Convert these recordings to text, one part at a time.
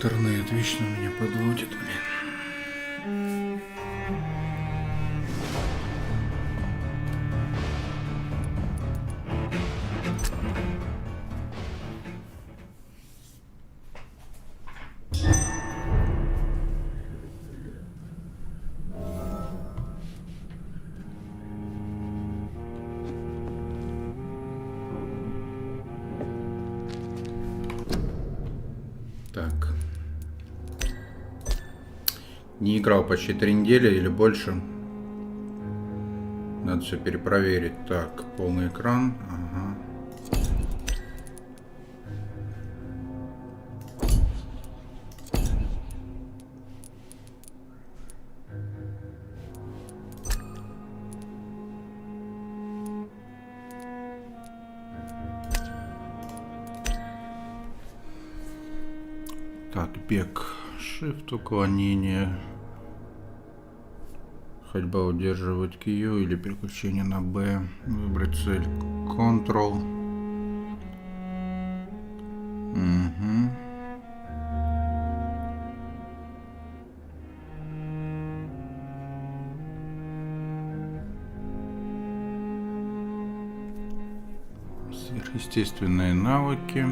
интернет вечно меня подводит, блин. Так. Не играл почти 3 недели или больше. Надо все перепроверить. Так, полный экран. Ага. Так, бег. Shift, уклонение. Ходьба удерживать Q или переключение на B. Выбрать цель. Ctrl. Угу. Сверхъестественные навыки.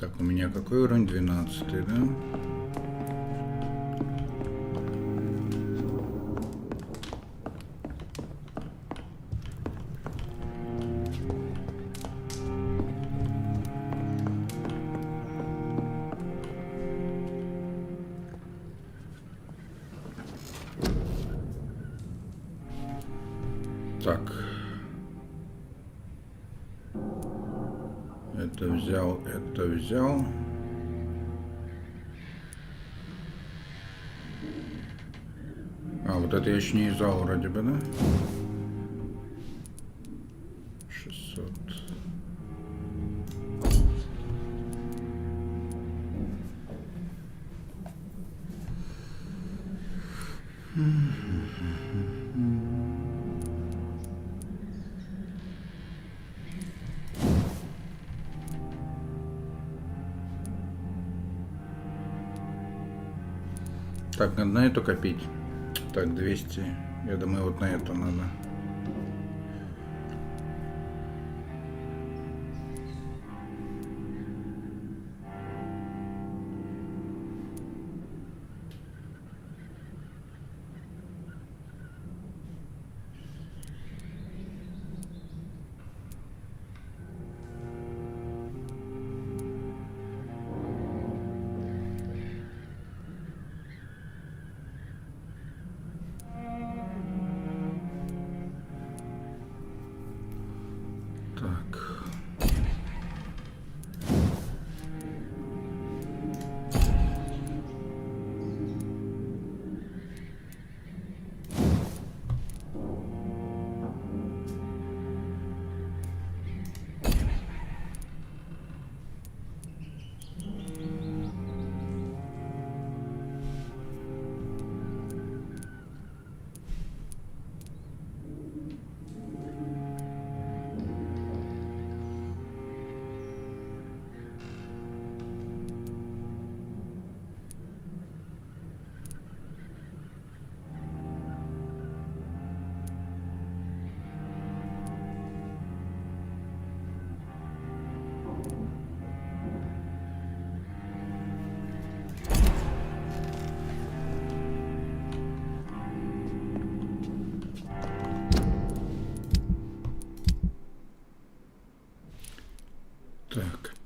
Так, у меня какой уровень? 12-й, да? Так. Это взял, это взял. А, вот это я еще не взял вроде бы, да? 600. Так, надо на эту копить. Так, 200. Я думаю, вот на это надо.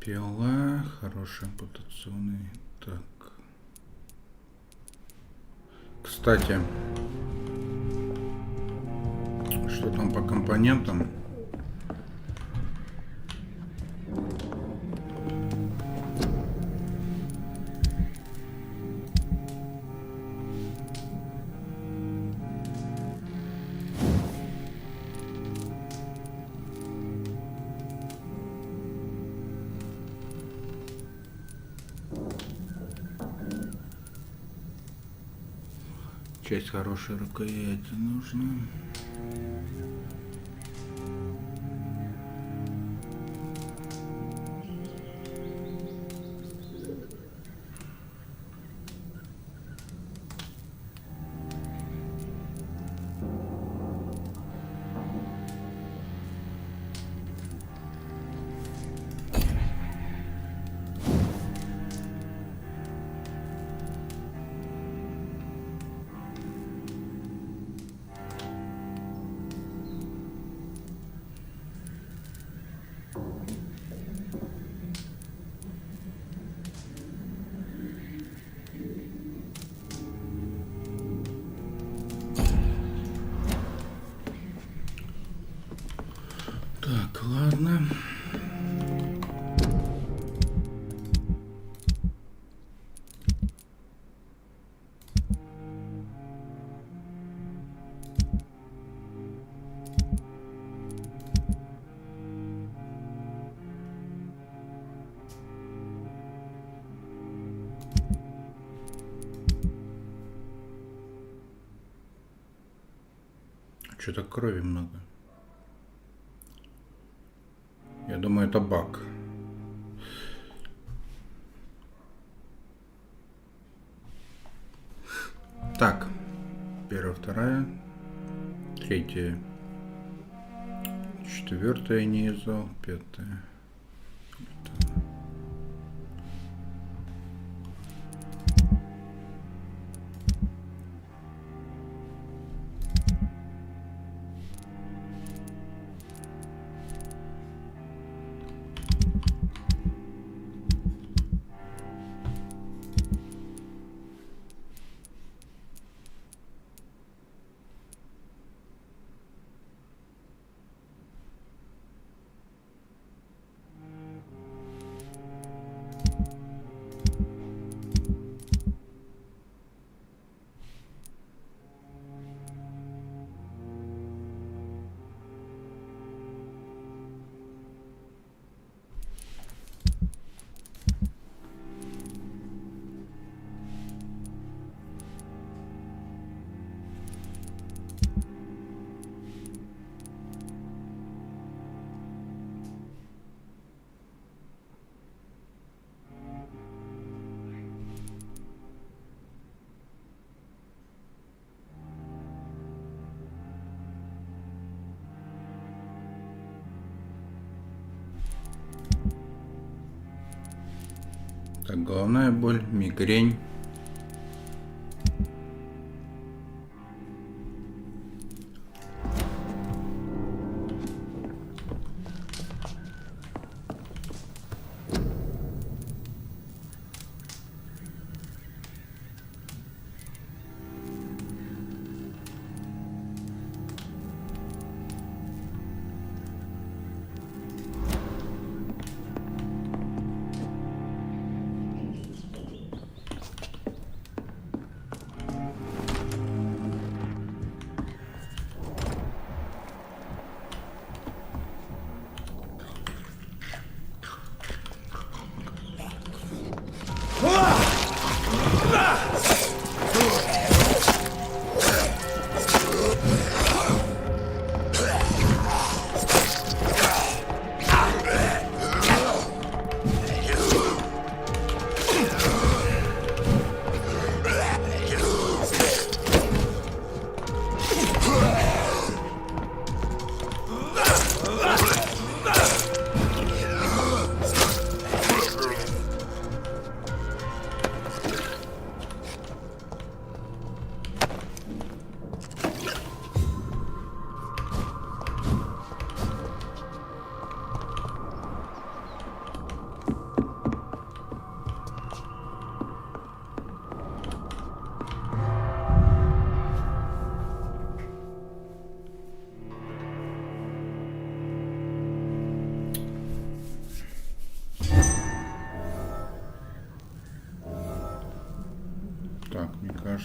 пила, хороший ампутационный. Так. Кстати, что там по компонентам? Часть хорошей рукояти нужна. Так, ладно. Что-то крови много. Я думаю, это баг. Так, первая, вторая, третья, четвертая низу, пятая. Так, головная боль, мигрень.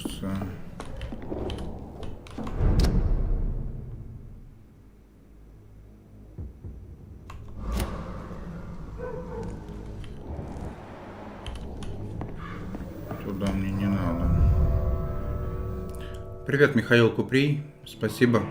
кажется. Туда мне не надо. Привет, Михаил Куприй. Спасибо.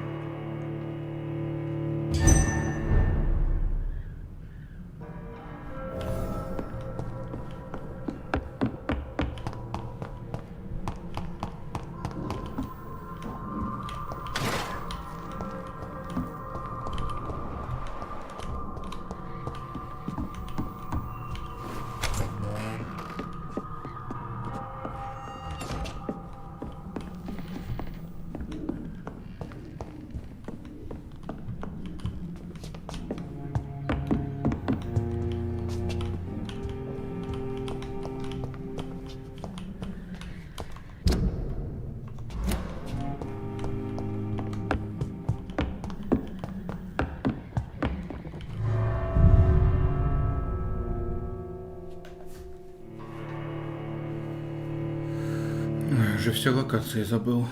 Уже все локации забыл.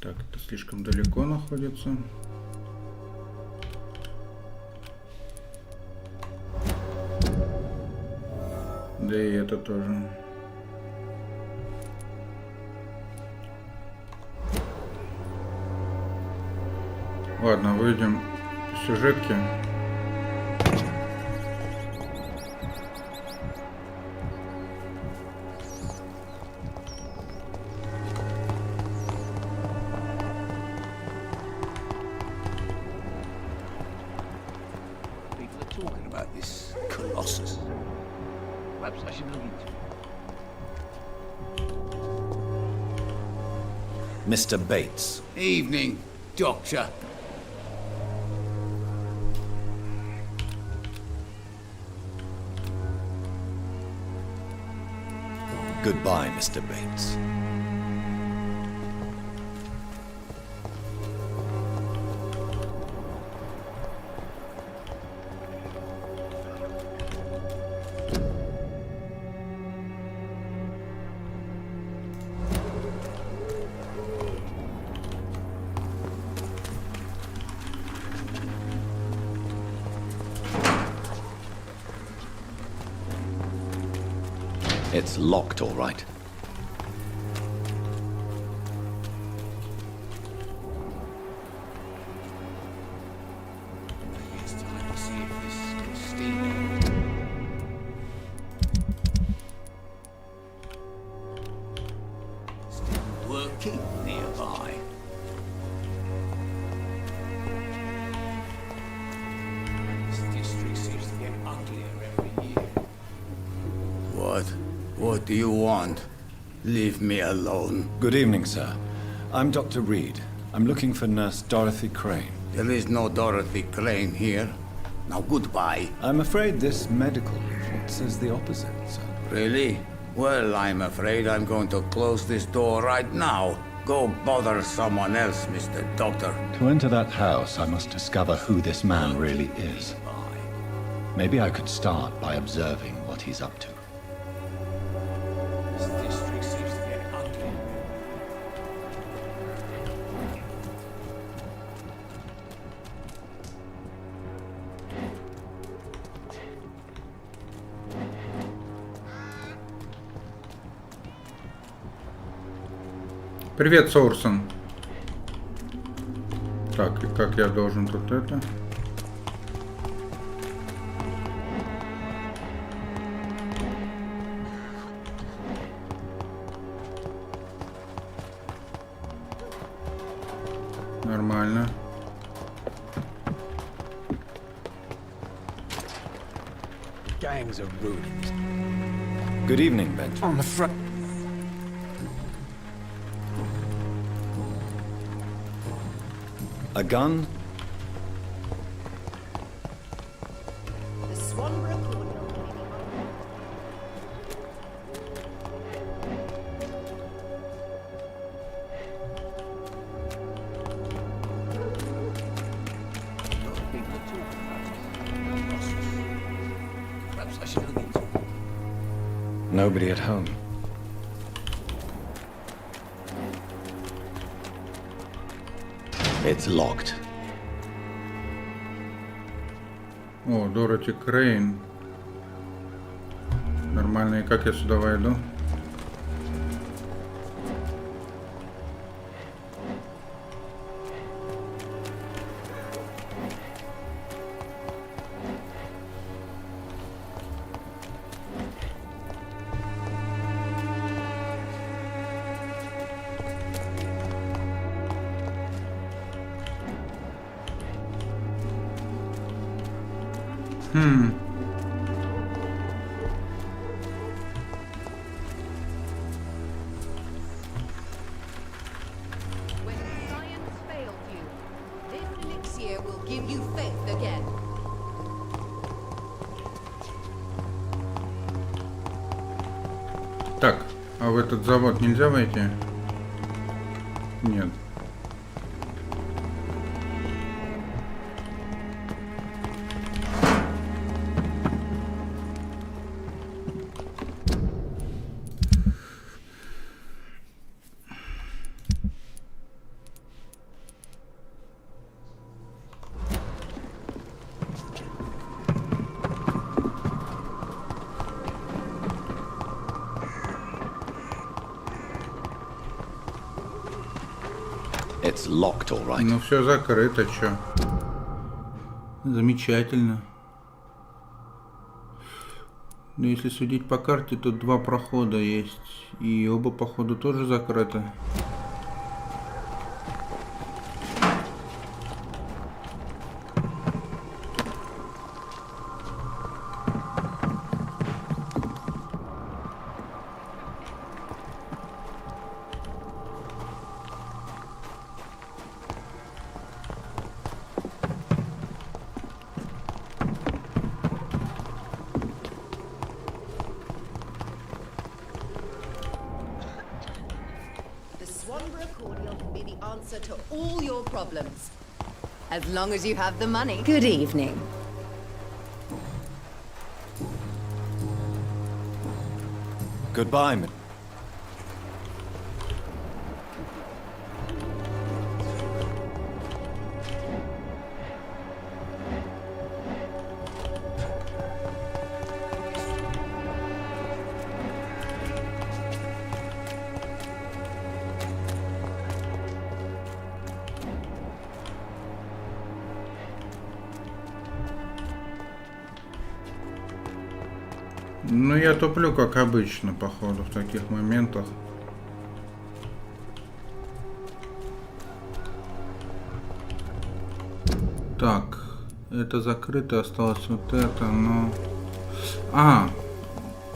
Так, это слишком далеко находится. Да и это тоже. Ладно, выйдем в сюжетке. Mr. Bates. Evening, Doctor. Goodbye, Mr. Bates. It's locked, all right. It's time to see if this can steam. Still working nearby. This district seems to get uglier every year. What do you want? Leave me alone. Good evening, sir. I'm Dr. Reed. I'm looking for Nurse Dorothy Crane. There is no Dorothy Crane here. Now goodbye. I'm afraid this medical report says the opposite, sir. Really? Well, I'm afraid I'm going to close this door right now. Go bother someone else, Mr. Doctor. To enter that house, I must discover who this man really is. Maybe I could start by observing what he's up to. This district seems to get ugly. Привет, Соурсон. Так, и как я должен тут это? Нормально. Gangs are ruined. Good evening, Benjamin. On the front. A gun? The Swanbrook Royal. Nobody at home. It's locked. О, Дороти Крейн. Нормально, и как я сюда войду? When science failed you, this elixir will give you faith again. Так, а в этот завод нельзя войти? Нет. It's locked, all right. Ну все закрыто, чё? Замечательно. Но если судить по карте, тут два прохода есть. И оба походу тоже закрыты. To all your problems, as long as you have the money. Good evening. Goodbye, man. Ну, я туплю, как обычно, походу, в таких моментах. Так, это закрыто, осталось вот это, но...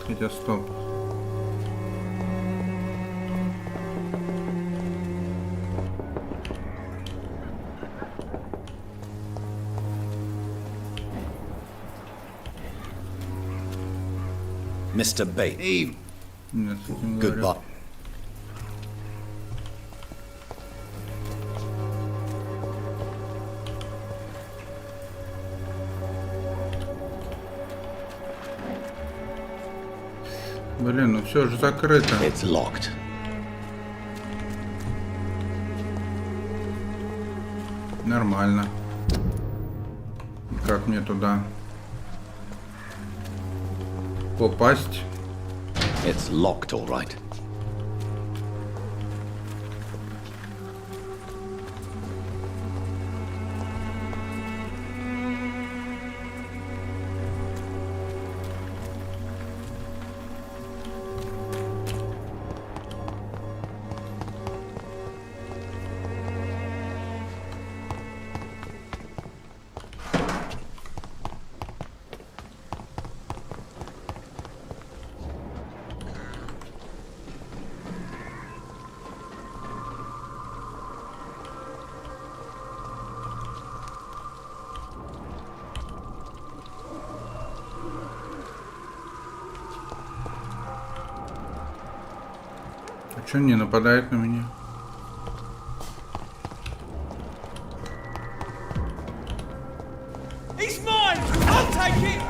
Хотя, стоп. Mr. Bates. Нет, с этим говорю. Goodbye. Блин, ну все же закрыто. It's locked. Нормально. Как мне туда попасть? It's locked, all right. А чё не нападает на меня? He's mine! I'll take it!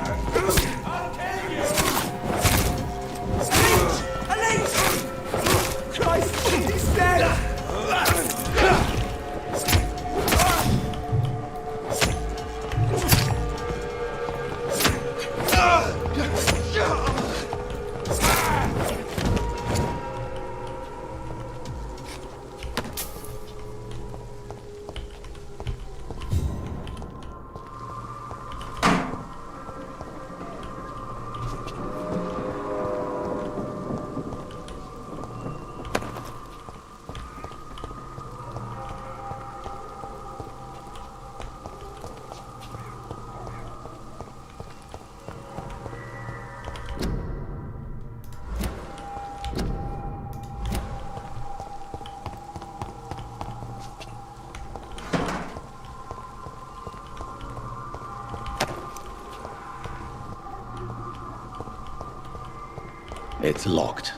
It's locked.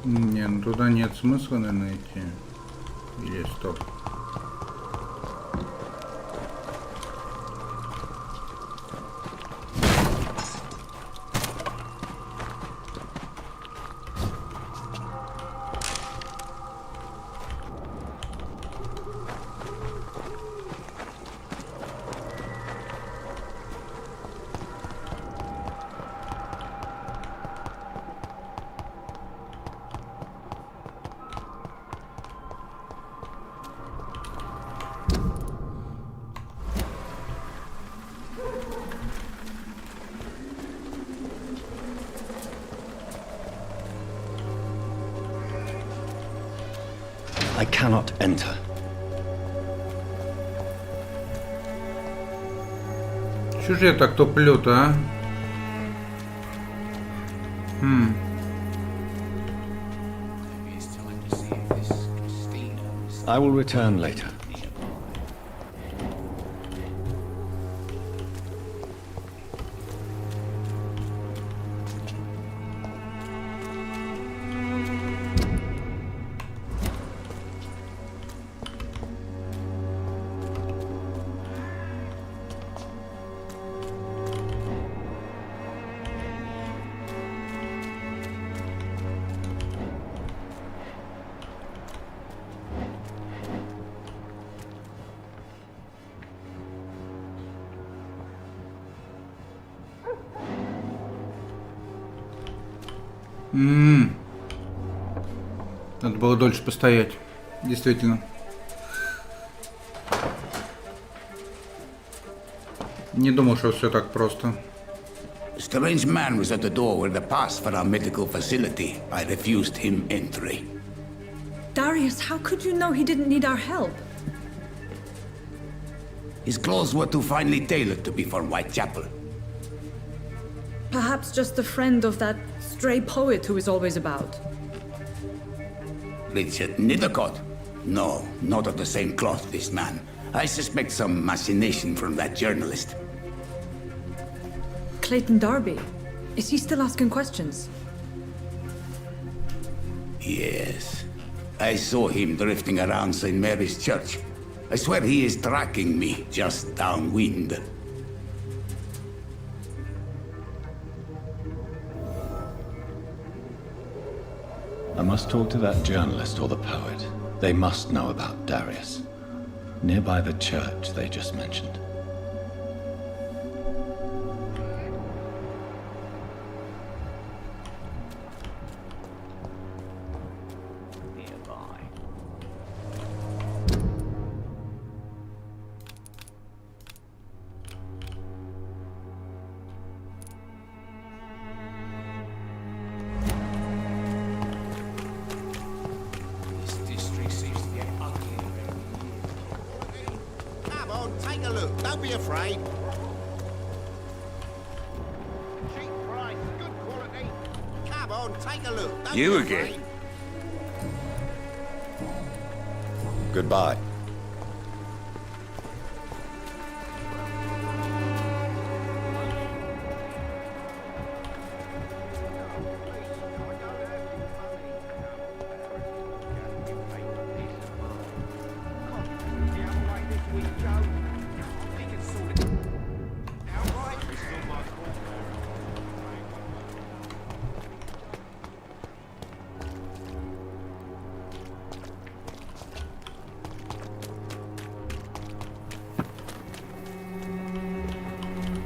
Не, ну туда нет смысла, наверное, идти. Или стоп. I cannot enter. Чё же я так туплю-то, а? I will return later. Надо было дольше постоять. Действительно. Не думал, что все так просто. A strange man was at the door with a pass for our medical facility. I refused him entry. Darius, how could you know he didn't need our help? His clothes were too finely tailored to be for Whitechapel. Perhaps just a friend of that stray poet who is always about. Richard Nethercott? No, not of the same cloth, this man. I suspect some machination from that journalist. Clayton Darby. Is he still asking questions? Yes. I saw him drifting around St. Mary's Church. I swear he is tracking me just downwind. I must talk to that journalist or the poet. They must know about Darius. Nearby the church they just mentioned. You again? Goodbye.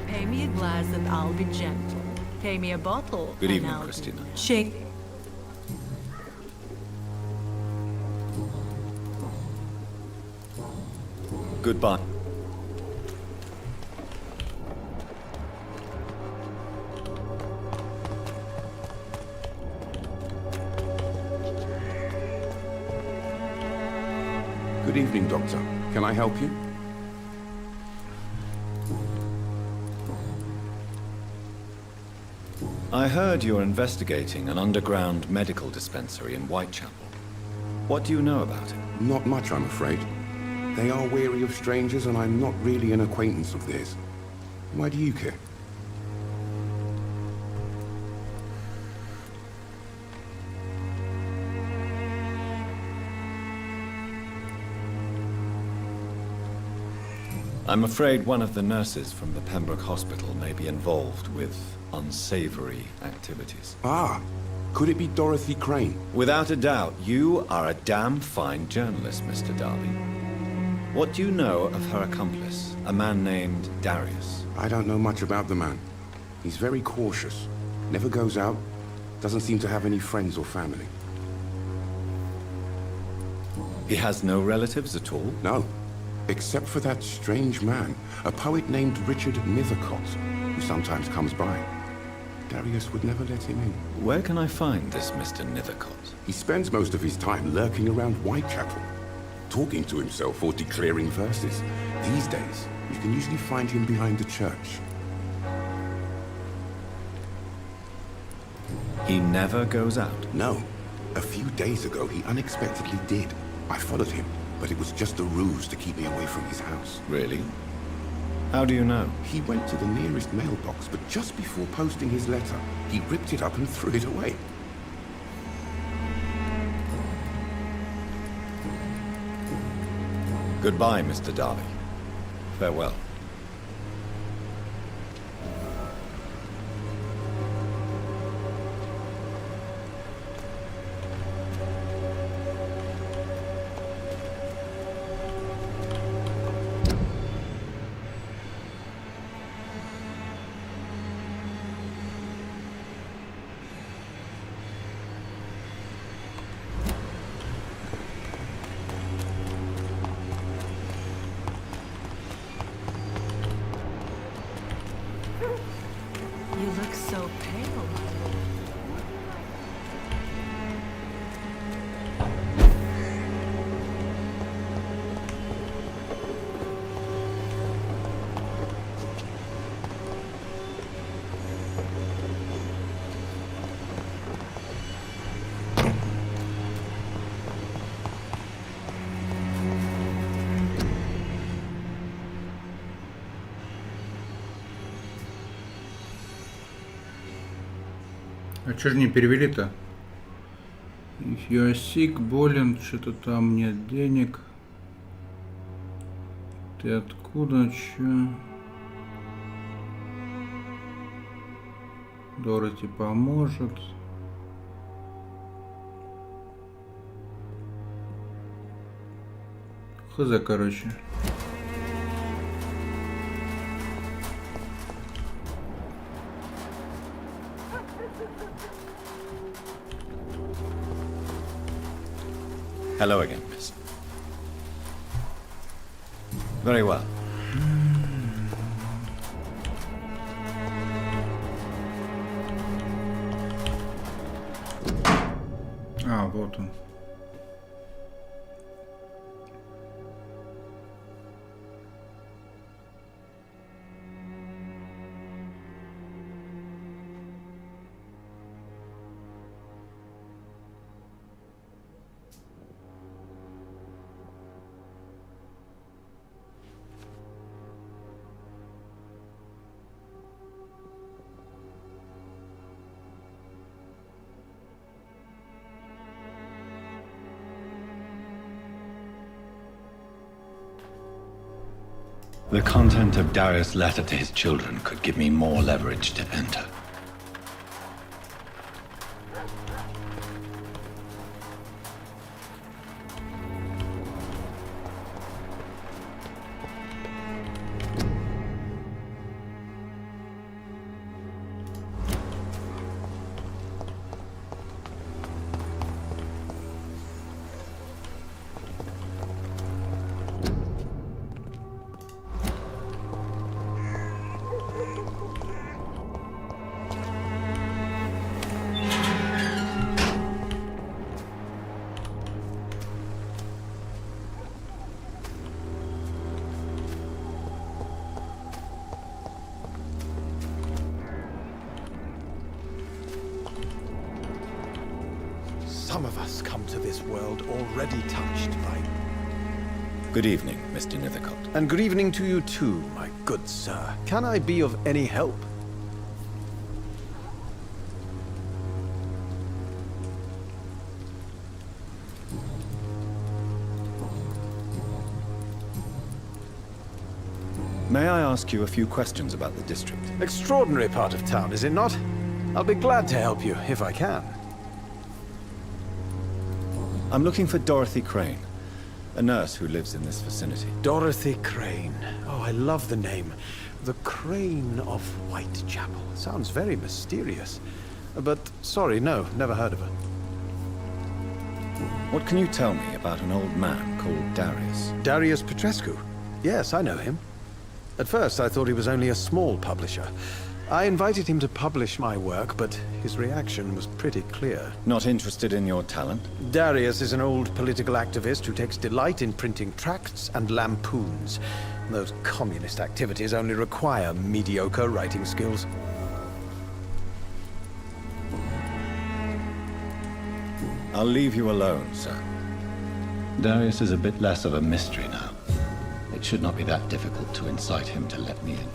Pay me a glass and I'll be gentle. Pay me a bottle. Good and evening, I'll Christina. Shake. Goodbye. evening, Doctor. Can I help you? I heard you're investigating an underground medical dispensary in Whitechapel. What do you know about it? Not much, I'm afraid. They are wary of strangers, and I'm not really an acquaintance of theirs. Why do you care? I'm afraid one of the nurses from the Pembroke Hospital may be involved with unsavory activities. Ah, could it be Dorothy Crane? Without a doubt, you are a damn fine journalist, Mr. Darby. What do you know of her accomplice, a man named Darius? I don't know much about the man. He's very cautious. Never goes out. Doesn't seem to have any friends or family. He has no relatives at all? No. Except for that strange man, a poet named Richard Nethercott, who sometimes comes by. Darius would never let him in. Where can I find this Mr. Nethercott? He spends most of his time lurking around Whitechapel, talking to himself or declaring verses. These days, you can usually find him behind the church. He never goes out? No. A few days ago, he unexpectedly did. I followed him, but it was just a ruse to keep me away from his house. Really? How do you know? He went to the nearest mailbox, but just before posting his letter, he ripped it up and threw it away. Goodbye, Mr. Darby. Farewell. You look so pale. А чё же не перевели-то? If you are sick, болен, что-то там нет денег. Ты откуда, чё? Дороти поможет. Хз, короче. Hello again, miss. Very well. А, вот он. The content of Darius' letter to his children could give me more leverage to enter. souls come to this world already touched by... Good evening, Mr. Nithercott. And good evening to you too, my good sir. Can I be of any help? May I ask you a few questions about the district? Extraordinary part of town, is it not? I'll be glad to help you, if I can. I'm looking for Dorothy Crane, a nurse who lives in this vicinity. Dorothy Crane. Oh, I love the name. The Crane of Whitechapel. Sounds very mysterious. But, sorry, no, never heard of her. What can you tell me about an old man called Darius? Darius Petrescu? Yes, I know him. At first, I thought he was only a small publisher. I invited him to publish my work, but his reaction was pretty clear. Not interested in your talent? Darius is an old political activist who takes delight in printing tracts and lampoons. Those communist activities only require mediocre writing skills. I'll leave you alone, sir. Darius is a bit less of a mystery now. It should not be that difficult to incite him to let me in.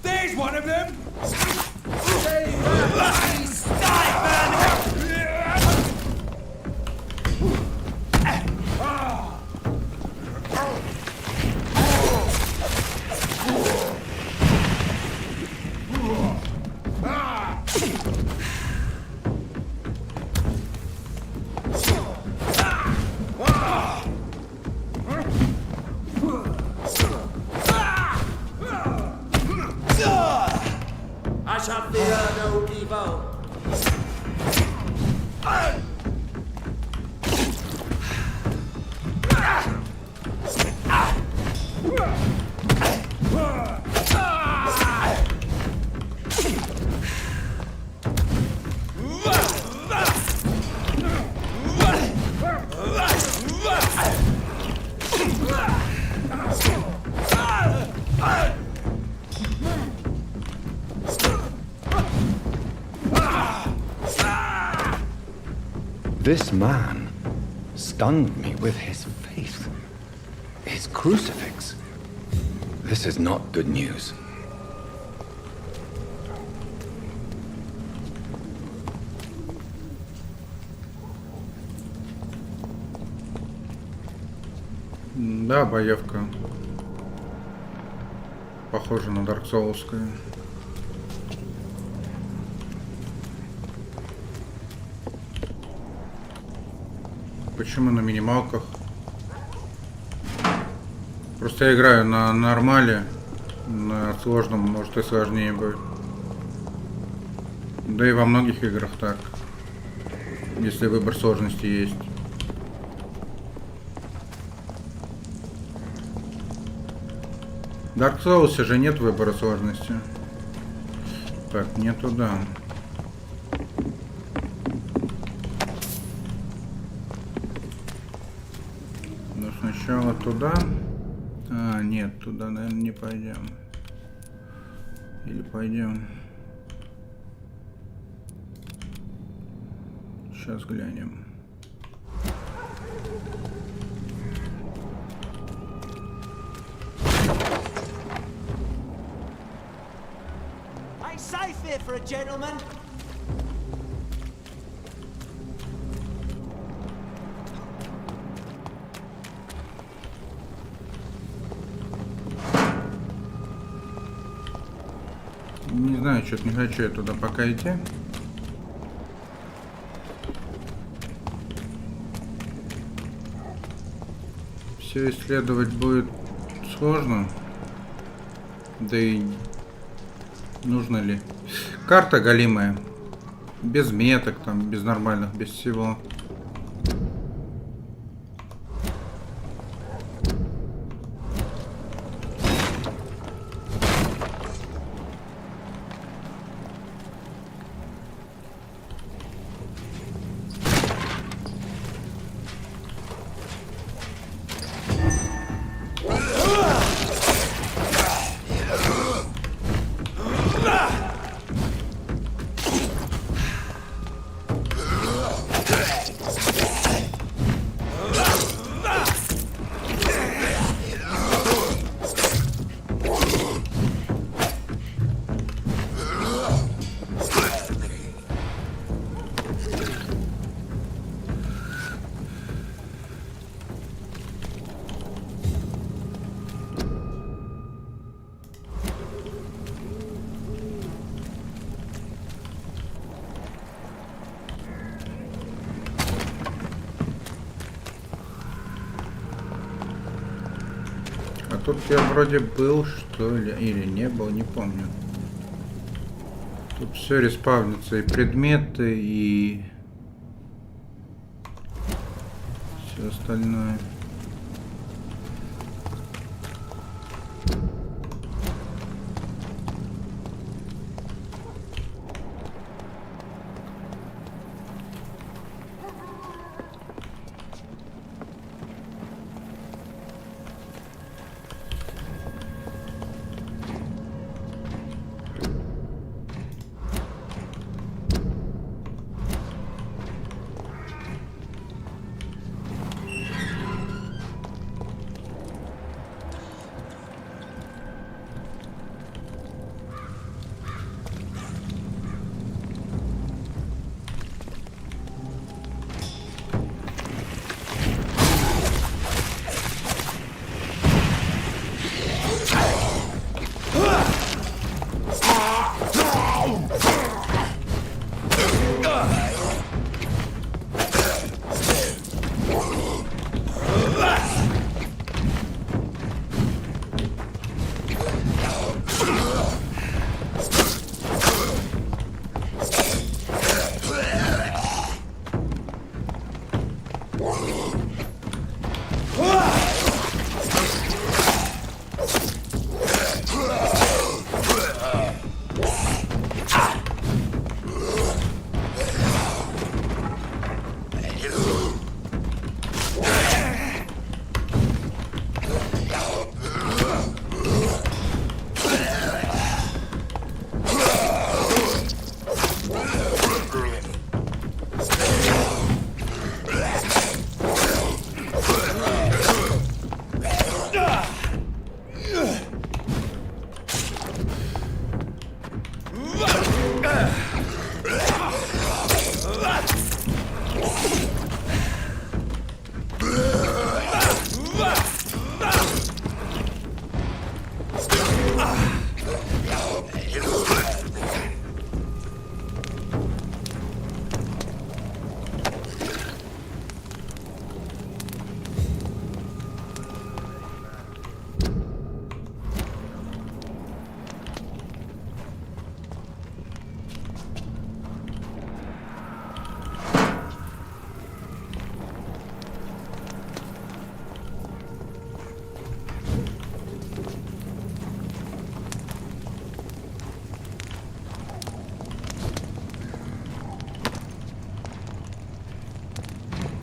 There's one of them! I shall fear no evil. This man stunned me with his faith. His crucifix. This is not good news. Да, боевка. Похоже на Dark Souls'скую. Почему на минималках? Просто я играю на нормале, на сложном, может и сложнее будет. Да и во многих играх так, если выбор сложности есть. В Dark Souls же нет выбора сложности. Так, не туда. Сначала туда. А, нет, туда, наверное, не пойдем. Или пойдем. Сейчас глянем. Ain't safe here for a gentleman. Не знаю, что-то не хочу я туда пока идти. Все исследовать будет сложно. Да и нужно ли? Карта голимая. Без меток, там, без нормальных, без всего. Тут я вроде был, что ли, или не был, не помню. Тут все респавнится, и предметы, и все остальное.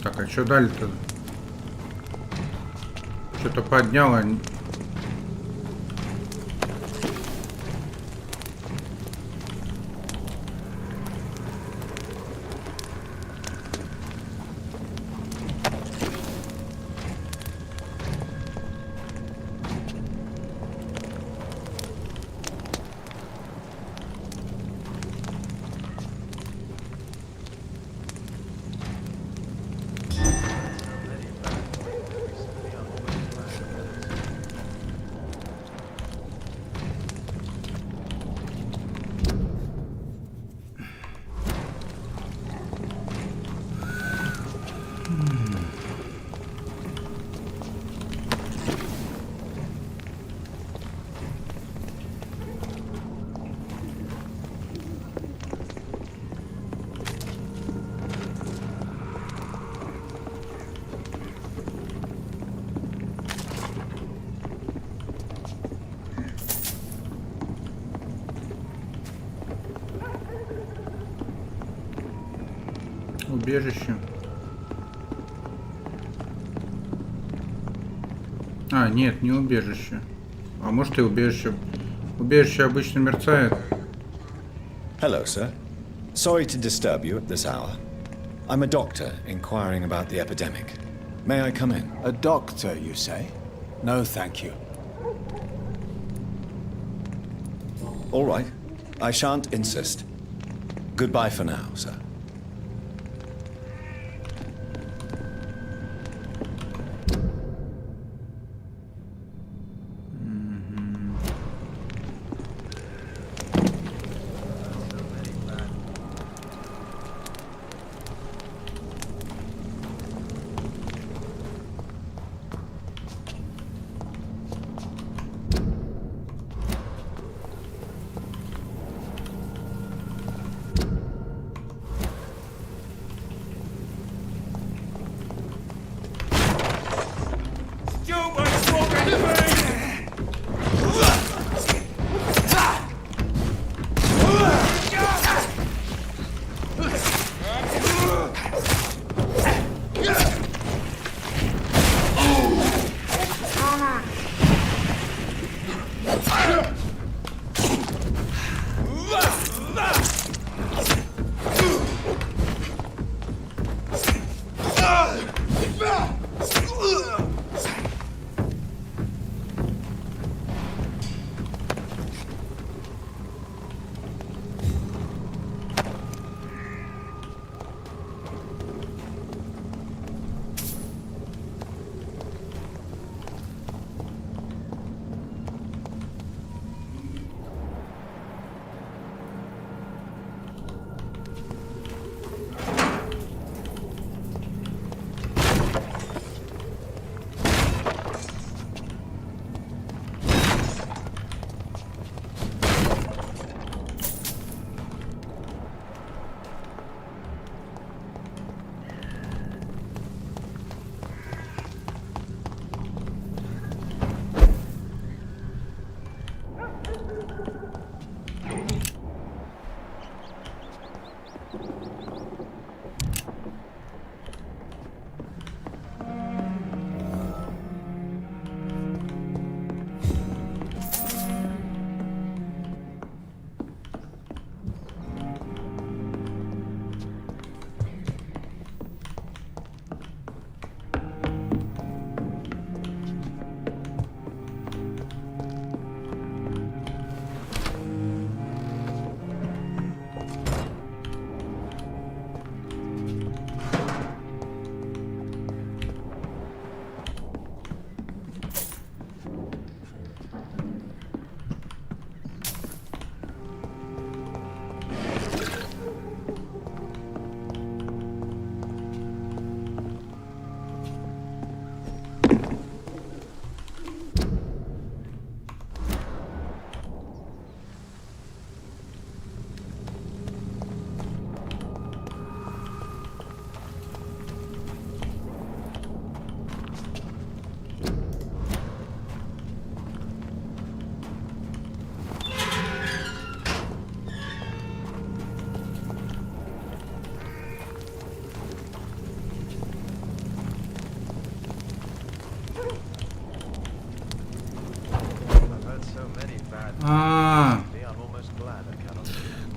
Так, а что дали-то? Что-то подняло. убежище. А, нет, не убежище. А может и убежище. Убежище обычно мерцает. Hello, sir. Sorry to disturb you at this hour. I'm a doctor inquiring about the epidemic. May I come in? A doctor, you say? No, thank you. All right. I shan't insist. Goodbye for now, sir.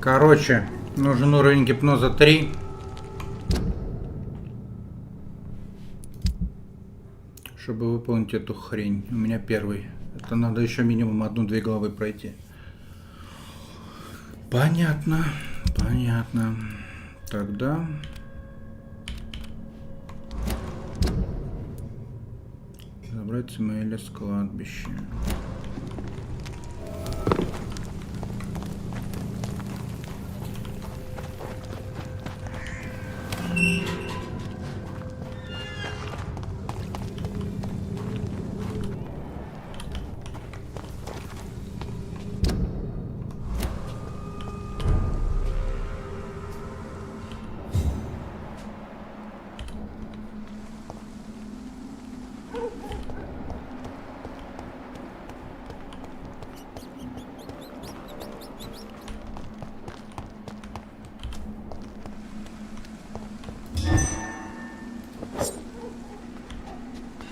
Короче, нужен уровень гипноза 3. Чтобы выполнить эту хрень. У меня первый. Это надо еще минимум 1-2 главы пройти. Понятно. Понятно. Тогда... Забрать Самуэля с кладбища.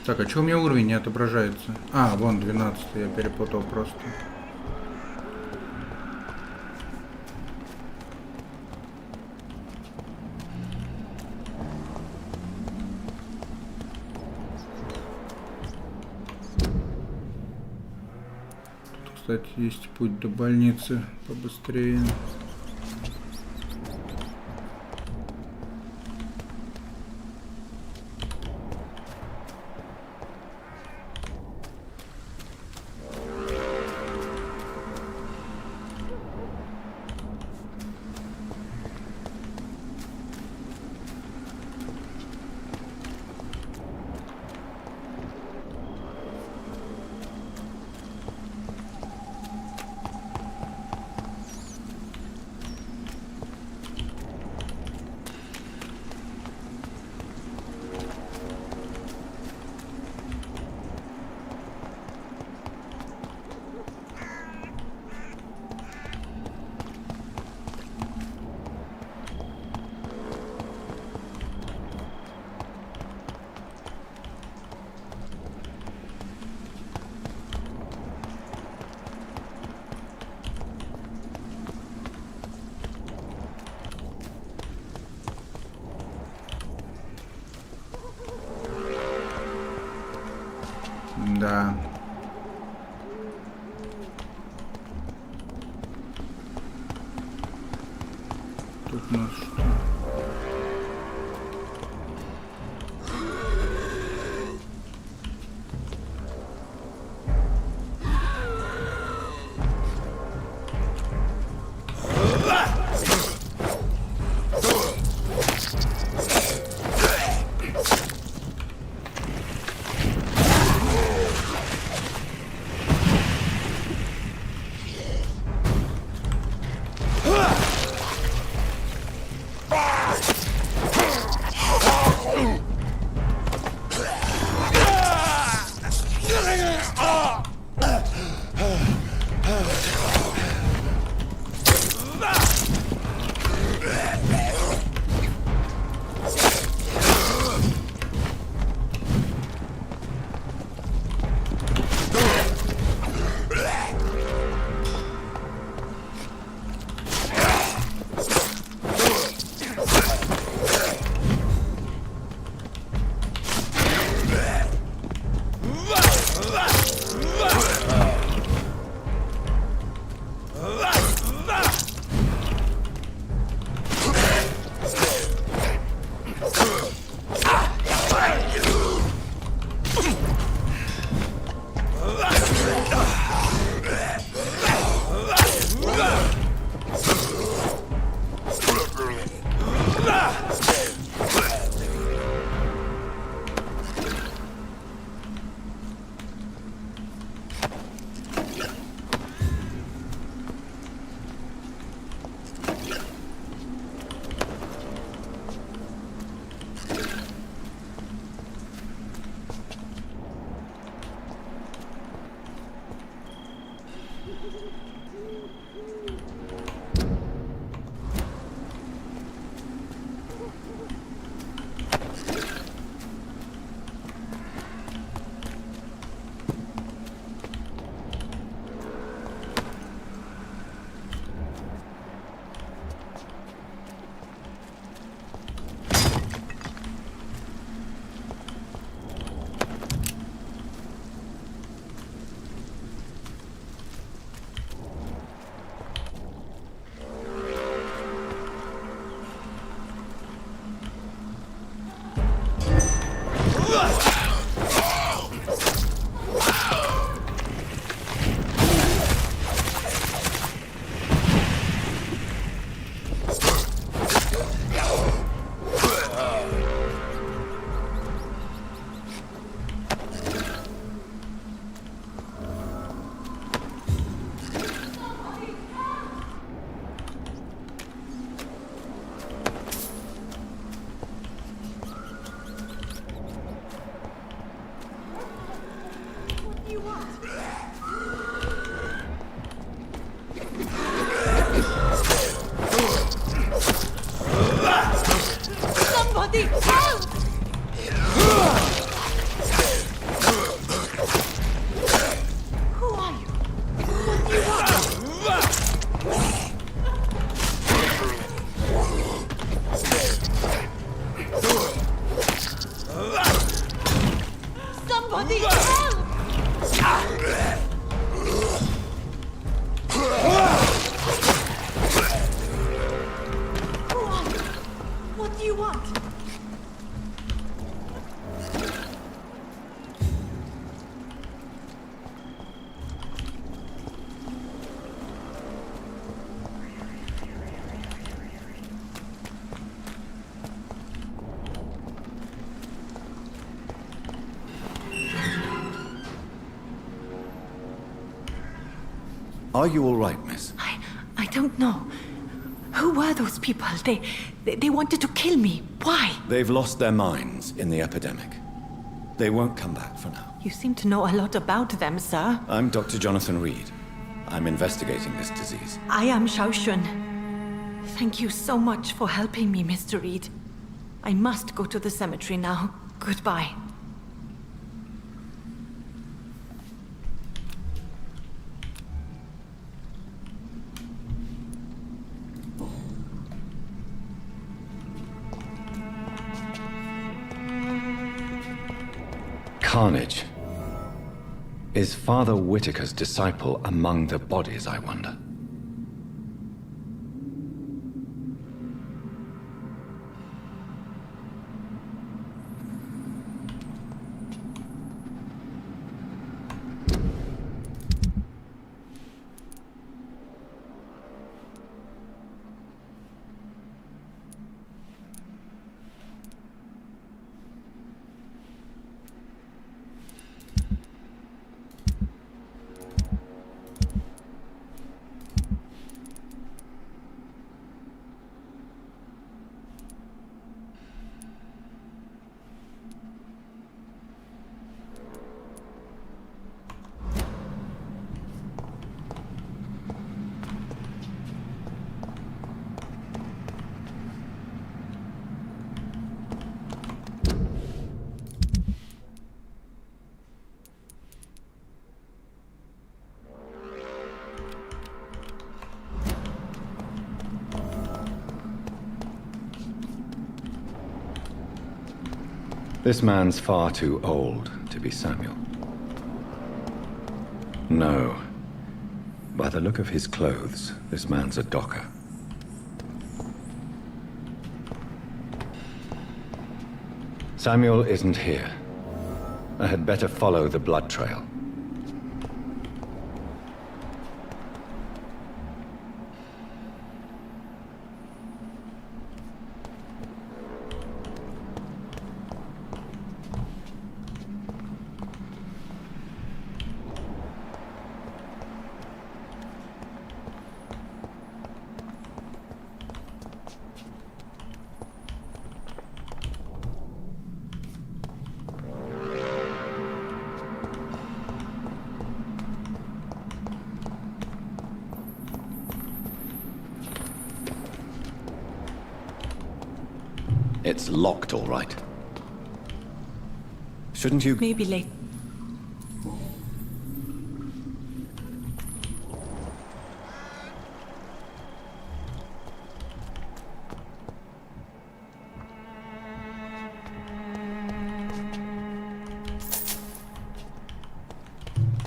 Так, а чё у меня уровень не отображается? А, вон 12, я перепутал просто. Тут, кстати, есть путь до больницы побыстрее. Да. Тут у нас что? Bloody hell! Go on. What do you want? Are you all right, miss? I don't know. Who were those people? They wanted to kill me. Why? They've lost their minds in the epidemic. They won't come back for now. You seem to know a lot about them, sir. I'm Dr. Jonathan Reed. I'm investigating this disease. I am Xiaoxun. Thank you so much for helping me, Mr. Reed. I must go to the cemetery now. Goodbye. Carnage. Is Father Whitaker's disciple among the bodies, I wonder? This man's far too old to be Samuel. No. By the look of his clothes, this man's a docker. Samuel isn't here. I had better follow the blood trail. It's locked, all right. Shouldn't you... Maybe late.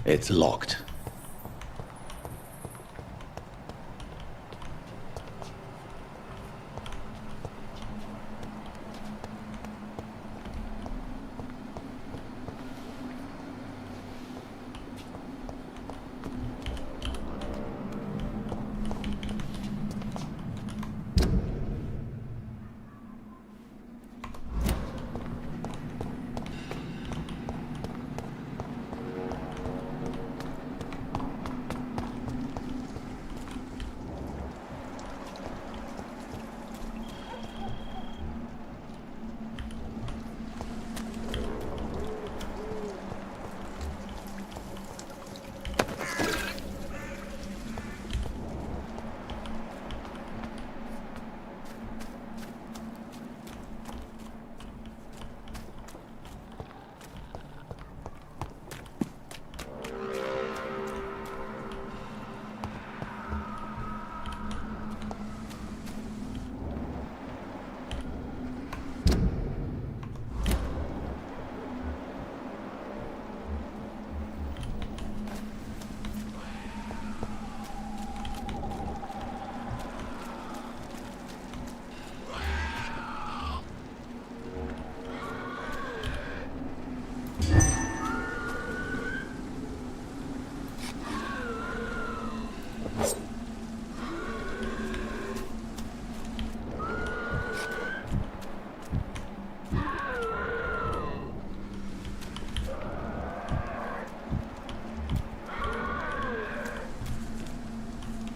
It's locked.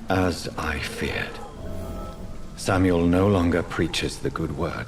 As I feared. Samuel no longer preaches the good word.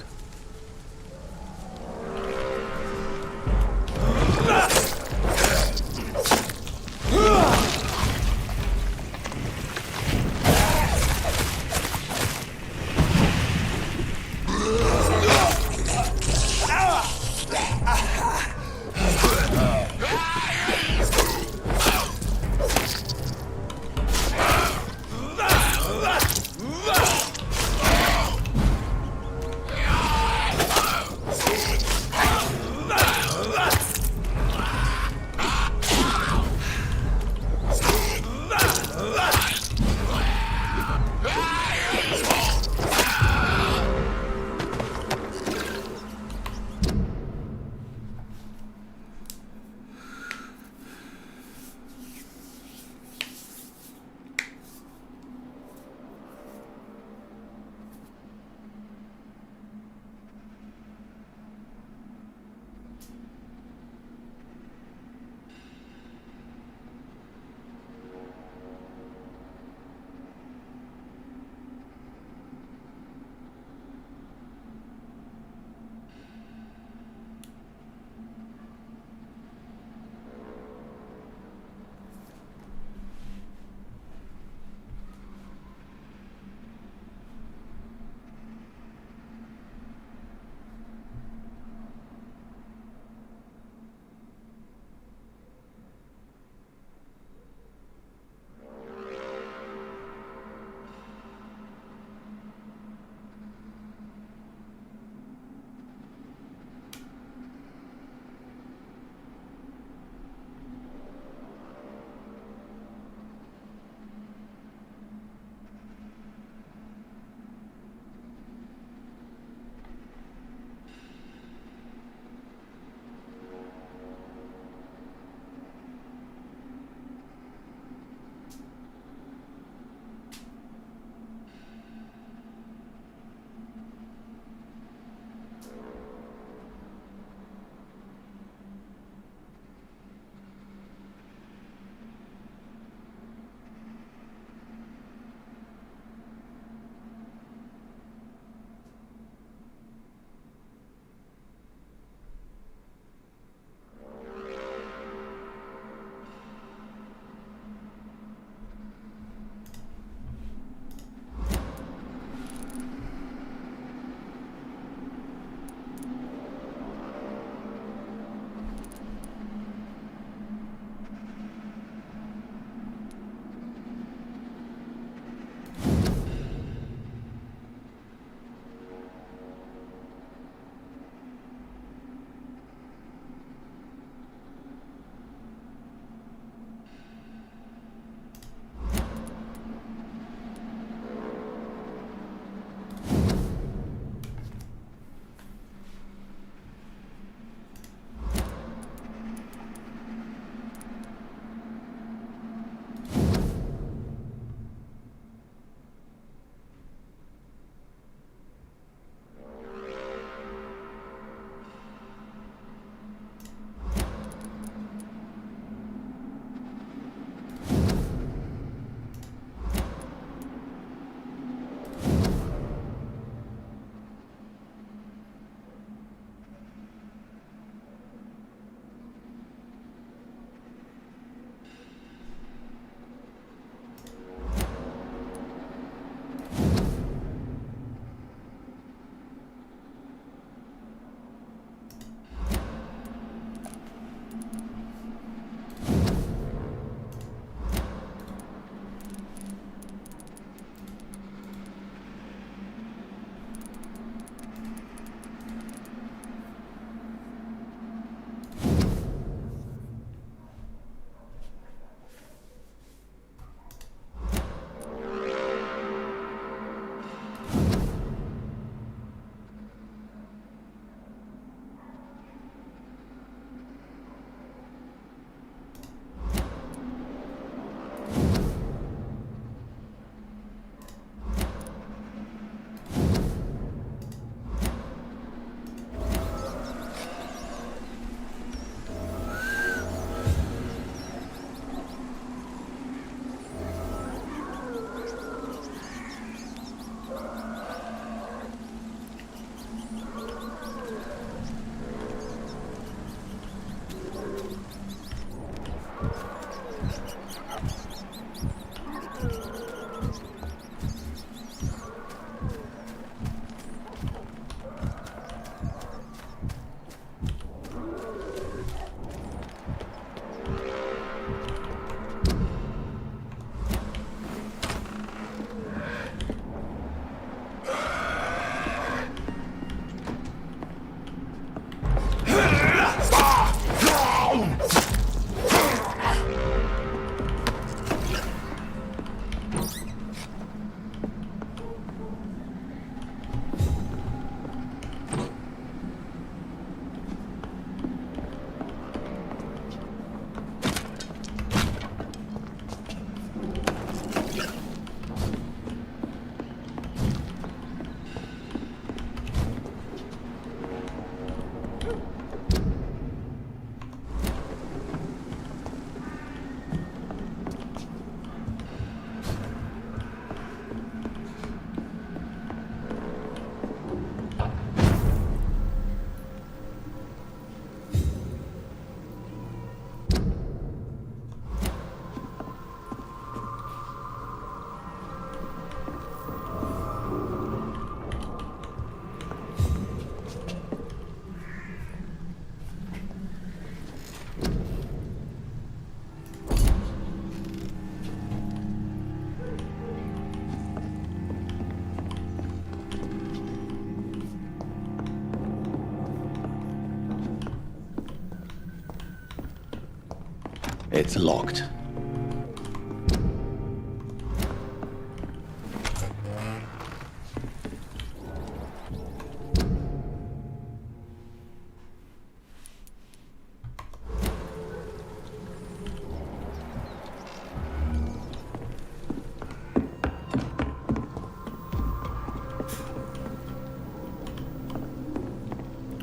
It's locked.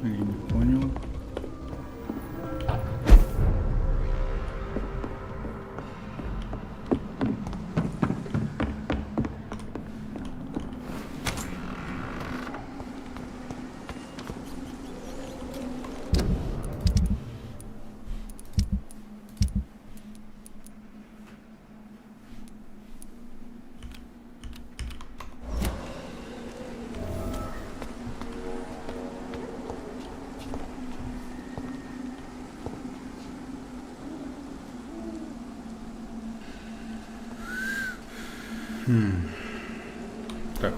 Я не понял. Так.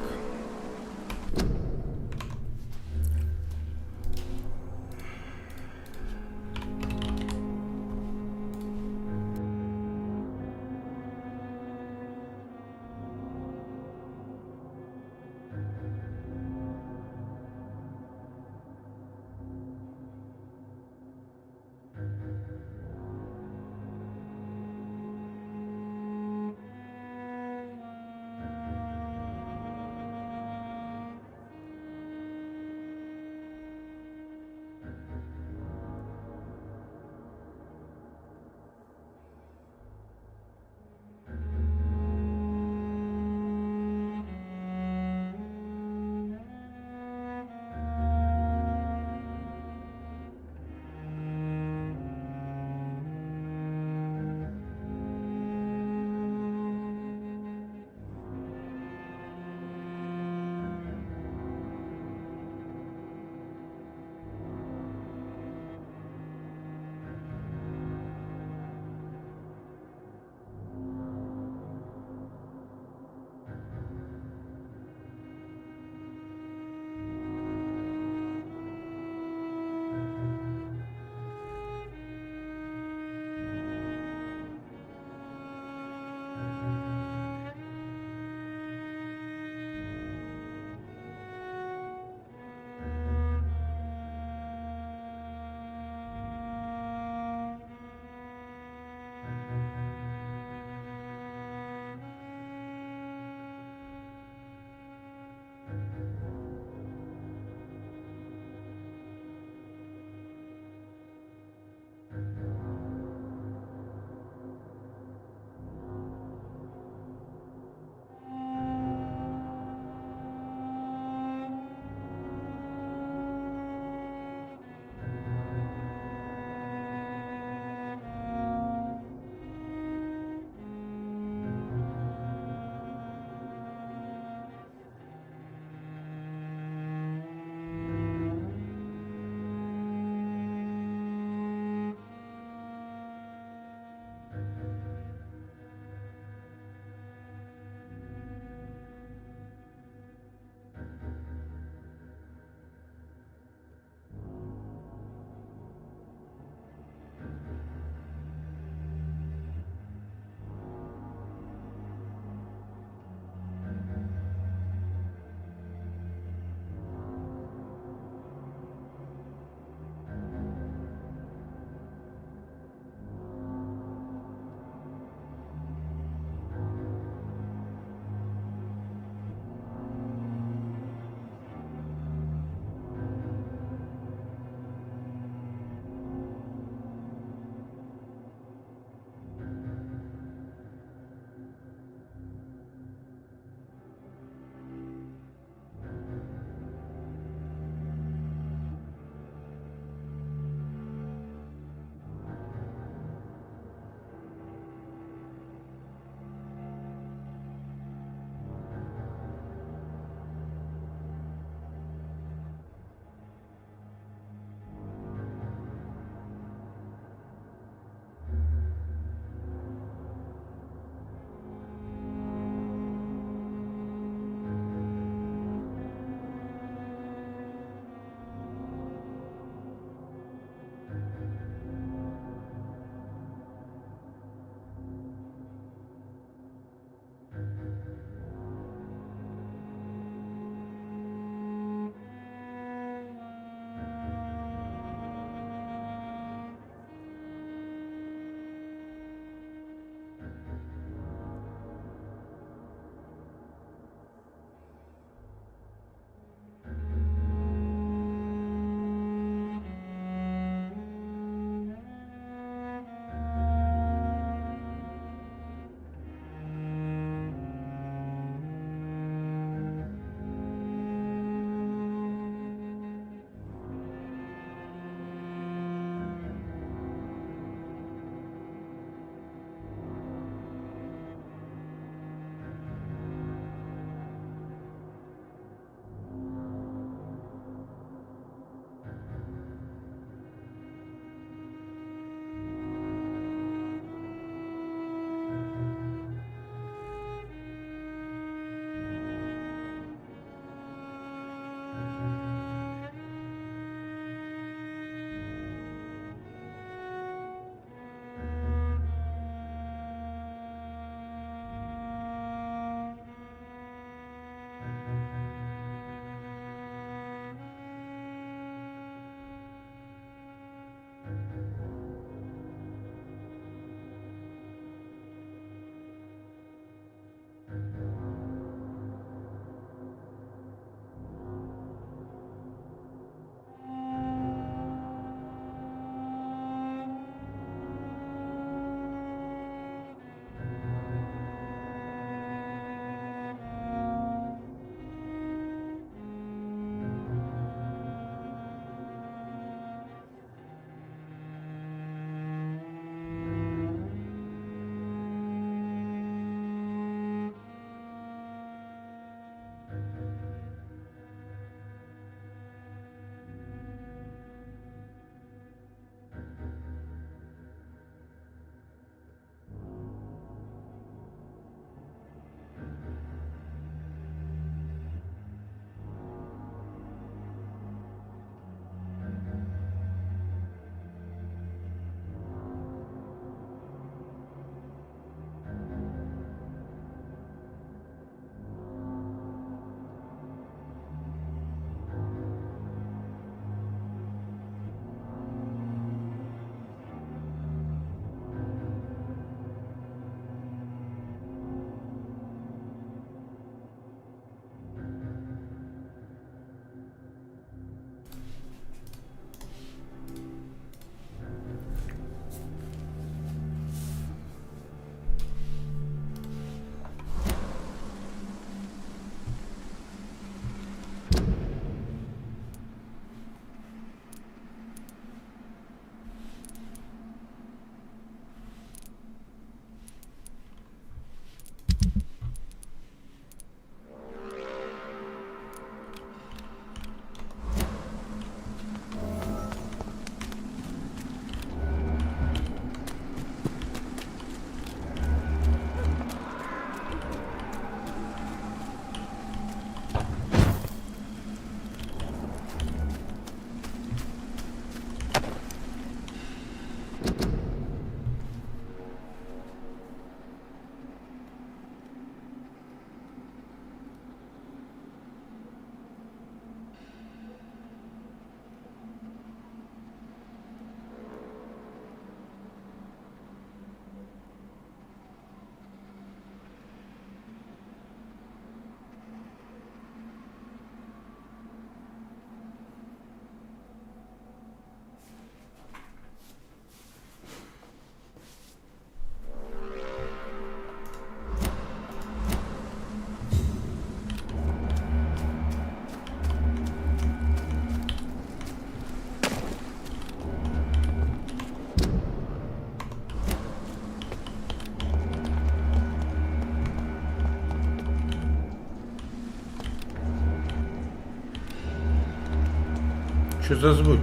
Что за звуки?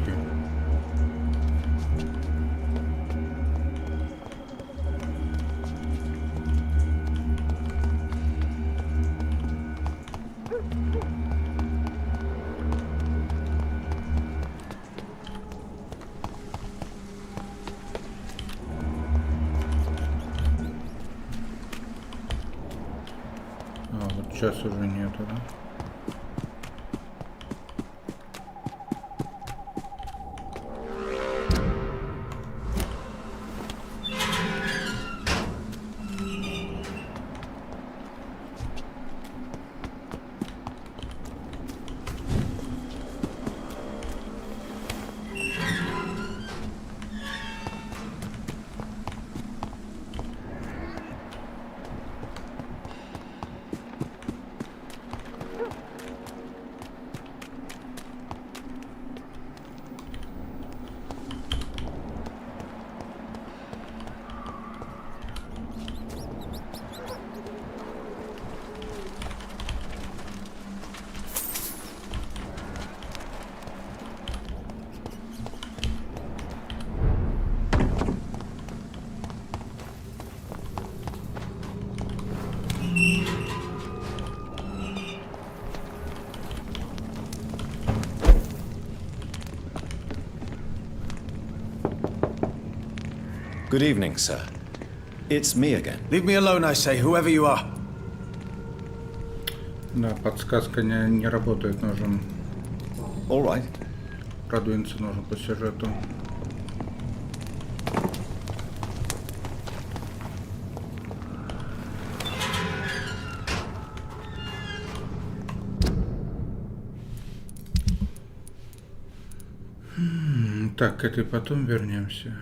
Вот сейчас уже нету, да? Good evening, sir. It's me again. Leave me alone, I say, whoever you are. Да, подсказка не работает, нужен All right. продвинуться нужно по сюжету. Так, к этой потом вернемся.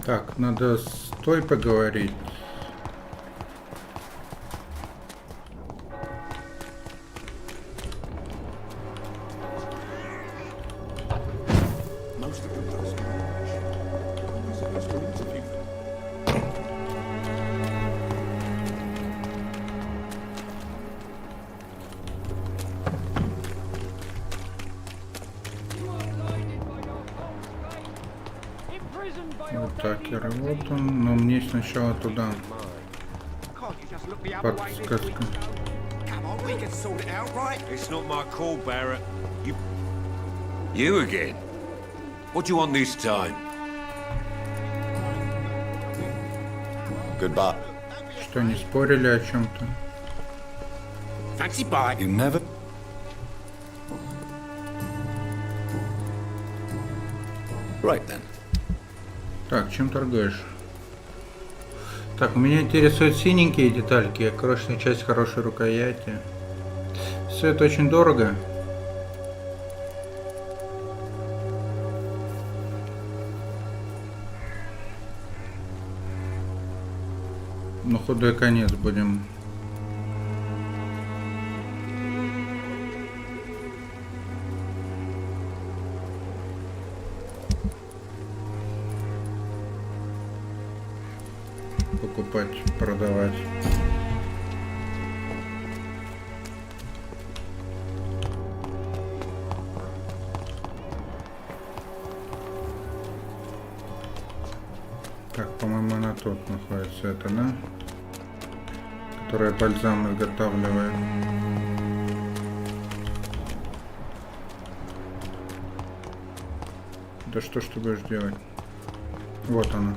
Так, надо с той поговорить. Most of them don't speak English. We're supposed to interview them. Вот так и работаем, но мне сначала туда. Подсказка. It's not my call, Barrett. You again? What do you want this time? Goodbye. Что, не спорили о чем-то? Fancy bye. You never... Right then. Так, чем торгуешь? Так, у меня интересуют синенькие детальки, крошечная часть хорошей рукояти. Все это очень дорого. На худой конец будем. Покупать, продавать. Так, по-моему, она тут находится, это, да? Которая бальзам изготавливает. Да что ж ты будешь делать? Вот она.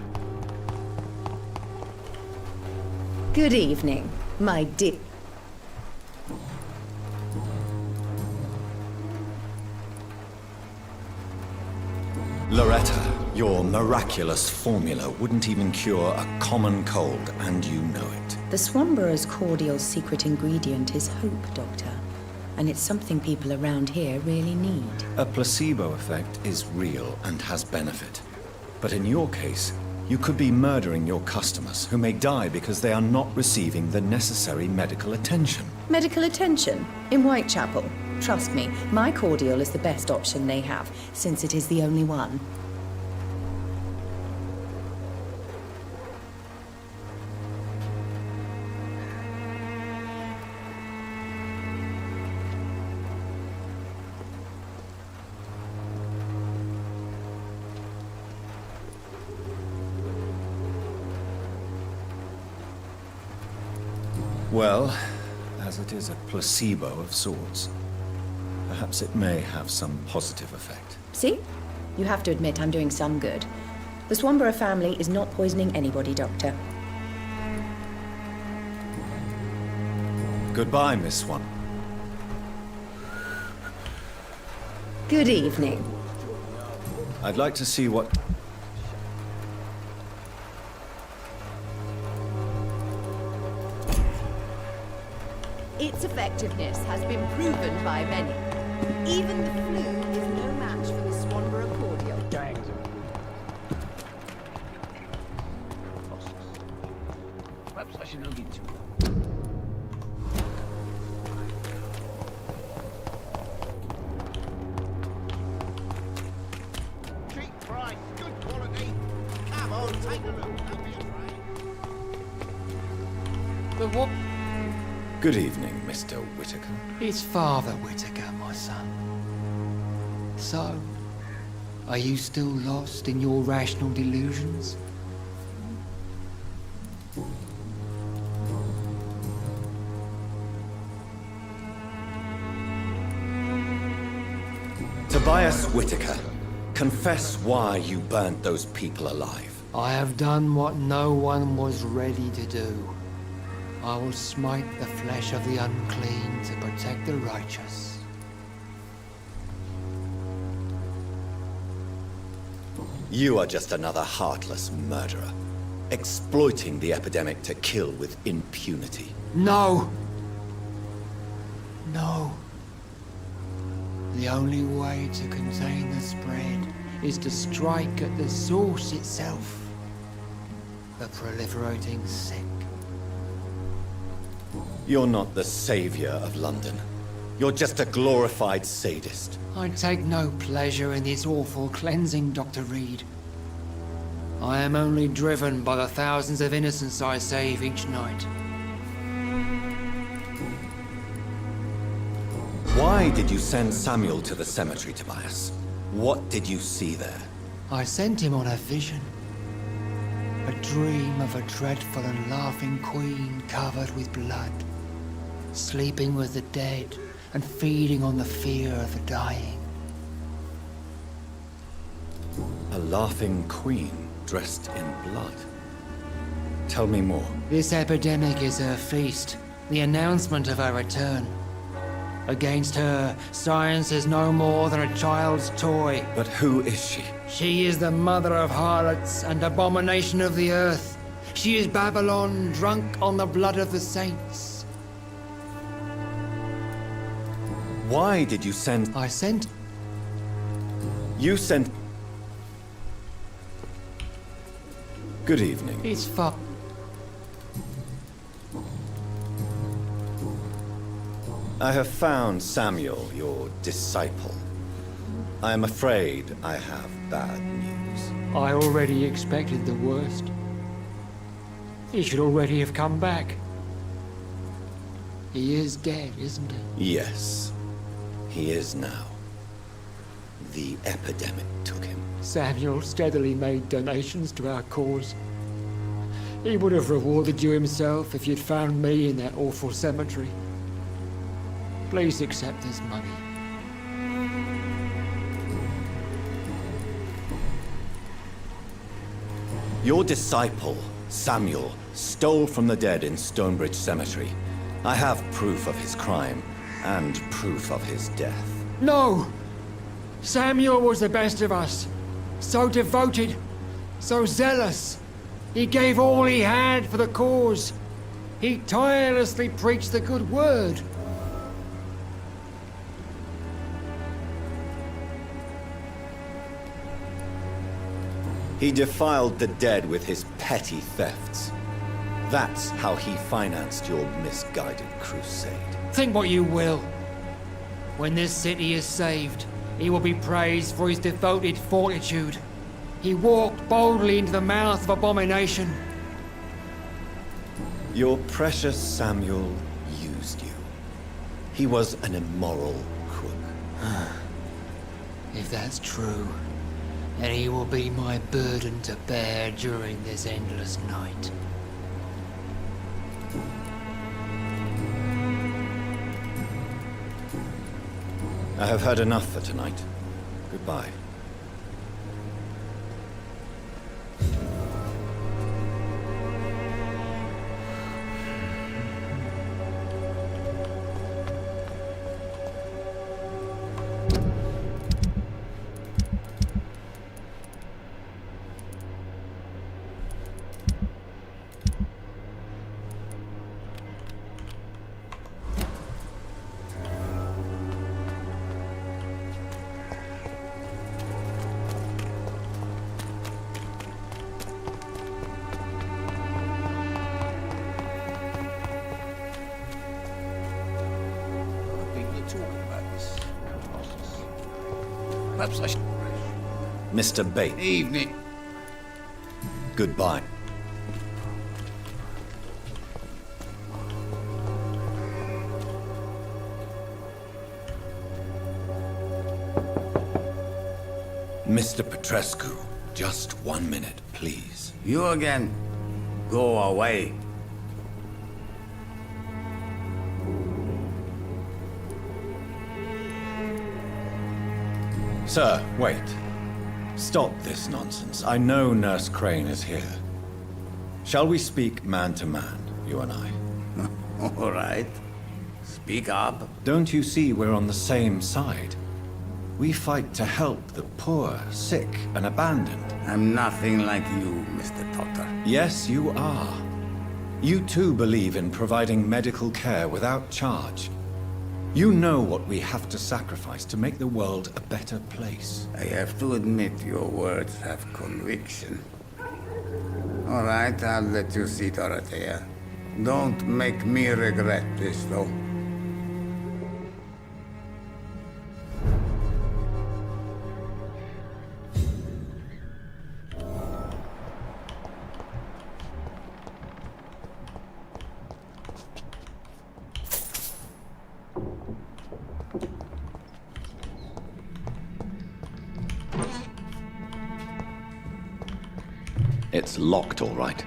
Good evening, my dear. Loretta, your miraculous formula wouldn't even cure a common cold, and you know it. The Swamborer's cordial's secret ingredient is hope, Doctor. And it's something people around here really need. A placebo effect is real and has benefit. But in your case, you could be murdering your customers, who may die because they are not receiving the necessary medical attention. Medical attention? In Whitechapel? Trust me, my cordial is the best option they have, since it is the only one. Well, as it is a placebo of sorts, perhaps it may have some positive effect. See? You have to admit I'm doing some good. The Swamborer family is not poisoning anybody, Doctor. Goodbye, Miss Swan. Good evening. I'd like to see what... Its effectiveness has been proven by many. Even the flu is no match for the Swamborer cordial. Perhaps I should look into it. Cheap price, good quality. Come on, take a look. Don't be afraid. The what? Good evening, Mr. Whitaker. It's Father Whitaker, my son. So, are you still lost in your rational delusions? Tobias Whitaker, confess why you burnt those people alive. I have done what no one was ready to do. I will smite the flesh of the unclean to protect the righteous. You are just another heartless murderer, exploiting the epidemic to kill with impunity. No! No. The only way to contain the spread is to strike at the source itself. The proliferating sick. You're not the savior of London. You're just a glorified sadist. I take no pleasure in this awful cleansing, Dr. Reed. I am only driven by the thousands of innocents I save each night. Why did you send Samuel to the cemetery, Tobias? What did you see there? I sent him on a vision. A dream of a dreadful and laughing queen covered with blood, sleeping with the dead and feeding on the fear of the dying. A laughing queen dressed in blood. Tell me more. This epidemic is her feast, the announcement of her return. Against her, science is no more than a child's toy. But who is she? She is the mother of harlots and abomination of the earth. She is Babylon, drunk on the blood of the saints. Why did you send... I sent... You sent... Good evening. It's fu... I have found Samuel, your disciple. I am afraid I have bad news. I already expected the worst. He should already have come back. He is dead, isn't he? Yes, he is now. The epidemic took him. Samuel steadily made donations to our cause. He would have rewarded you himself if you'd found me in that awful cemetery. Please accept this money. Your disciple, Samuel, stole from the dead in Stonebridge Cemetery. I have proof of his crime and proof of his death. No! Samuel was the best of us. So devoted, so zealous. He gave all he had for the cause. He tirelessly preached the good word. He defiled the dead with his petty thefts. That's how he financed your misguided crusade. Think what you will. When this city is saved, he will be praised for his devoted fortitude. He walked boldly into the mouth of abomination. Your precious Samuel used you. He was an immoral crook. If that's true, then he will be my burden to bear during this endless night. I have heard enough for tonight. Goodbye. Perhaps I should... Mr. Bate. Evening. Goodbye. Mr. Petrescu, just 1 minute, please. You again? Go away. Sir, wait. Stop this nonsense. I know Nurse Crane is here. Shall we speak man to man, you and I? All right. Speak up. Don't you see we're on the same side? We fight to help the poor, sick, and abandoned. I'm nothing like you, Mr. Potter. Yes, you are. You too believe in providing medical care without charge. You know what we have to sacrifice to make the world a better place. I have to admit your words have conviction. All right, I'll let you see, Dorothea. Don't make me regret this, though. It's locked, all right.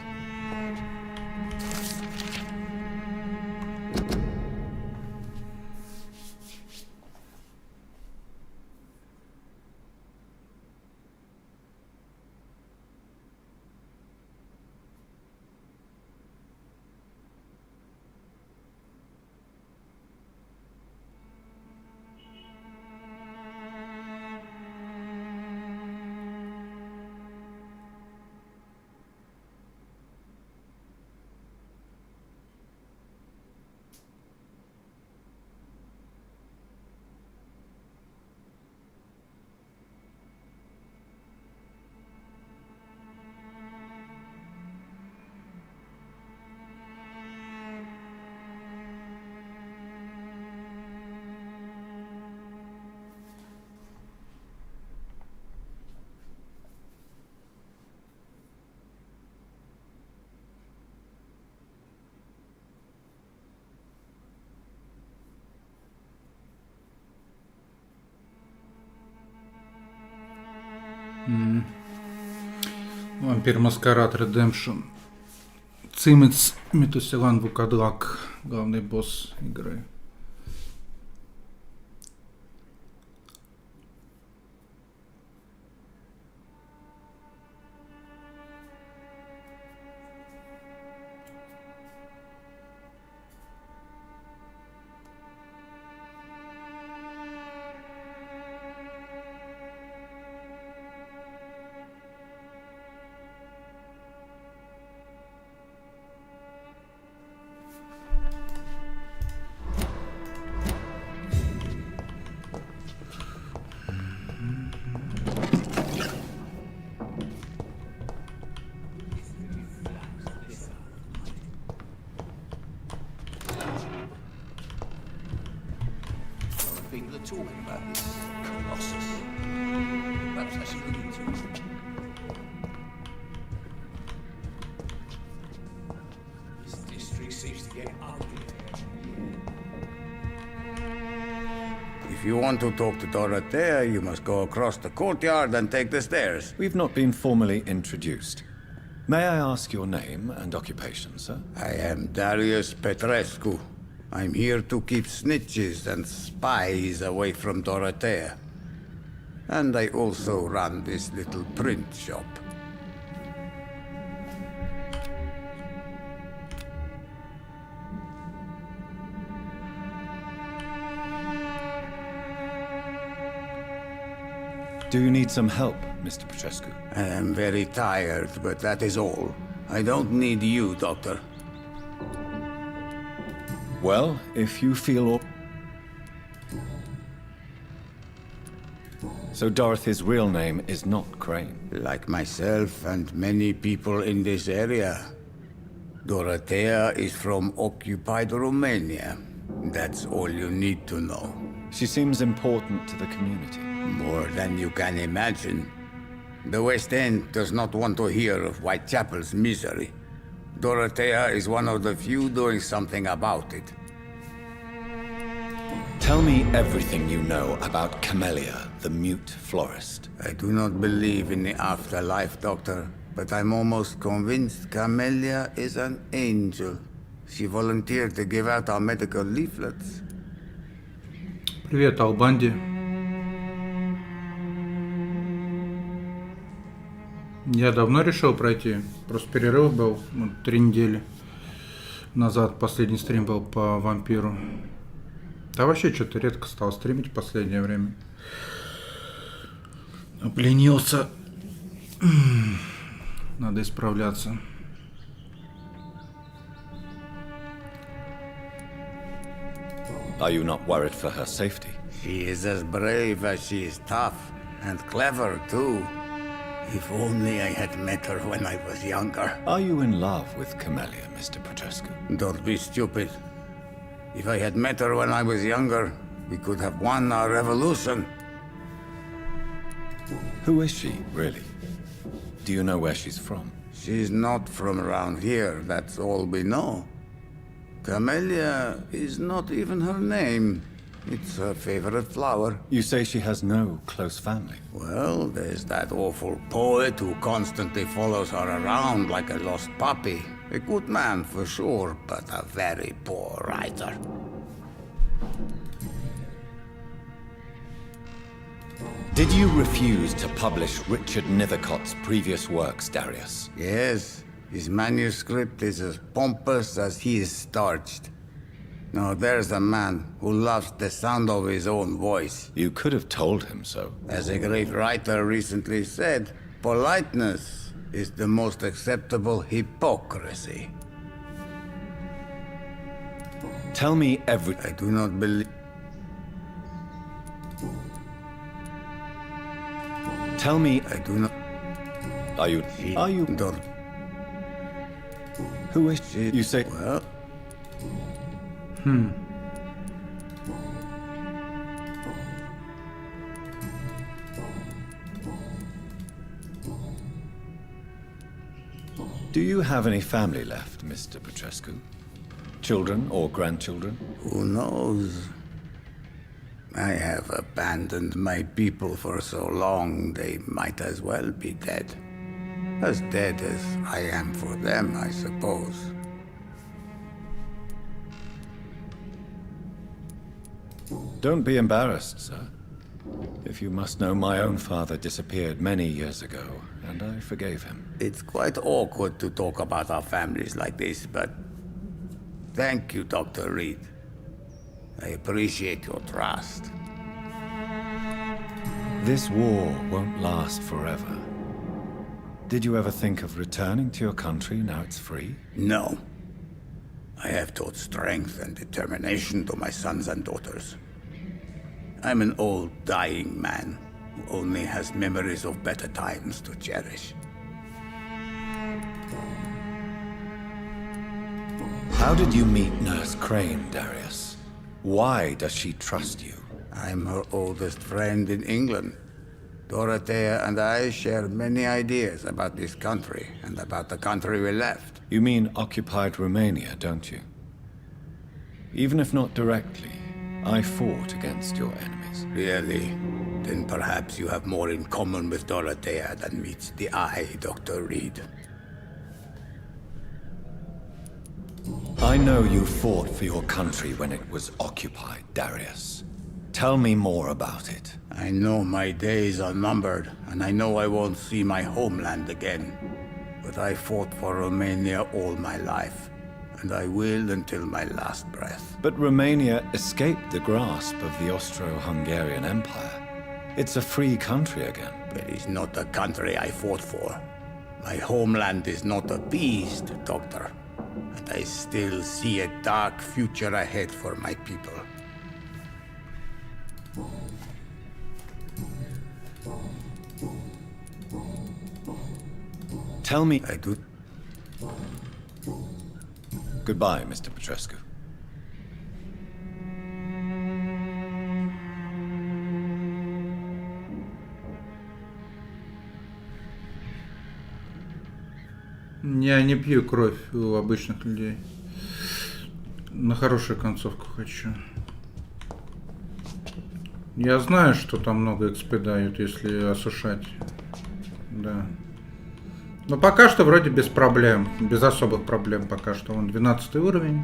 Vampyr Маскарад Redemption. Цимец Метусилан Вукадлак, главный босс игры. If you want to talk to Dorothea, you must go across the courtyard and take the stairs. We've not been formally introduced. May I ask your name and occupation, sir? I am Darius Petrescu. I'm here to keep snitches and spies away from Dorothea. And I also run this little print shop. Do you need some help, Mr. Petrescu? I am very tired, but that is all. I don't need you, Doctor. Well, if you feel... So Dorothy's real name is not Crane? Like myself and many people in this area, Dorothea is from occupied Romania. That's all you need to know. She seems important to the community. More than you can imagine. The West End does not want to hear of Whitechapel's misery. Dorothea is one of the few doing something about it. Tell me everything you know about Camellia, the mute florist. I do not believe in the afterlife, Doctor, but I'm almost convinced Camellia is an angel. She volunteered to give out our medical leaflets. Привет, Албанди. Я давно решил пройти. Просто перерыв был 3 недели назад. Последний стрим был по Вампиру. Да вообще что-то редко стал стримить в последнее время. Обленился. Надо исправляться. Are you not worried for her safety? She is as brave as she is tough, and clever too. If only I had met her when I was younger. Are you in love with Camellia, Mr. Petrescu? Don't be stupid. If I had met her when I was younger, we could have won our revolution. Who is she, really? Do you know where she's from? She's not from around here, that's all we know. Camellia is not even her name. It's her favorite flower. You say she has no close family? Well, there's that awful poet who constantly follows her around like a lost puppy. A good man for sure, but a very poor writer. Did you refuse to publish Richard Nethercott's previous works, Darius? Yes. His manuscript is as pompous as he is starched. Now there's a man who loves the sound of his own voice. You could have told him so. As a great writer recently said, politeness is the most acceptable hypocrisy. Tell me everything. I do not believe... Tell me... I do not... Are you... Don't... Who is she? You say... Well... Do you have any family left, Mr. Petrescu? Children or grandchildren? Who knows? I have abandoned my people for so long, they might as well be dead. As dead as I am for them, I suppose. Don't be embarrassed, sir. If you must know, my own father disappeared many years ago, and I forgave him. It's quite awkward to talk about our families like this, but... Thank you, Dr. Reed. I appreciate your trust. This war won't last forever. Did you ever think of returning to your country now it's free? No. I have taught strength and determination to my sons and daughters. I'm an old, dying man who only has memories of better times to cherish. How did you meet Nurse Crane, Darius? Why does she trust you? I'm her oldest friend in England. Dorothea and I share many ideas about this country and about the country we left. You mean occupied Romania, don't you? Even if not directly, I fought against your enemies. Really? Then perhaps you have more in common with Dorothea than meets the eye, Dr. Reed. I know you fought for your country when it was occupied, Darius. Tell me more about it. I know my days are numbered, and I know I won't see my homeland again. But I fought for Romania all my life, and I will until my last breath. But Romania escaped the grasp of the Austro-Hungarian Empire. It's a free country again. But it's not the country I fought for. My homeland is not appeased, Doctor. And I still see a dark future ahead for my people. Tell me... I do... Goodbye, Mr. Petrescu. Я не пью кровь у обычных людей. На хорошую концовку хочу. Я знаю, что там много XP дают, если осушать. Да. Но пока что вроде без проблем. Без особых проблем пока что. Вон 12 уровень.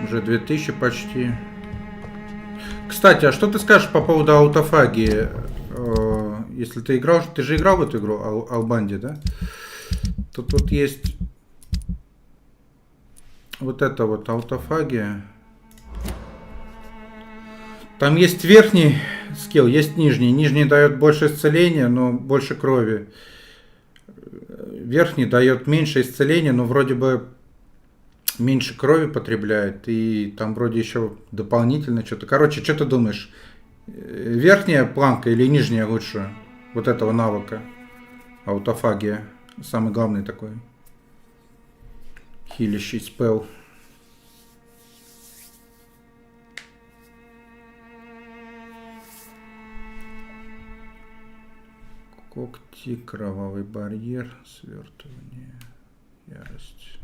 Уже 2000 почти. Кстати, а что ты скажешь по поводу аутофагии? Если ты играл... Ты же играл в эту игру Албанди, да? Тут вот есть вот это вот аутофагия. Там есть верхний скилл, есть нижний. Нижний дает больше исцеления, но больше крови. Верхний дает меньше исцеления, но вроде бы меньше крови потребляет. И там вроде еще дополнительно что-то. Короче, что ты думаешь? Верхняя планка или нижняя лучше вот этого навыка? Аутофагия. Самый главный такой хилящий спел. Когти, кровавый барьер, свертывание, ярость.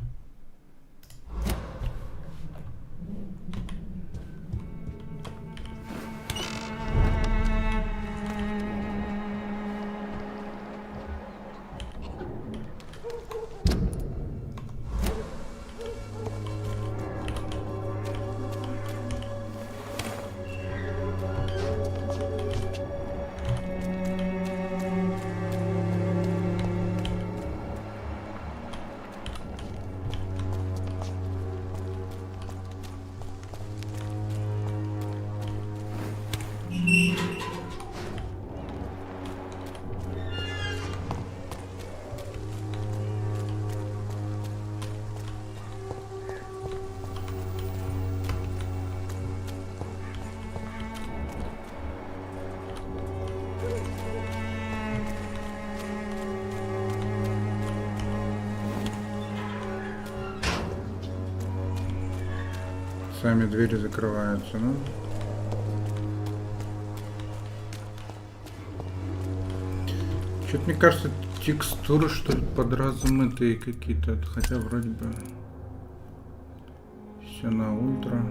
Сами двери закрываются, ну. Что-то мне кажется, текстуры что ли подразмытые какие-то, хотя вроде бы все на ультра.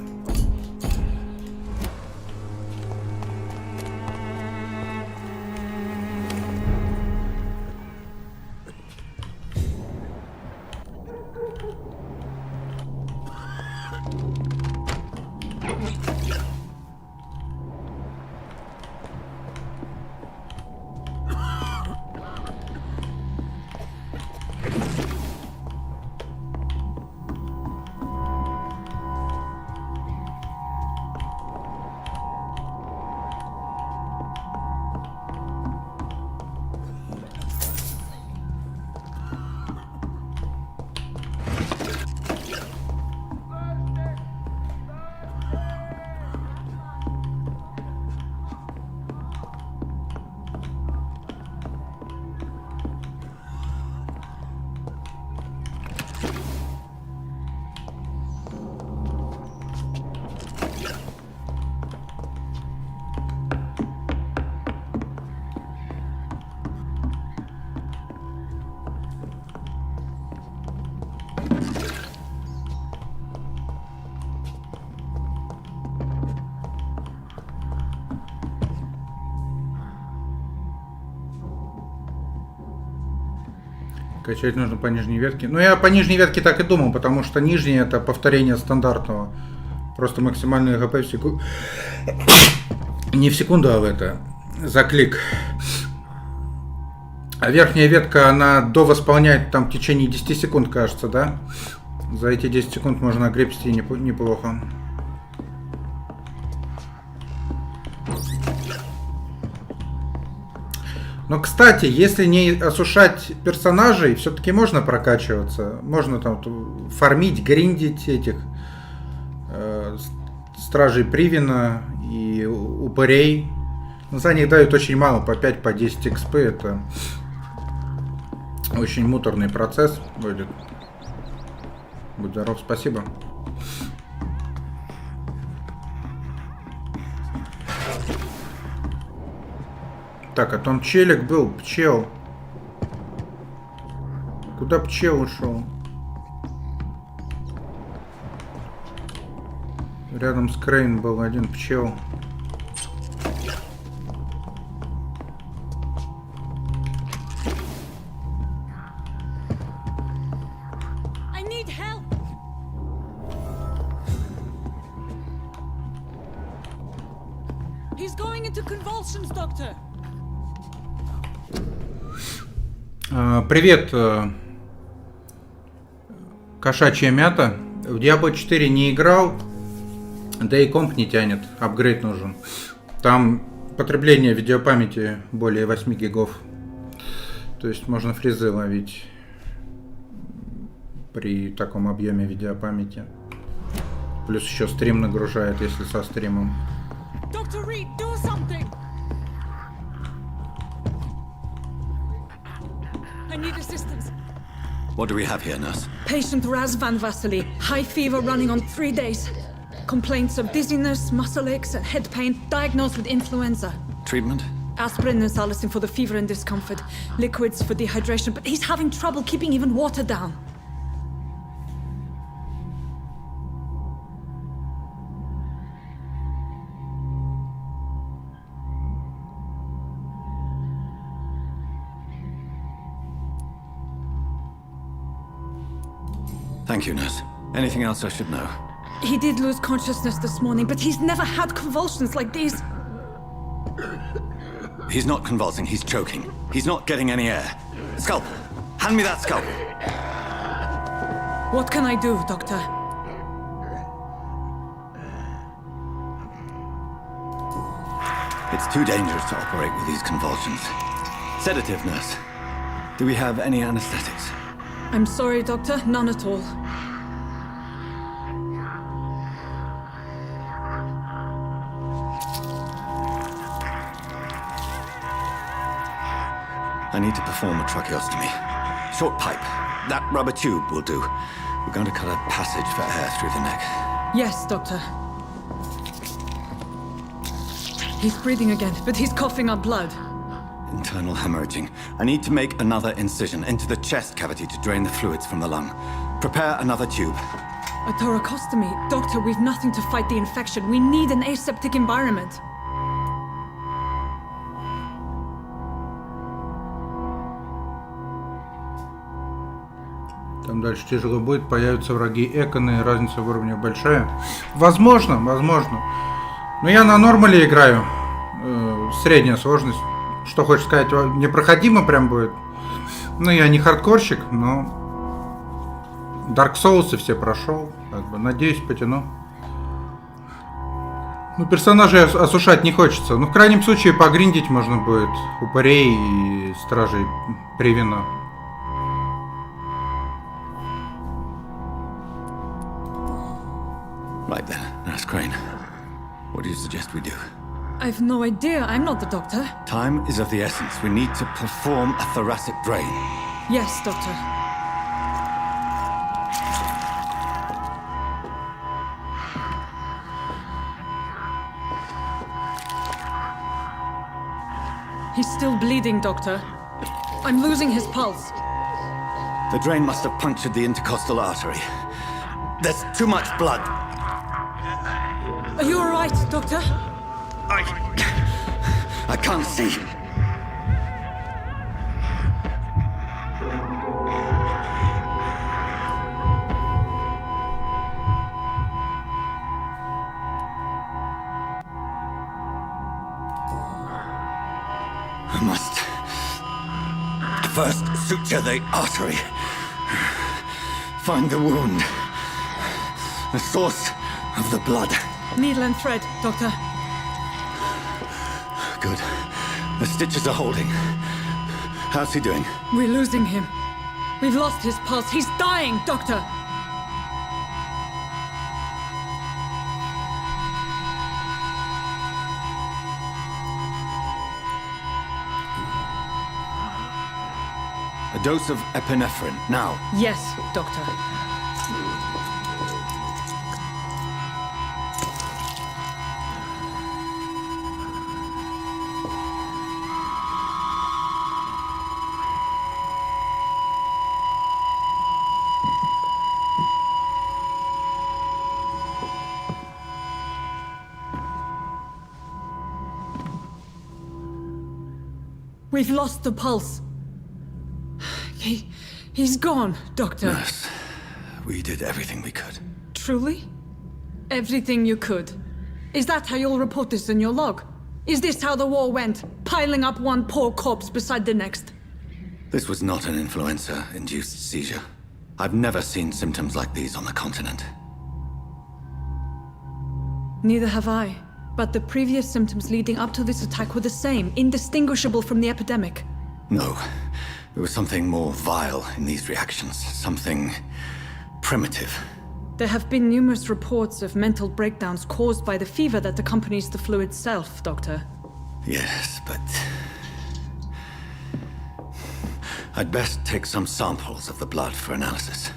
Качать нужно по нижней ветке. Ну, я по нижней ветке так и думал, потому что нижняя это повторение стандартного. Просто максимальный ХП в секунду. Не в секунду, а в это. За клик. А верхняя ветка, она довосполняет там в течение 10 секунд, кажется, да? За эти 10 секунд можно огребсти неплохо. Но, кстати, если не осушать персонажей, все-таки можно прокачиваться. Можно там фармить, гриндить этих стражей Привина и упырей. Но за них дают очень мало, по 5-10 XP. Это очень муторный процесс будет. Будь здоров, спасибо. Так, а там челик был, пчел. Куда пчел ушел? Рядом с Крейн был один пчел. Привет, кошачья мята. В Diablo 4 не играл, да и комп не тянет, апгрейд нужен. Там потребление видеопамяти более 8 гигов. То есть можно фризы ловить при таком объеме видеопамяти. Плюс еще стрим нагружает, если со стримом. What do we have here, nurse? Patient Raz Van Vasily. High fever running on 3 days. Complaints of dizziness, muscle aches, and head pain. Diagnosed with influenza. Treatment? Aspirin and salicin for the fever and discomfort. Liquids for dehydration, but he's having trouble keeping even water down. Thank you, nurse. Anything else I should know? He did lose consciousness this morning, but he's never had convulsions like these. He's not convulsing, he's choking. He's not getting any air. Scalpel! Hand me that scalpel! What can I do, Doctor? It's too dangerous to operate with these convulsions. Sedative, nurse. Do we have any anesthetics? I'm sorry, Doctor. None at all. I need to perform a tracheostomy. Short pipe. That rubber tube will do. We're going to cut a passage for air through the neck. Yes, Doctor. He's breathing again, but he's coughing up blood. Internal hemorrhaging. I need to make another incision into the chest cavity to drain the fluids from the lung. Prepare another tube. A thoracostomy? Doctor, we've nothing to fight the infection. We need an aseptic environment. Там дальше тяжело будет, появятся враги эконы, разница в уровне большая. Возможно, возможно. Но я на нормале играю. Средняя сложность. Что хочешь сказать, непроходимо прям будет. Ну, я не хардкорщик, но Dark Souls все прошел. Как бы, надеюсь, потяну. Ну, персонажей осушать не хочется. Ну, в крайнем случае, погриндить можно будет упырей и стражей Привина. Right then, Nurse Crane. What do you suggest we do? I've no idea. I'm not the doctor. Time is of the essence. We need to perform a thoracic drain. Yes, Doctor. He's still bleeding, Doctor. I'm losing his pulse. The drain must have punctured the intercostal artery. There's too much blood. Are you all right, Doctor? I can't see. I must first suture the artery. Find the wound. The source of the blood. Needle and thread, Doctor. Good. The stitches are holding. How's he doing? We're losing him. We've lost his pulse. He's dying, Doctor! A dose of epinephrine, now. Yes, Doctor. We've lost the pulse. He's gone, Doctor. Nurse, we did everything we could. Truly? Everything you could? Is that how you'll report this in your log? Is this how the war went? Piling up one poor corpse beside the next? This was not an influenza-induced seizure. I've never seen symptoms like these on the continent. Neither have I. But the previous symptoms leading up to this attack were the same, indistinguishable from the epidemic. No. There was something more vile in these reactions. Something primitive. There have been numerous reports of mental breakdowns caused by the fever that accompanies the flu itself, Doctor. Yes, but... I'd best take some samples of the blood for analysis.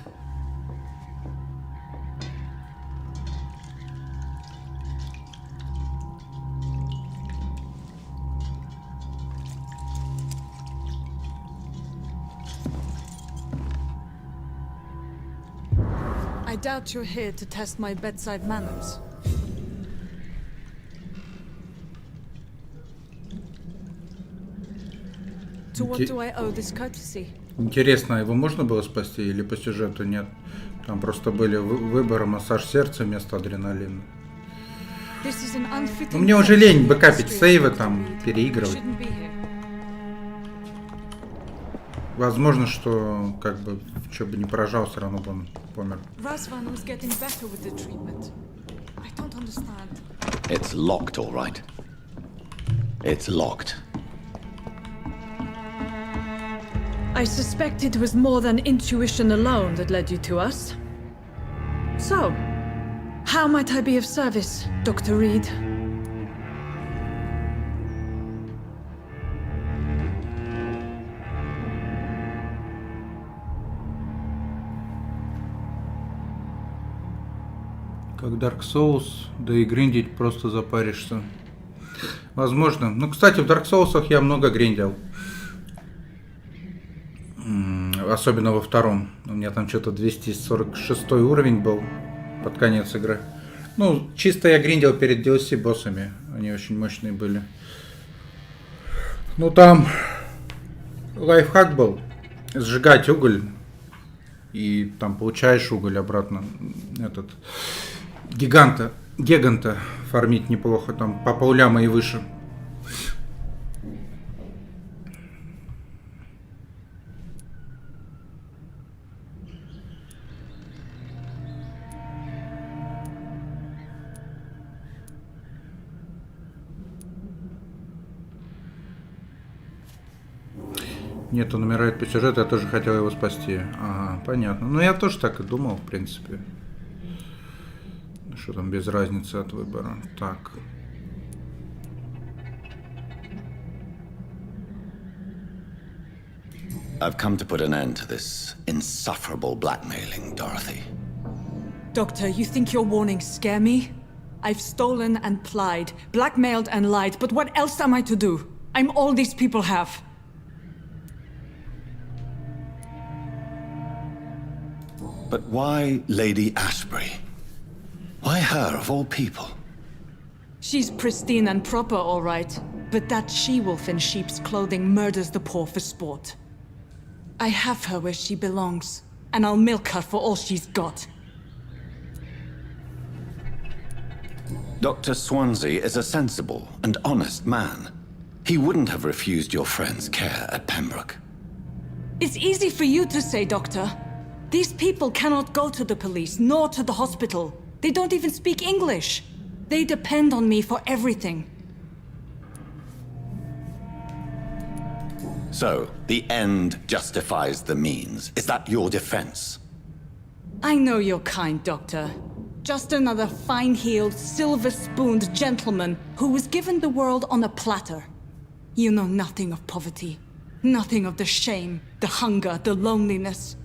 I doubt you're here to test my bedside manners. To what do I owe this courtesy? Интересно, его можно было спасти или по сюжету нет? Там просто были выборы массаж сердца вместо адреналина. Ну, мне уже лень бэкапить сейвы, там, переигрывать. Возможно, что, как бы, что бы не поражал, все равно бы он помер. It's locked, all right. It's locked. I suspect it was more than intuition alone that led you to us. So, how might I be of service, Dr. Reed? Как Dark Souls, да и гриндить просто запаришься. Возможно. Ну, кстати, в Dark Souls я много гриндил. Особенно во втором. У меня там что-то 246 уровень был под конец игры. Ну, чисто я гриндил перед DLC боссами. Они очень мощные были. Ну, там лайфхак был. Сжигать уголь. И там получаешь уголь обратно. Этот... Гиганта фармить неплохо, там по полляма и выше. Нет, он умирает по сюжету, я тоже хотел его спасти. Ага, понятно. Ну, я тоже так и думал, в принципе. Что там без разницы от выбора. Так. I've come to put an end to this insufferable blackmailing, Dorothy. Doctor, you think your warnings scare me? I've stolen and plied, blackmailed and lied, but what else am I to do? I'm all these people have. But why Lady Ashbury? Why her, of all people? She's pristine and proper, all right. But that she-wolf in sheep's clothing murders the poor for sport. I have her where she belongs, and I'll milk her for all she's got. Dr. Swansea is a sensible and honest man. He wouldn't have refused your friend's care at Pembroke. It's easy for you to say, Doctor. These people cannot go to the police, nor to the hospital. They don't even speak English. They depend on me for everything. So, the end justifies the means. Is that your defense? I know you're kind, Doctor. Just another fine-heeled, silver-spooned gentleman who was given the world on a platter. You know nothing of poverty. Nothing of the shame, the hunger, the loneliness.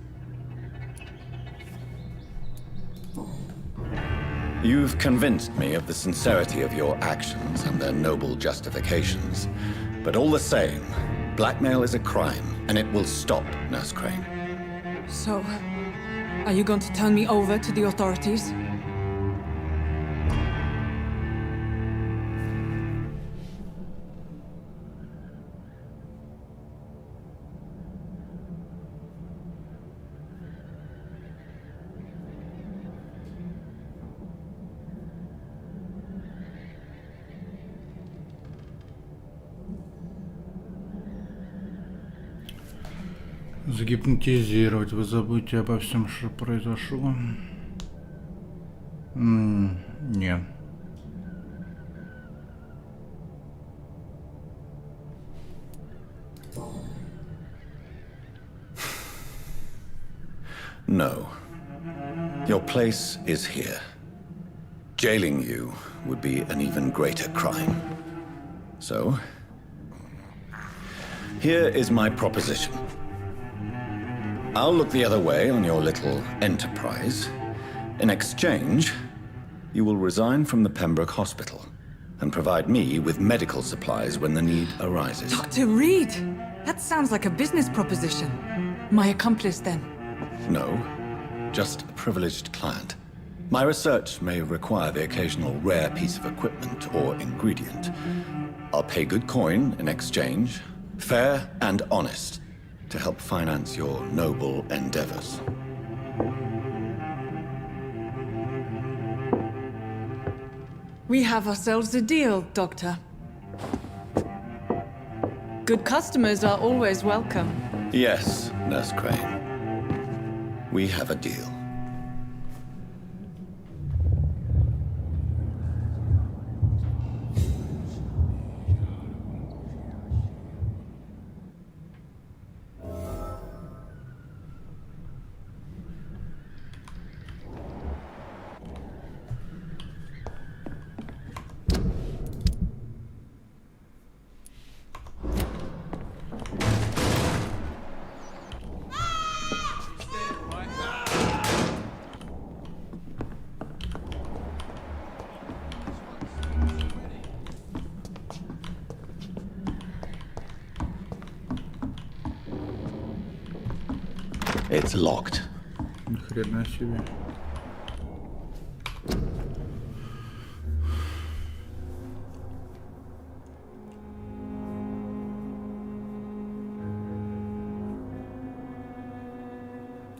You've convinced me of the sincerity of your actions and their noble justifications. But all the same, blackmail is a crime, and it will stop, Nurse Crane. So, are you going to turn me over to the authorities? Загипнотизировать. Вы забудете обо всем, что произошло. Не. No. Your place is here. Jailing you would be an even greater crime. So, here is my proposition. I'll look the other way on your little enterprise. In exchange, you will resign from the Pembroke Hospital and provide me with medical supplies when the need arises. Dr. Reed! That sounds like a business proposition. My accomplice, then? No, just a privileged client. My research may require the occasional rare piece of equipment or ingredient. I'll pay good coin in exchange, fair and honest, to help finance your noble endeavors. We have ourselves a deal, Doctor. Good customers are always welcome. Yes, Nurse Crane. We have a deal. It's locked. Ни хрена себе.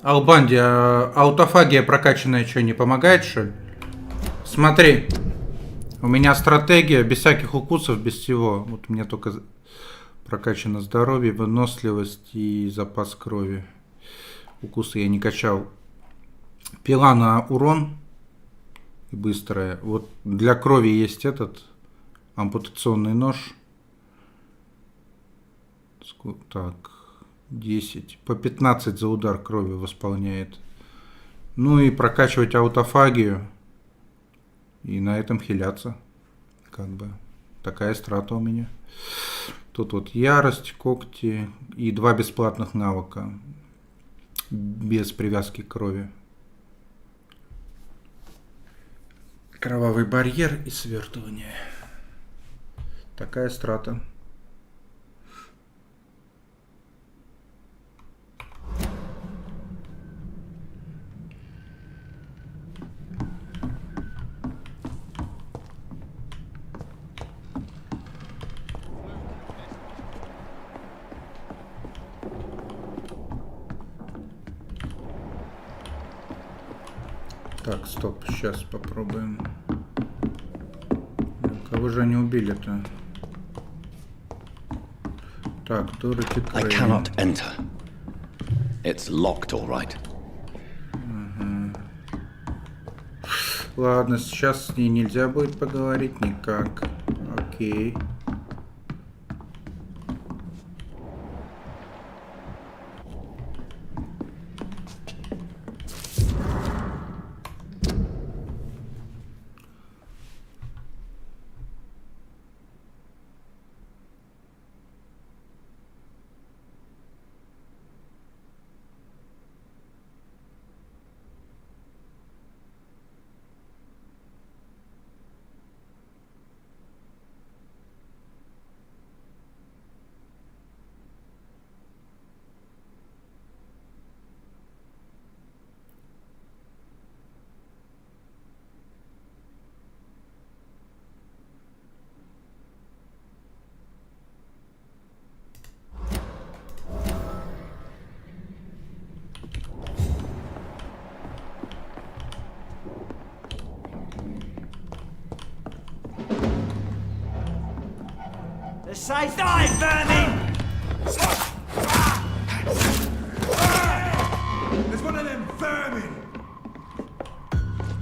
Албанди, а аутофагия прокачанная что, не помогает, что ли? Смотри, у меня стратегия без всяких укусов, без всего. Вот у меня только прокачано здоровье, выносливость и запас крови. Укусы я не качал. Пила на урон и быстрая. Вот для крови есть этот ампутационный нож. Так, 10. По 15 за удар крови восполняет. Ну и прокачивать аутофагию. И на этом хиляться. Как бы. Такая страта у меня. Тут вот ярость, когти и 2 бесплатных навыка. Без привязки к крови. Кровавый барьер и свертывание. Такая страта. Так, стоп, сейчас попробуем. Кого же они убили-то? Так, Dorothy I Crane. cannot enter. It's locked, all right. Ладно, сейчас с ней нельзя будет поговорить никак. Окей. Say die, vermin! There's one of them vermin!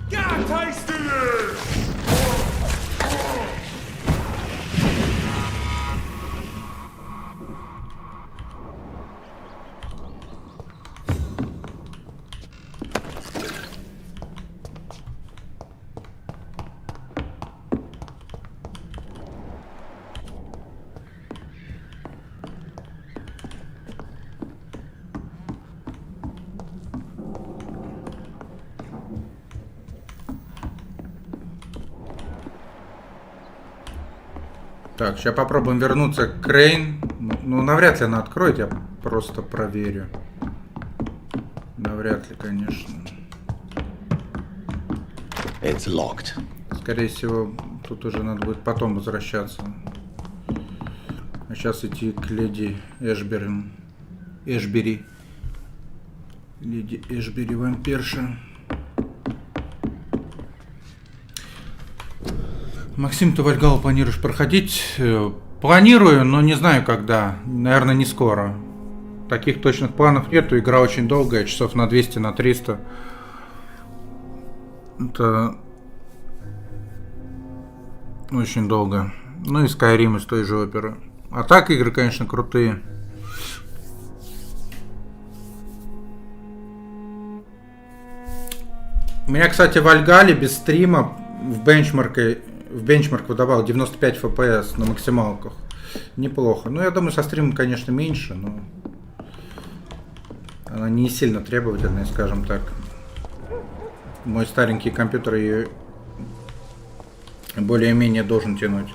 Get a taste of you! Так, сейчас попробуем вернуться к Крейн. Ну, навряд ли она откроет, я просто проверю. Навряд ли, конечно. It's locked. Скорее всего, тут уже надо будет потом возвращаться. А сейчас идти к леди Эшбери. Леди Эшбери, вампирша. Максим, ты Вальгалу планируешь проходить? Планирую, но не знаю когда. Наверное, не скоро. Таких точных планов нету. Игра очень долгая, часов на 200, на 300. Это очень долго. Ну и Skyrim из той же оперы. А так игры, конечно, крутые. У меня, кстати, в Вальгале без стрима в бенчмарк выдавал 95 FPS на максималках. Неплохо. Ну, я думаю, со стримом, конечно, меньше, но она не сильно требовательная, скажем так. Мой старенький компьютер ее более-менее должен тянуть.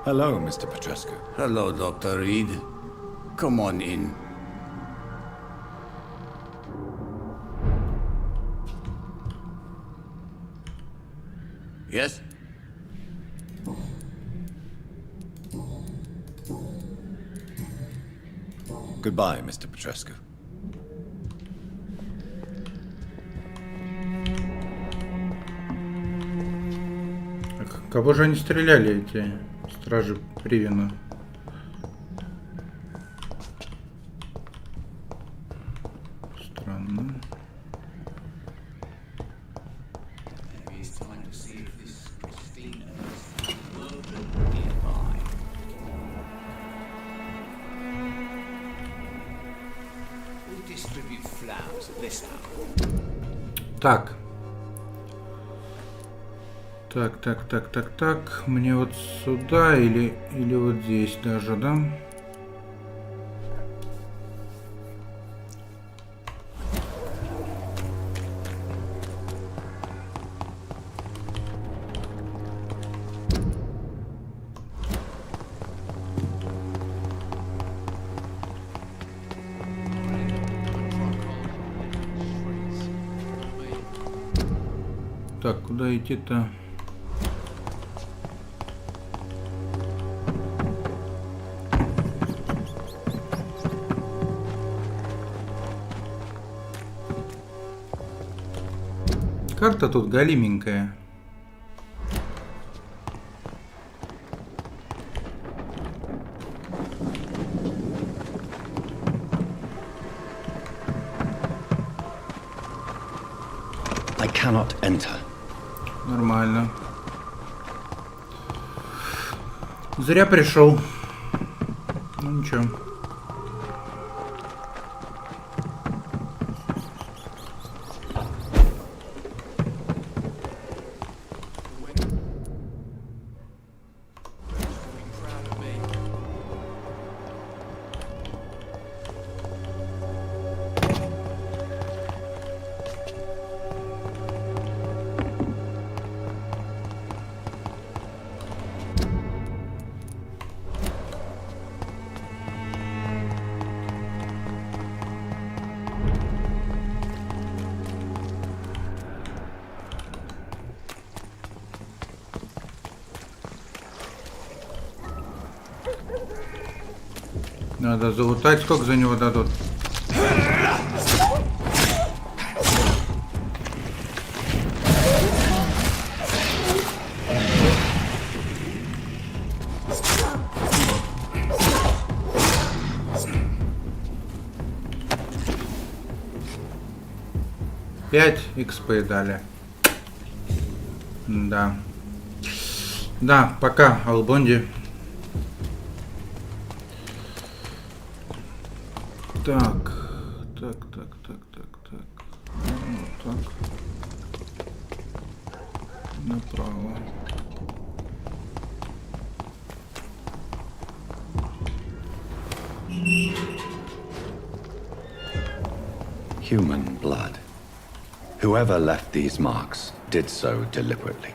Hello, Mr. Petrescu. Hello, Dr. Reed. Come on in. Yes? Goodbye, Mr. Petrescu. Кого же они стреляли, эти стражи Привина? Странно. Так. Так. Мне вот сюда или вот здесь даже, да? Так, куда идти-то? Карта тут галименькая. I cannot enter. Нормально. Зря пришел. Ну ничего. Надо залутать, сколько за него дадут. Пять XP дали. Да. Да, пока, Албонди. Так. Вот так. Направо. Human blood. Whoever left these marks did so deliberately.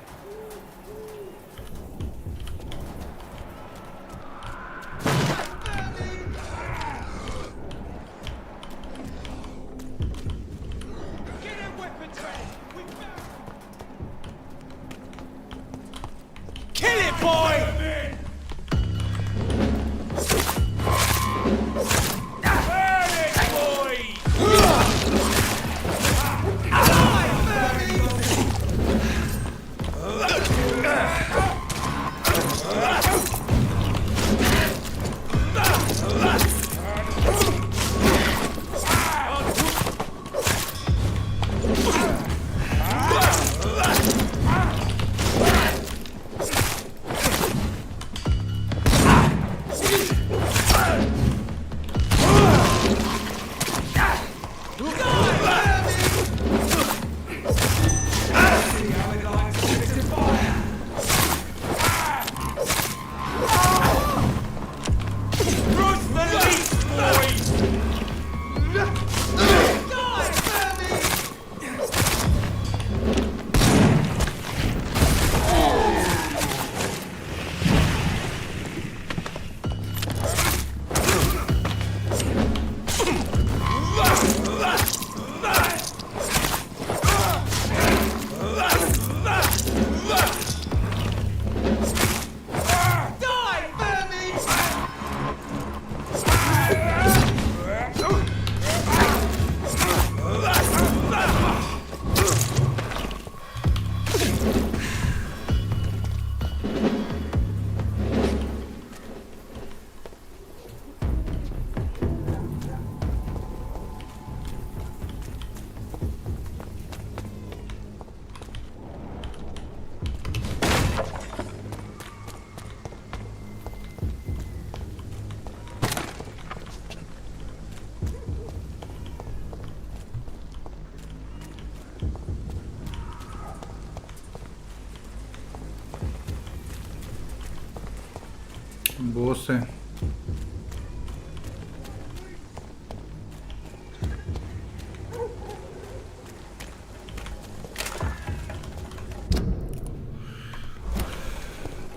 Боссы.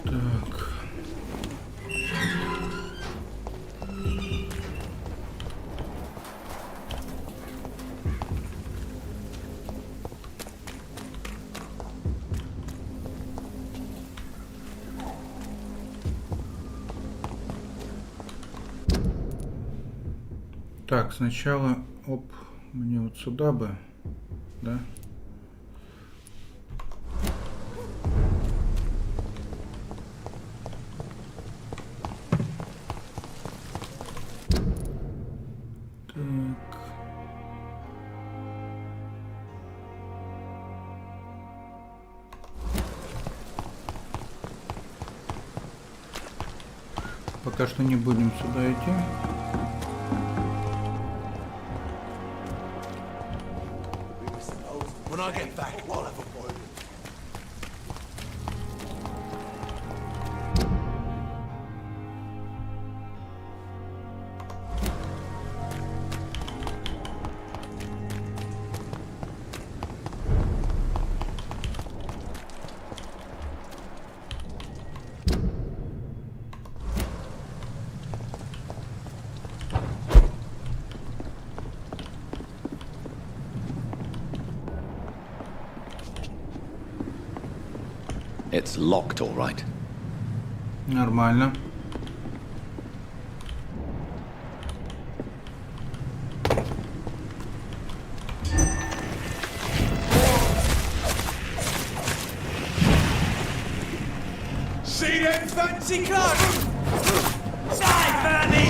Так. Так, сначала, оп, мне вот сюда бы, да? Так. Пока что не будем сюда идти. When I get back, I'll have a boil. It's locked, all right. Нормально. See them fancy clothes? Side, Bernie!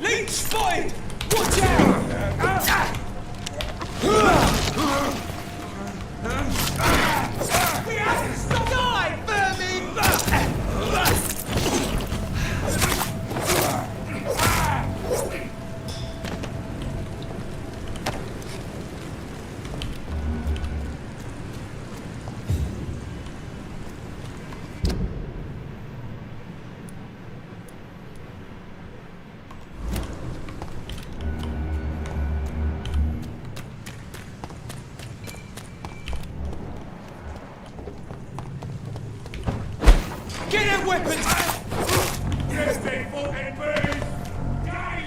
Lead spotted! Watch out! We have to stop! Die, vermin! Get their weapons! Yes, big fucking birds! Die,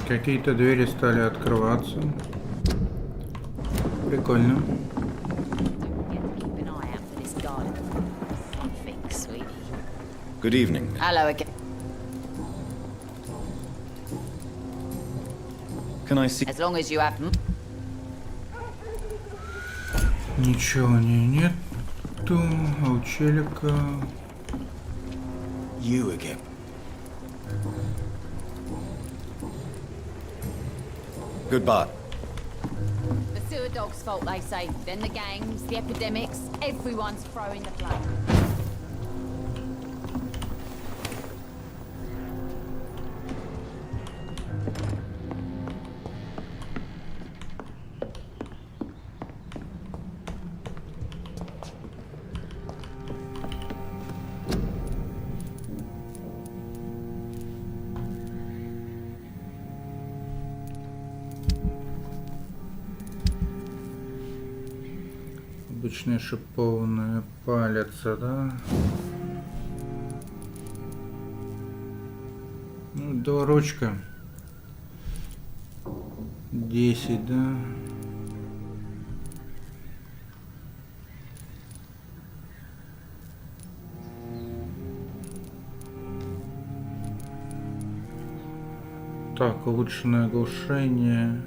Какие-то двери стали открываться. Прикольно. Good evening. Hello again. Can I see? As long as you have... Ничего не нету. А у челика... You again. Goodbye. The sewer dog's fault, they say. Then the gangs, the epidemics, everyone's throwing the blame. обычная шипованная палица, да? Ну, дорочка. 10, да? Так, улучшенное оглушение.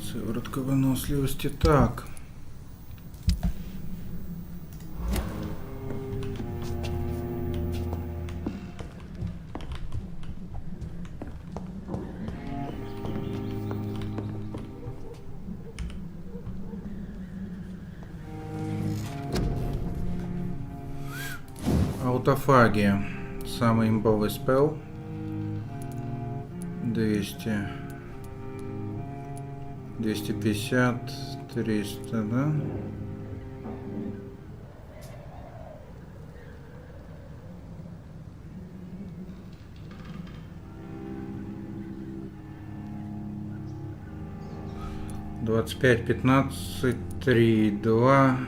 Сыворотка выносливости. Так. Аутофагия. Самый имбовый спелл. 200. 250. 300, да? Двадцать пять, 15, 3, 2.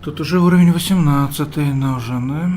Тут уже уровень 18 нужен, да?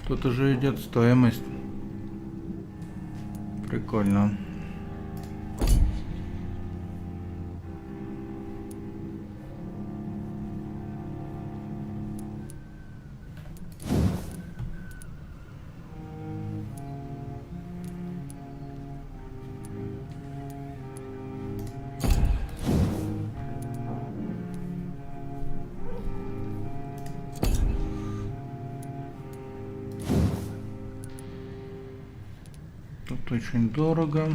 Тут уже идет стоимость. Прикольно. Тут очень дорого.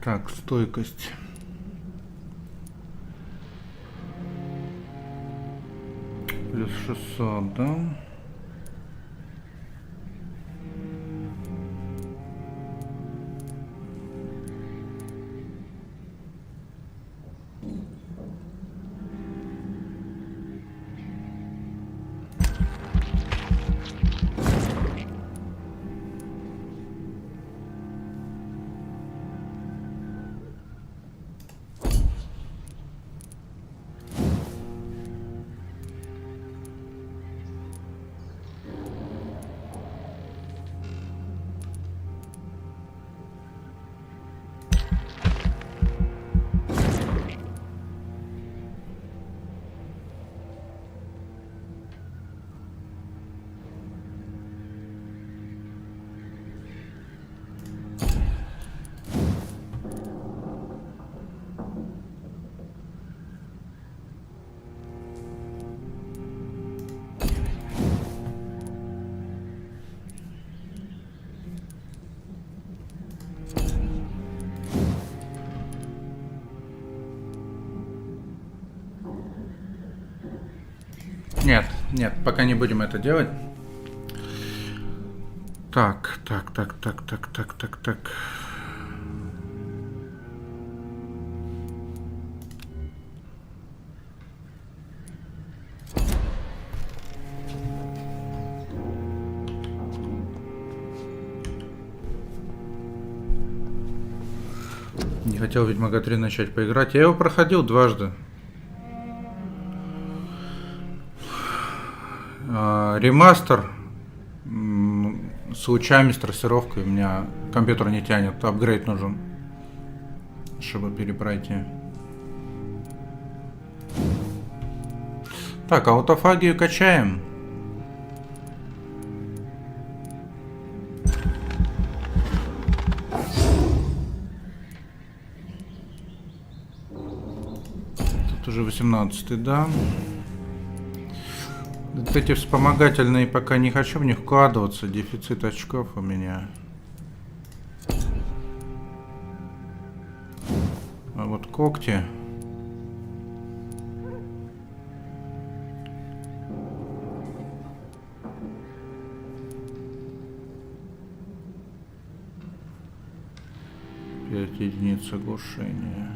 Так, стойкость. Плюс 600, да? Нет, нет, пока не будем это делать. Так. Не хотел Ведьмака 3 начать поиграть. Я его проходил дважды. Ремастер с лучами, с трассировкой. У меня компьютер не тянет. Апгрейд нужен, чтобы перепройти. Так, аутофагию качаем. Тут уже 18-й, да. Вот эти вспомогательные пока не хочу в них вкладываться. Дефицит очков у меня. А вот когти. Пять единиц оглушения.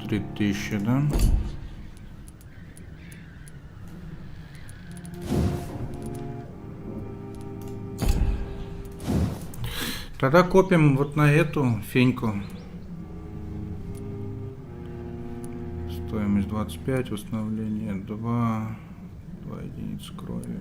3000, да? Тогда копим вот на эту феньку. Стоимость 25, восстановление 2 единицы крови.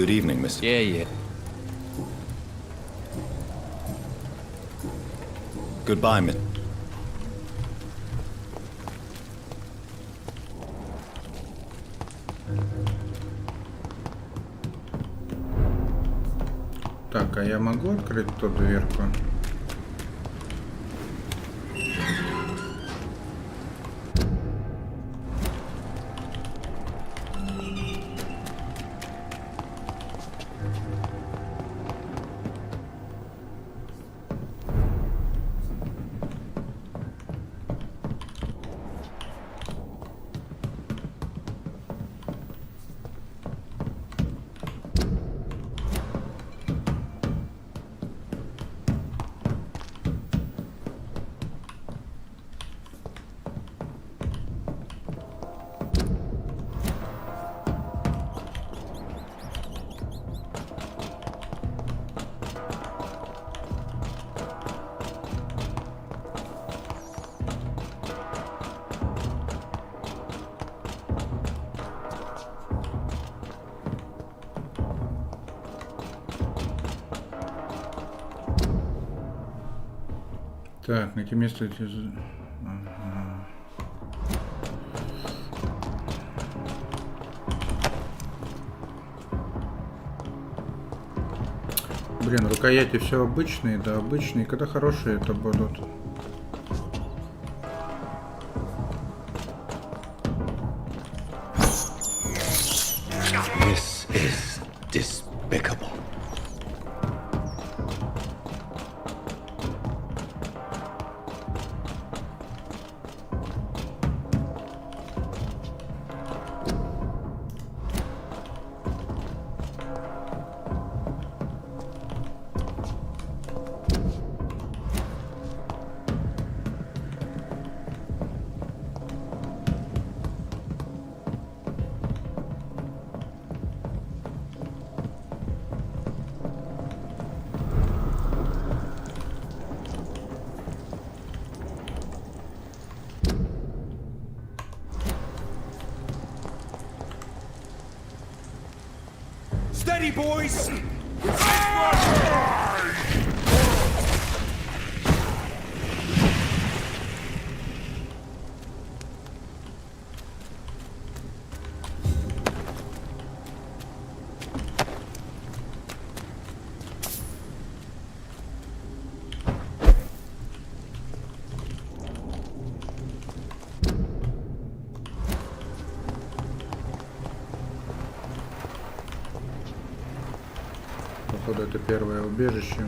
Good evening, Mr. Yeah. Goodbye, Miss. Так, а я могу открыть ту дверку? Так, найти место эти... Ага. Блин, рукояти все обычные, да, обычные. Когда хорошие это будут? This is despicable. Steady, boys! Походу, это первое убежище.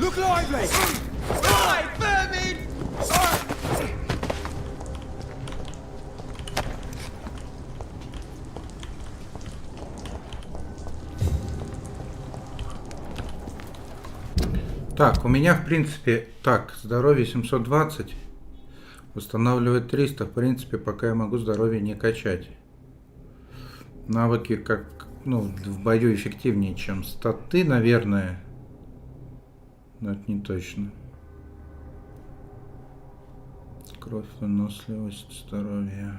Look lively! Oi, vermin! Так, у меня в принципе, так, здоровье 720, восстанавливает 300, в принципе, пока я могу здоровье не качать. Навыки как, ну, в бою эффективнее, чем статы, наверное. Но это не точно. Кровь, выносливость, здоровье.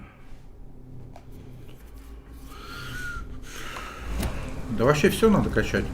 Да вообще все надо качать.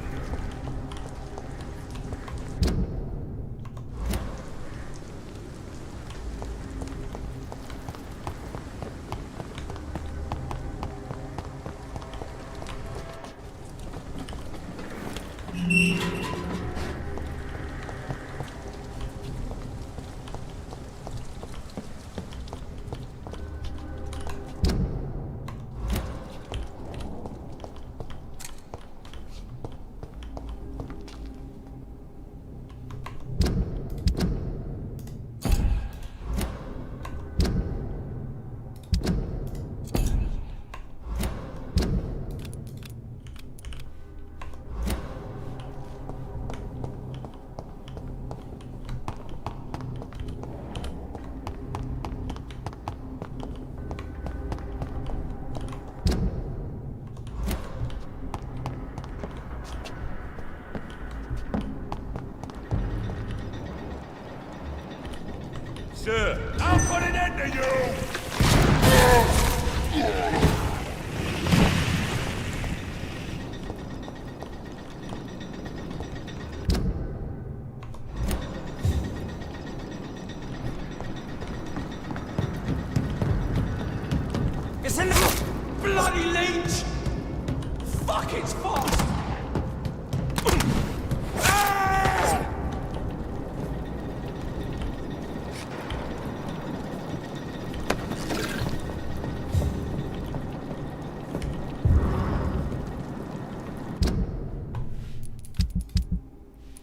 It's in the bloody leech! Fuck, it's fast!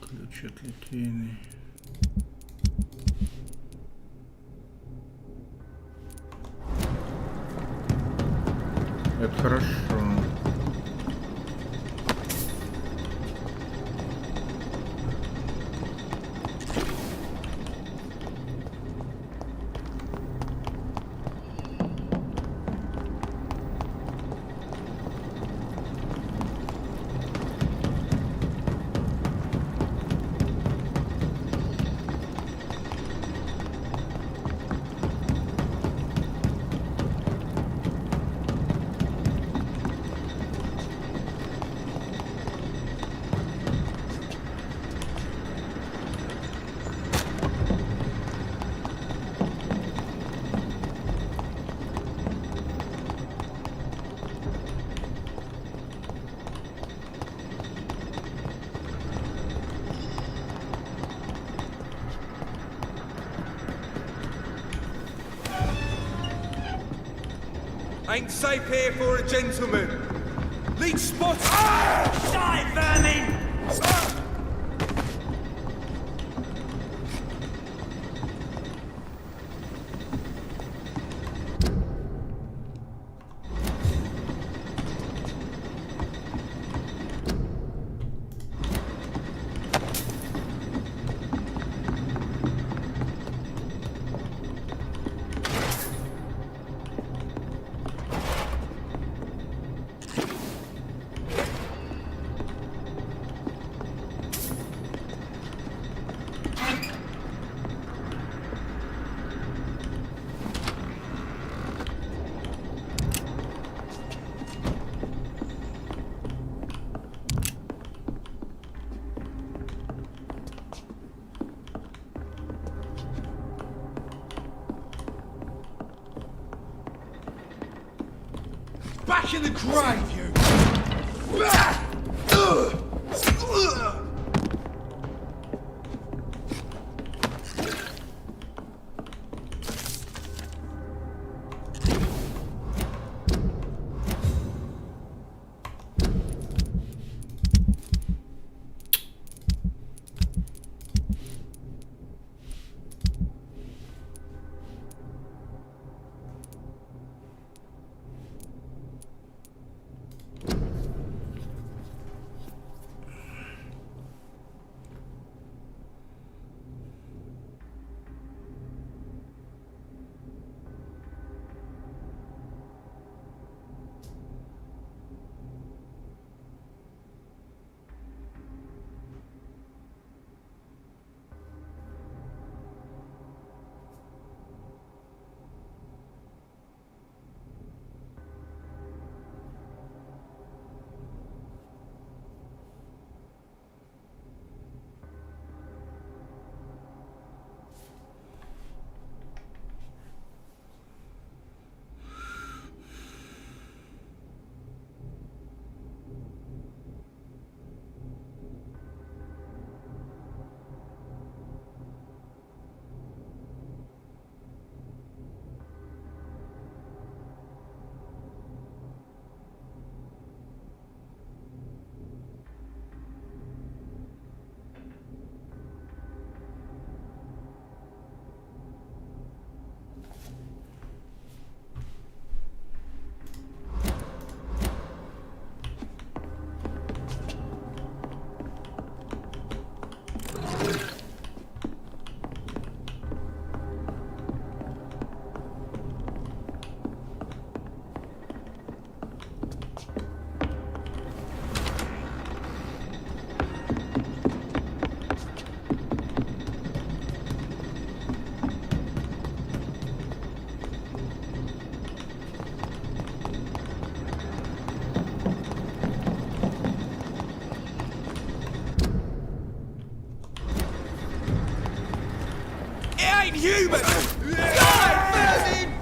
Ключ от литейный. Это хорошо. Ain't safe here for a gentleman. Leech spot. Ah! Die, vermin! Ah! Back in the grave, you! human! Die, vermin!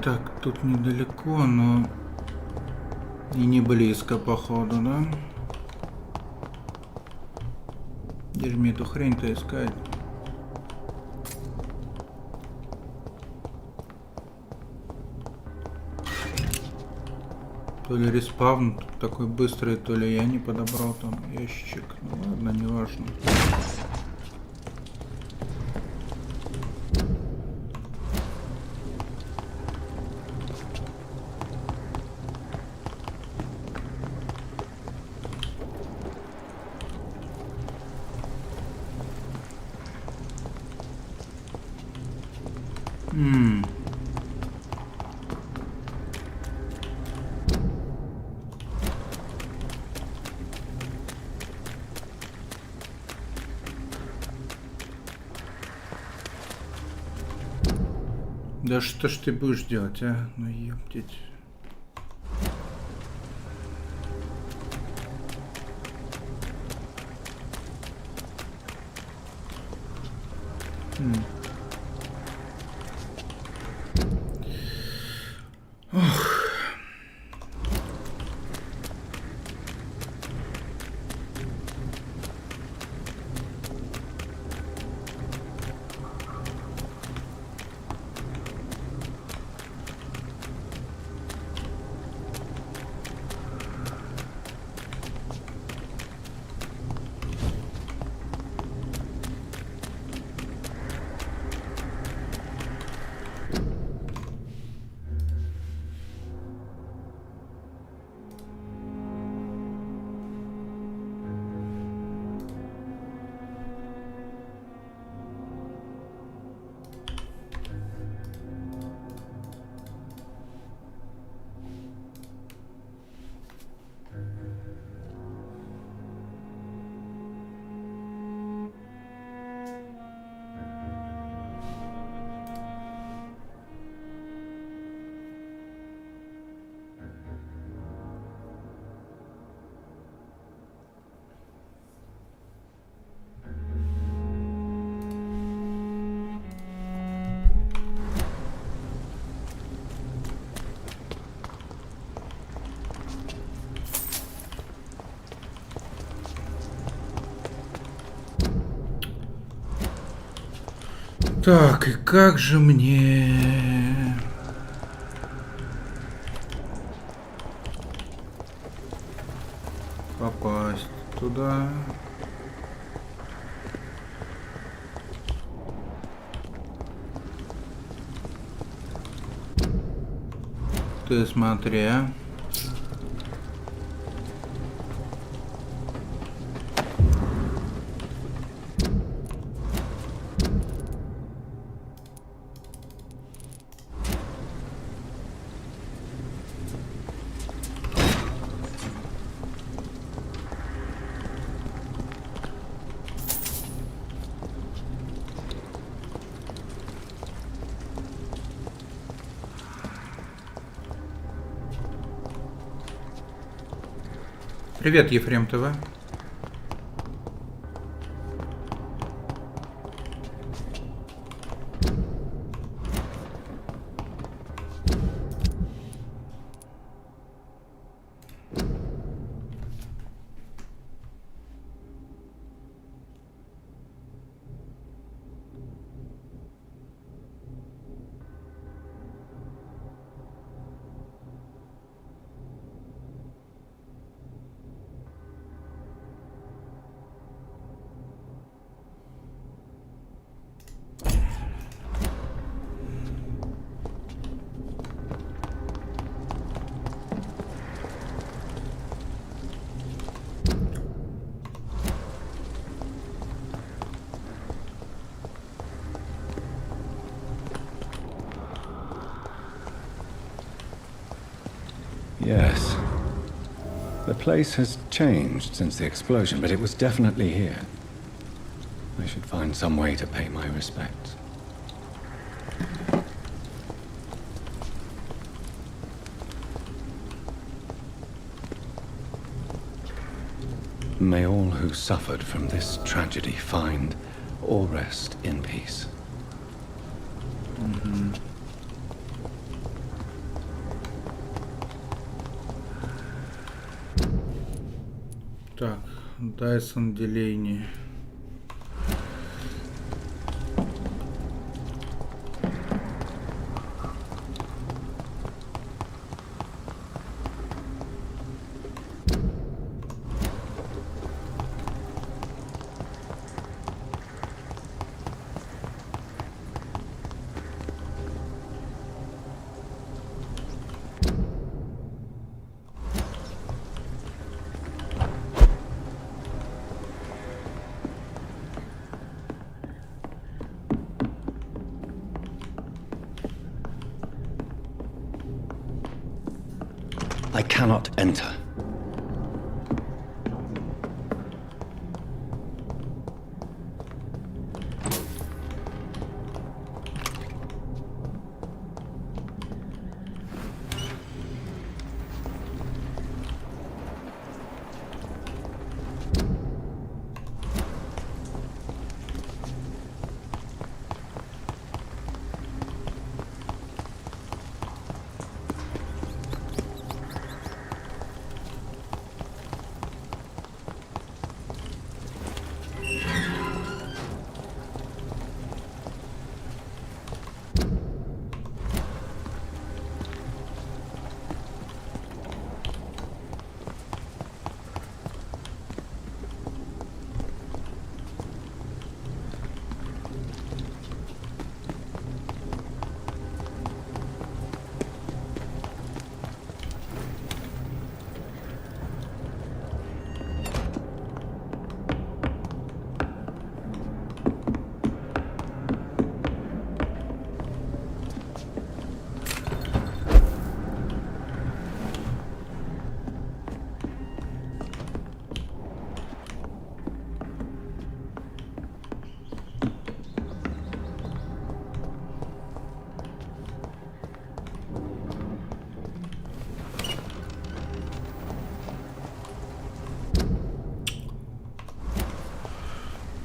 Так, тут недалеко, но и не близко, походу, да? Где же мне эту хрень-то искать? То ли респаун такой быстрый, то ли я не подобрал там ящик. Ну ладно, не важно. Да что ж ты будешь делать, а? Ну ёптить. Ох. Так, и как же мне... попасть туда? Ты смотри, а? Привет, Ефрем ТВ. Yes. The place has changed since the explosion, but it was definitely here. I should find some way to pay my respects. May all who suffered from this tragedy find or rest in peace. Так, Дайсон деление. I cannot enter.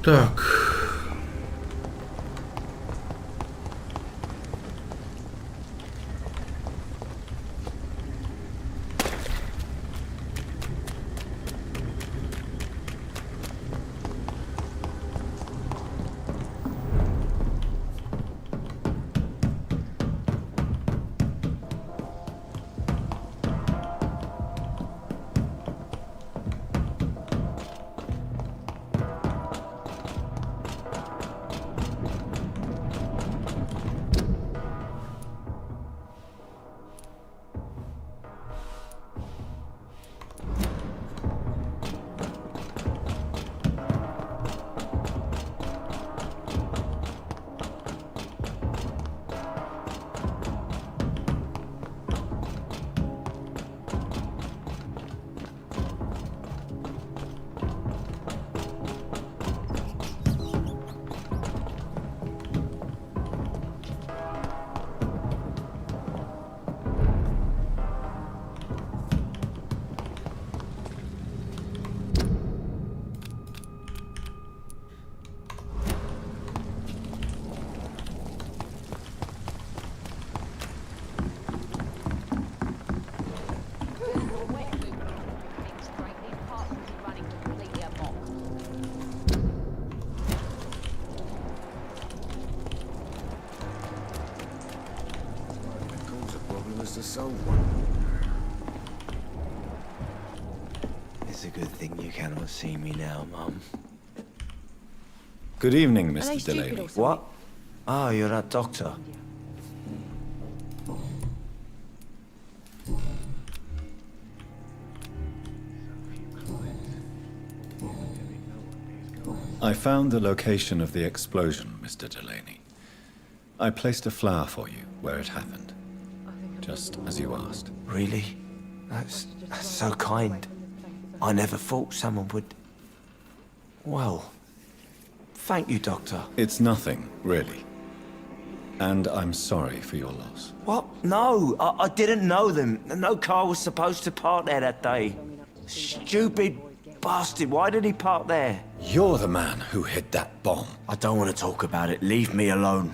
Так. just a soul one. It's a good thing you cannot see me now, Mum. Good evening, Mr. Delaney. What? Oh, you're that doctor. I found the location of the explosion, Mr. Delaney. I placed a flower for you where it happened, just as you asked. Really? That's so kind. I never thought someone would... Well, thank you, Doctor. It's nothing, really. And I'm sorry for your loss. What? No, I didn't know them. No car was supposed to park there that day. Stupid bastard, why did he park there? You're the man who hid that bomb. I don't want to talk about it. Leave me alone.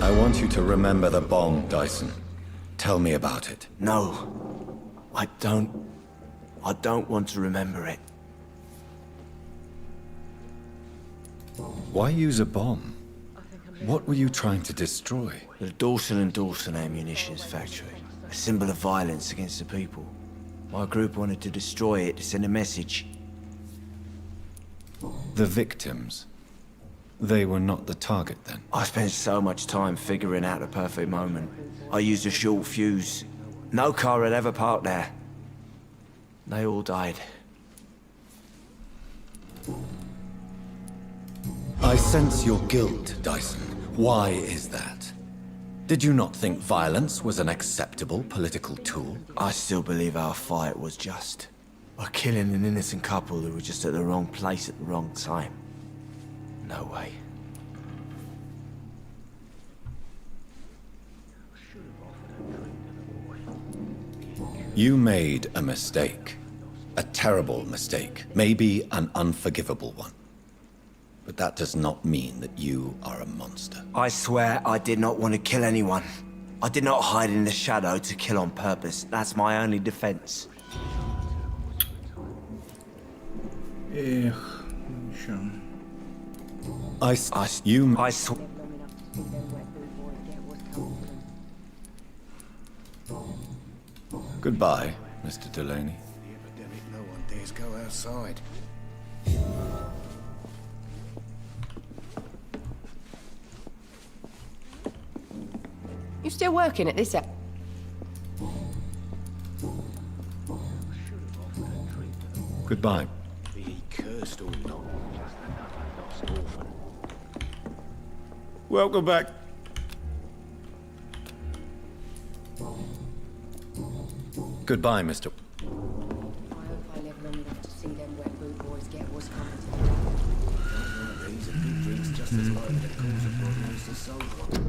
I want you to remember the bomb, Dyson. Tell me about it. No, I don't want to remember it. Why use a bomb? What were you trying to destroy? The Dawson & Dawson ammunitions factory. A symbol of violence against the people. My group wanted to destroy it to send a message. The victims. They were not the target then. I spent so much time figuring out the perfect moment. I used a short fuse. No car had ever parked there. They all died. I sense your guilt, Dyson. Why is that? Did you not think violence was an acceptable political tool? I still believe our fight was just. By killing an innocent couple who were just at the wrong place at the wrong time. No way. You made a mistake. A terrible mistake. Maybe an unforgivable one. But that does not mean that you are a monster. I swear I did not want to kill anyone. I did not hide in the shadow to kill on purpose. That's my only defense. Goodbye, Mr. Delaney. The epidemic, no one dares go outside. You still working at this? Goodbye. Be he cursed or not. Welcome back. Goodbye, Mr. I hope I live long enough to see them wet boot boys get what's coming to them. These are big drinks just as likely to cause a problem as the soul one.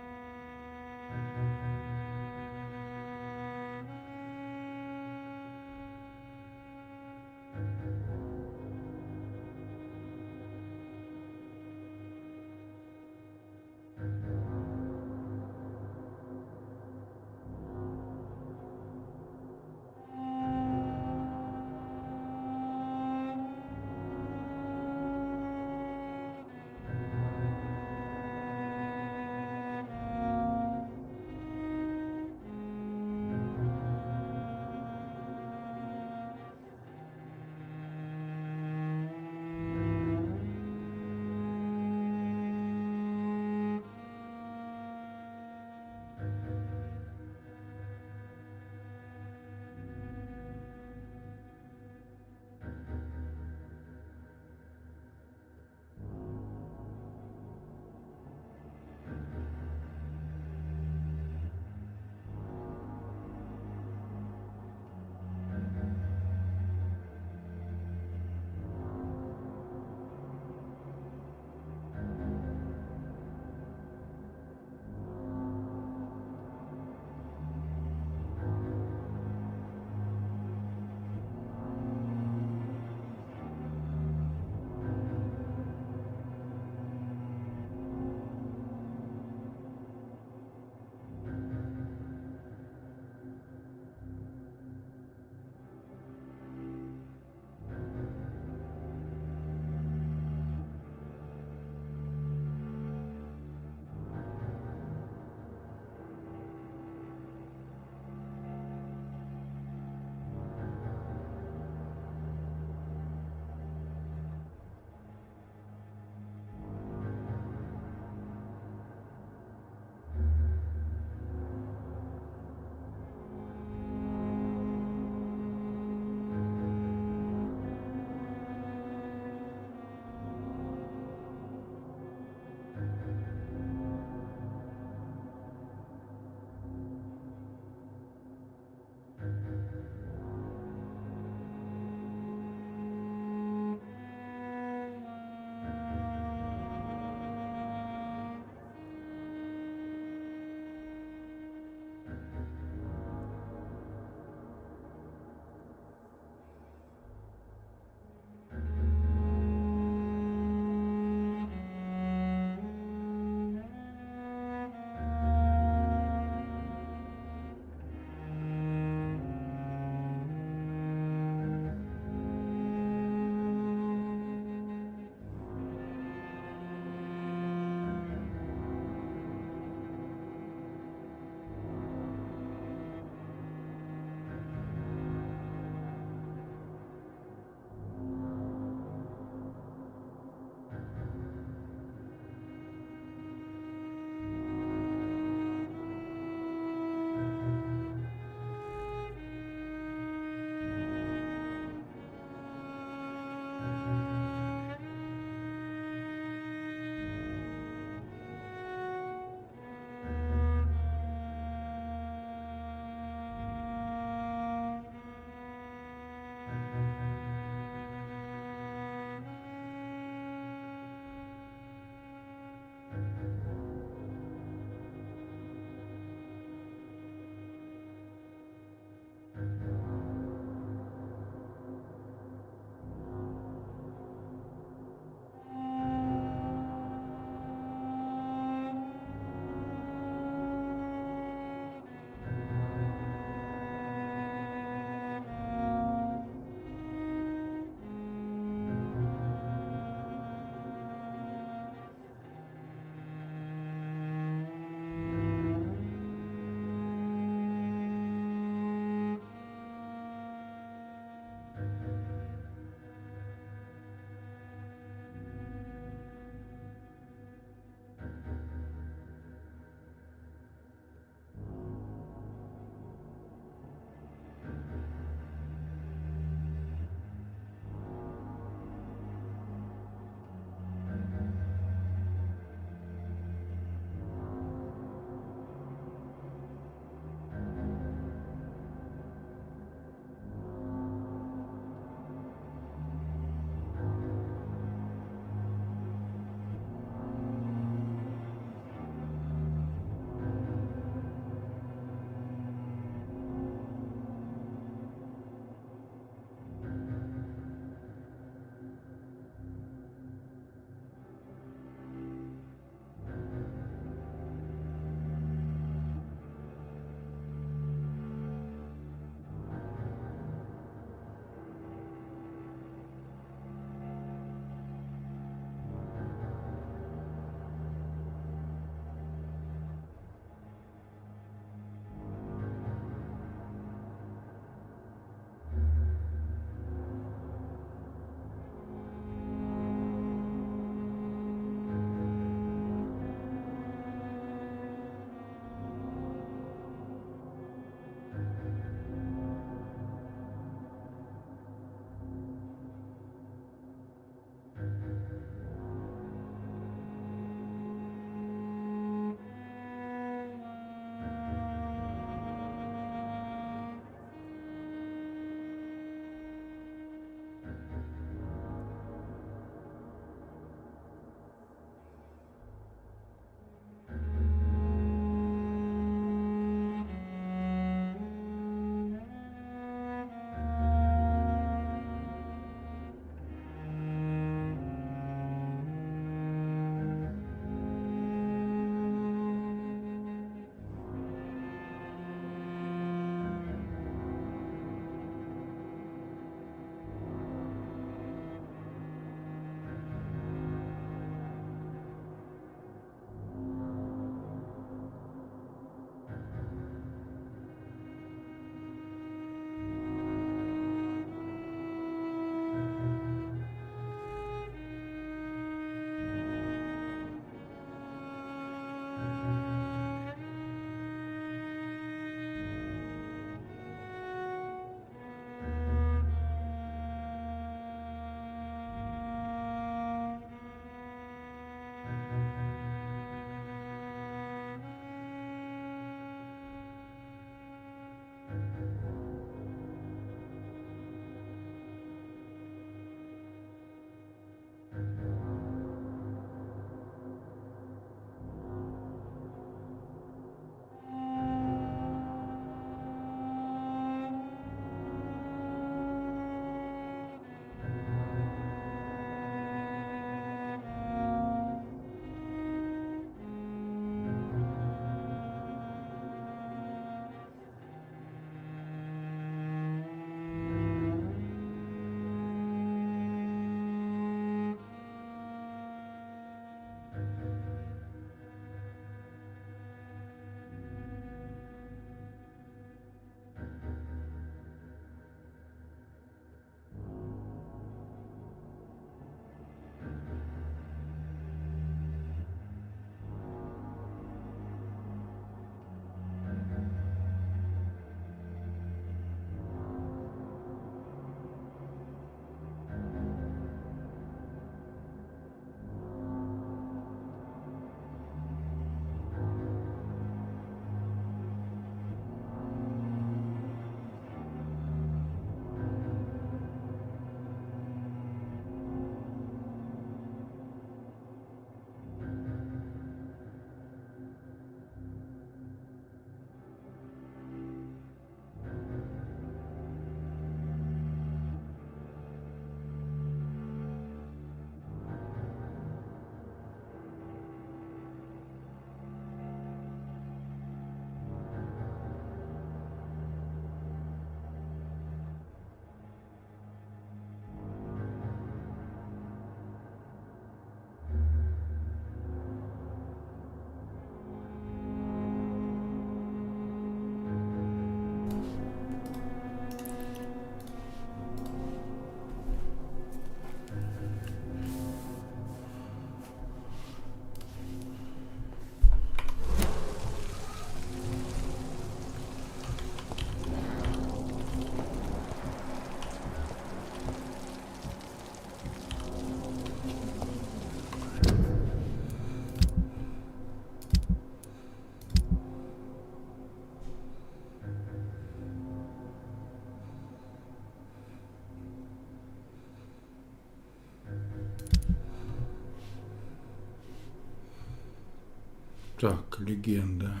Так, легенда.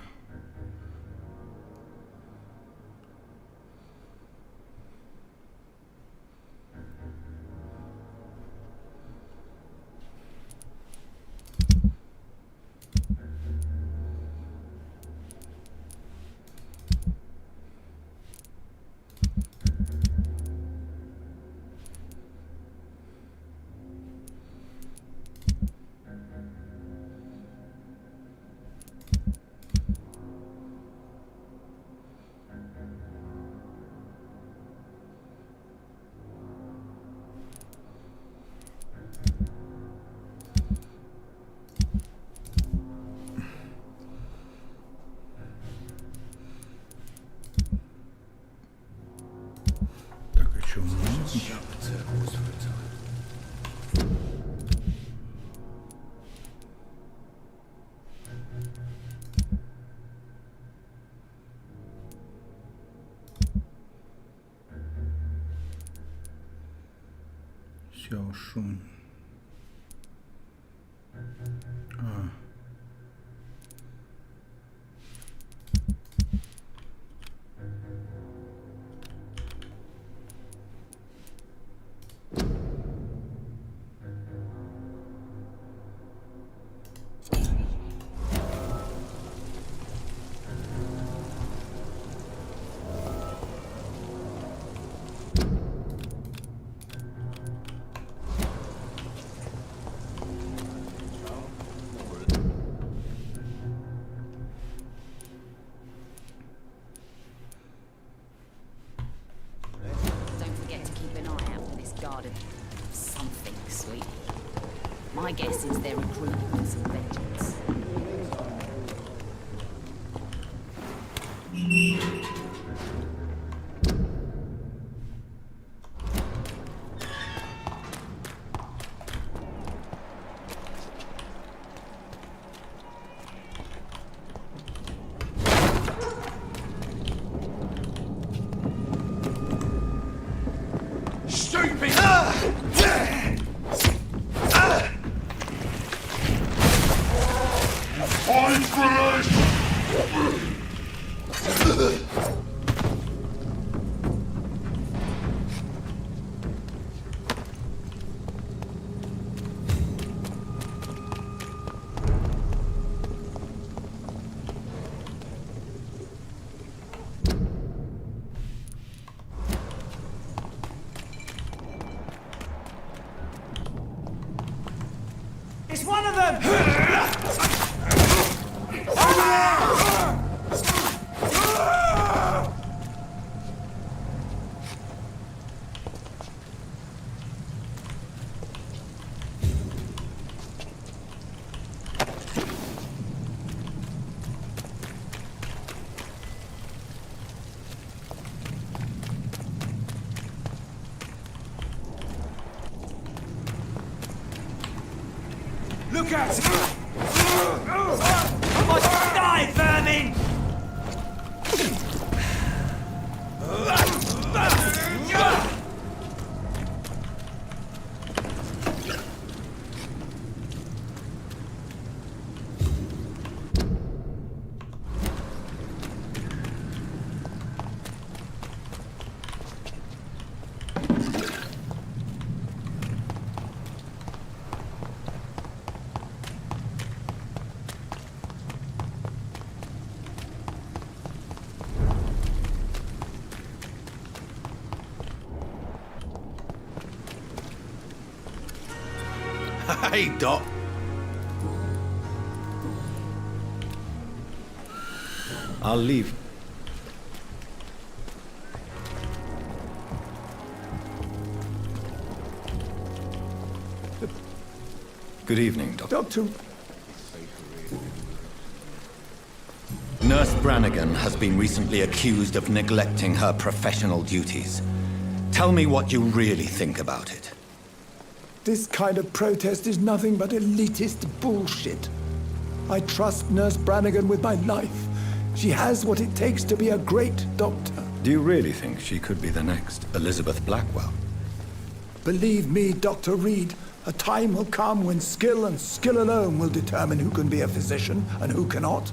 Шум. Something sweet. My guess is they're recruiting for some vengeance. It's one of them! Look out! I must die, vermin! Hey, Doc. I'll leave. Good evening, Doctor. Nurse Brannigan has been recently accused of neglecting her professional duties. Tell me what you really think about it. This kind of protest is nothing but elitist bullshit. I trust Nurse Brannigan with my life. She has what it takes to be a great doctor. Do you really think she could be the next Elizabeth Blackwell? Believe me, Dr. Reed, A time will come when skill and skill alone will determine who can be a physician and who cannot.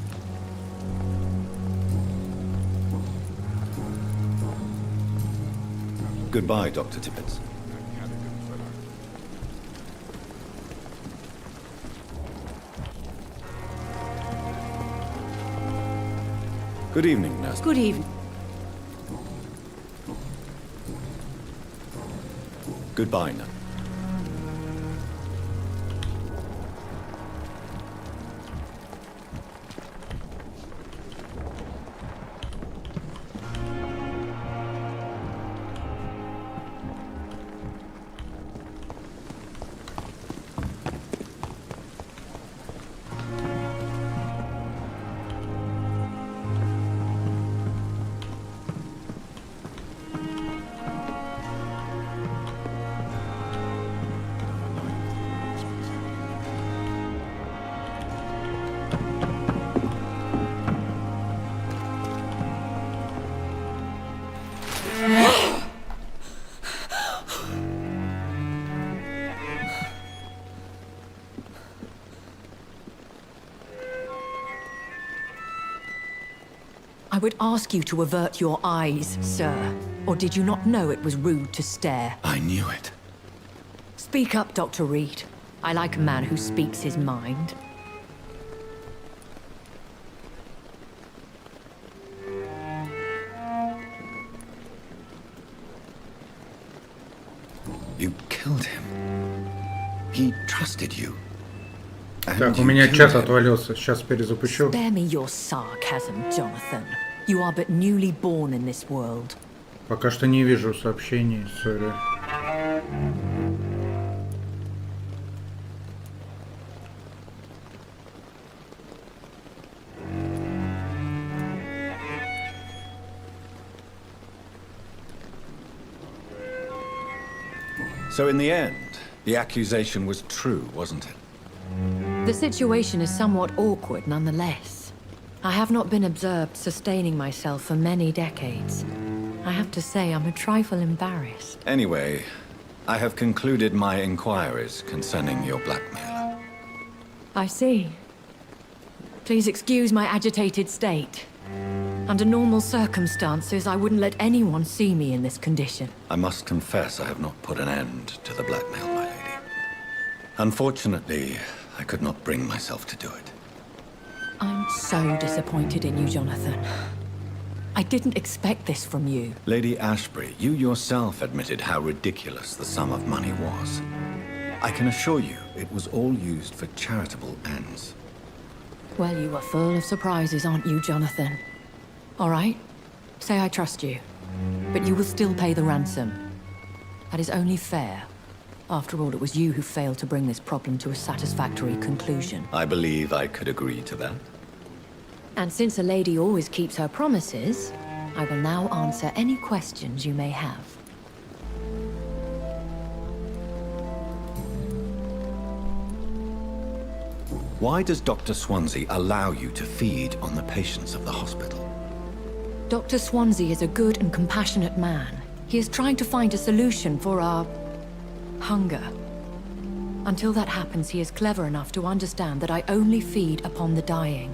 Goodbye, Dr. Tibbets. Good evening, nurse. Good evening. Goodbye, nurse. I would ask you to avert your eyes, sir. Or did you not know it was rude to stare? I knew it. Speak up, Dr. Reed. I like a man who speaks his mind. You killed him. He trusted you. Так, у меня чат отвалился. Сейчас перезапущу. Spare me your sarcasm, Jonathan. You are but newly born in this world. Пока что не вижу сообщений, сори. So in the end, the accusation was true, wasn't it? The situation is somewhat awkward nonetheless. I have not been observed sustaining myself for many decades. I have to say I'm a trifle embarrassed. Anyway, I have concluded my inquiries concerning your blackmailer. I see. Please excuse my agitated state. Under normal circumstances, I wouldn't let anyone see me in this condition. I must confess I have not put an end to the blackmail, my lady. Unfortunately, I could not bring myself to do it. I'm so disappointed in you, Jonathan. I didn't expect this from you. Lady Ashbury, you yourself admitted how ridiculous the sum of money was. I can assure you, it was all used for charitable ends. Well, you are full of surprises, aren't you, Jonathan? All right, say I trust you, but you will still pay the ransom. That is only fair. After all, it was you who failed to bring this problem to a satisfactory conclusion. I believe I could agree to that. And since a lady always keeps her promises, I will now answer any questions you may have. Why does Dr. Swansea allow you to feed on the patients of the hospital? Dr. Swansea is a good and compassionate man. He is trying to find a solution for our hunger. Until that happens, he is clever enough to understand that I only feed upon the dying.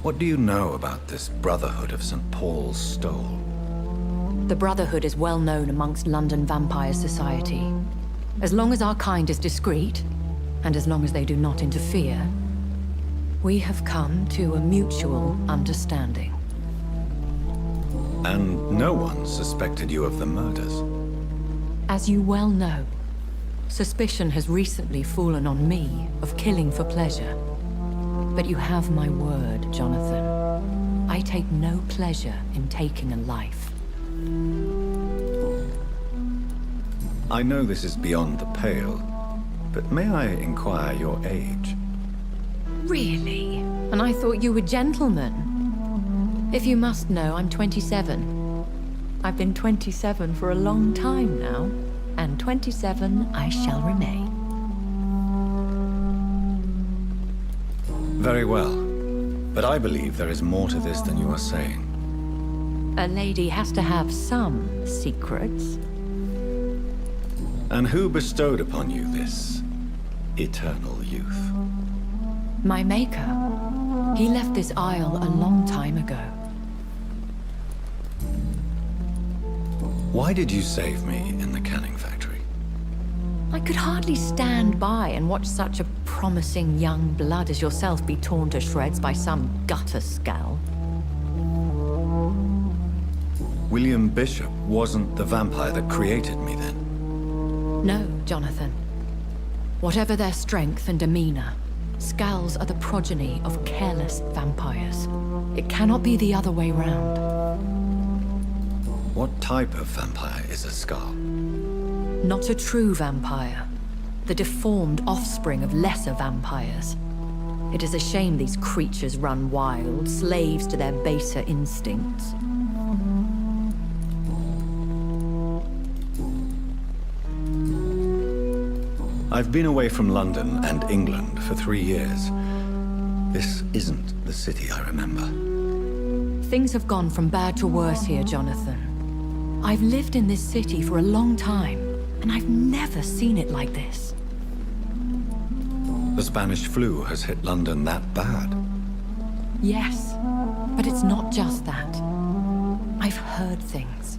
What do you know about this Brotherhood of St. Paul's Stole? The Brotherhood is well known amongst London vampire society. As long as our kind is discreet, and as long as they do not interfere, we have come to a mutual understanding. And no one suspected you of the murders? As you well know, suspicion has recently fallen on me of killing for pleasure. But you have my word, Jonathan. I take no pleasure in taking a life. I know this is beyond the pale, but may I inquire your age? Really? And I thought you were gentlemen. If you must know, I'm 27. I've been 27 for a long time now, and 27 I shall remain. Very well, but I believe there is more to this than you are saying. A lady has to have some secrets. And who bestowed upon you this eternal youth? My maker. He left this isle a long time ago. Why did you save me in the canning factory? I could hardly stand by and watch such a promising young blood as yourself be torn to shreds by some gutter scowl. William Bishop wasn't the vampire that created me then? No, Jonathan. Whatever their strength and demeanor, Scowls are the progeny of careless vampires. It cannot be the other way round. What type of vampire is a Scowl? Not a true vampire. The deformed offspring of lesser vampires. It is a shame these creatures run wild, slaves to their baser instincts. I've been away from London and England for 3 years. This isn't the city I remember. Things have gone from bad to worse here, Jonathan. I've lived in this city for a long time, and I've never seen it like this. The Spanish flu has hit London that bad? Yes, but it's not just that. I've heard things.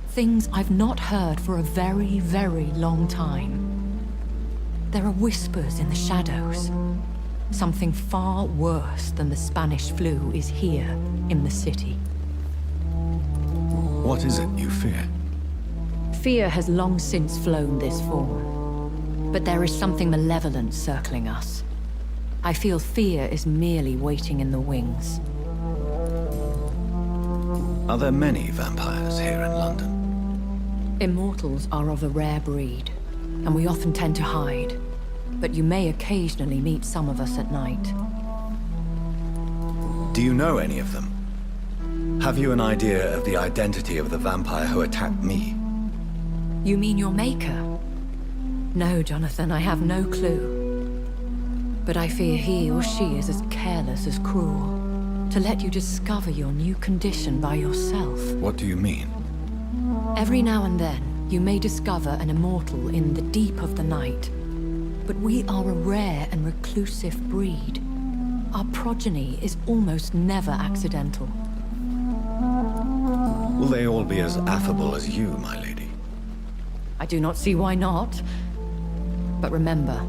Things I've not heard for a very, very long time. There are whispers in the shadows. Something far worse than the Spanish flu is here in the city. What is it you fear? Fear has long since flown this form. But there is something malevolent circling us. I feel fear is merely waiting in the wings. Are there many vampires here in London? Immortals are of a rare breed, and we often tend to hide. But you may occasionally meet some of us at night. Do you know any of them? Have you an idea of the identity of the vampire who attacked me? You mean your maker? No, Jonathan, I have no clue. But I fear he or she is as careless as cruel. To let you discover your new condition by yourself. What do you mean? Every now and then, you may discover an immortal in the deep of the night. But we are a rare and reclusive breed. Our progeny is almost never accidental. Will they all be as affable as you, my lady? I do not see why not. But remember,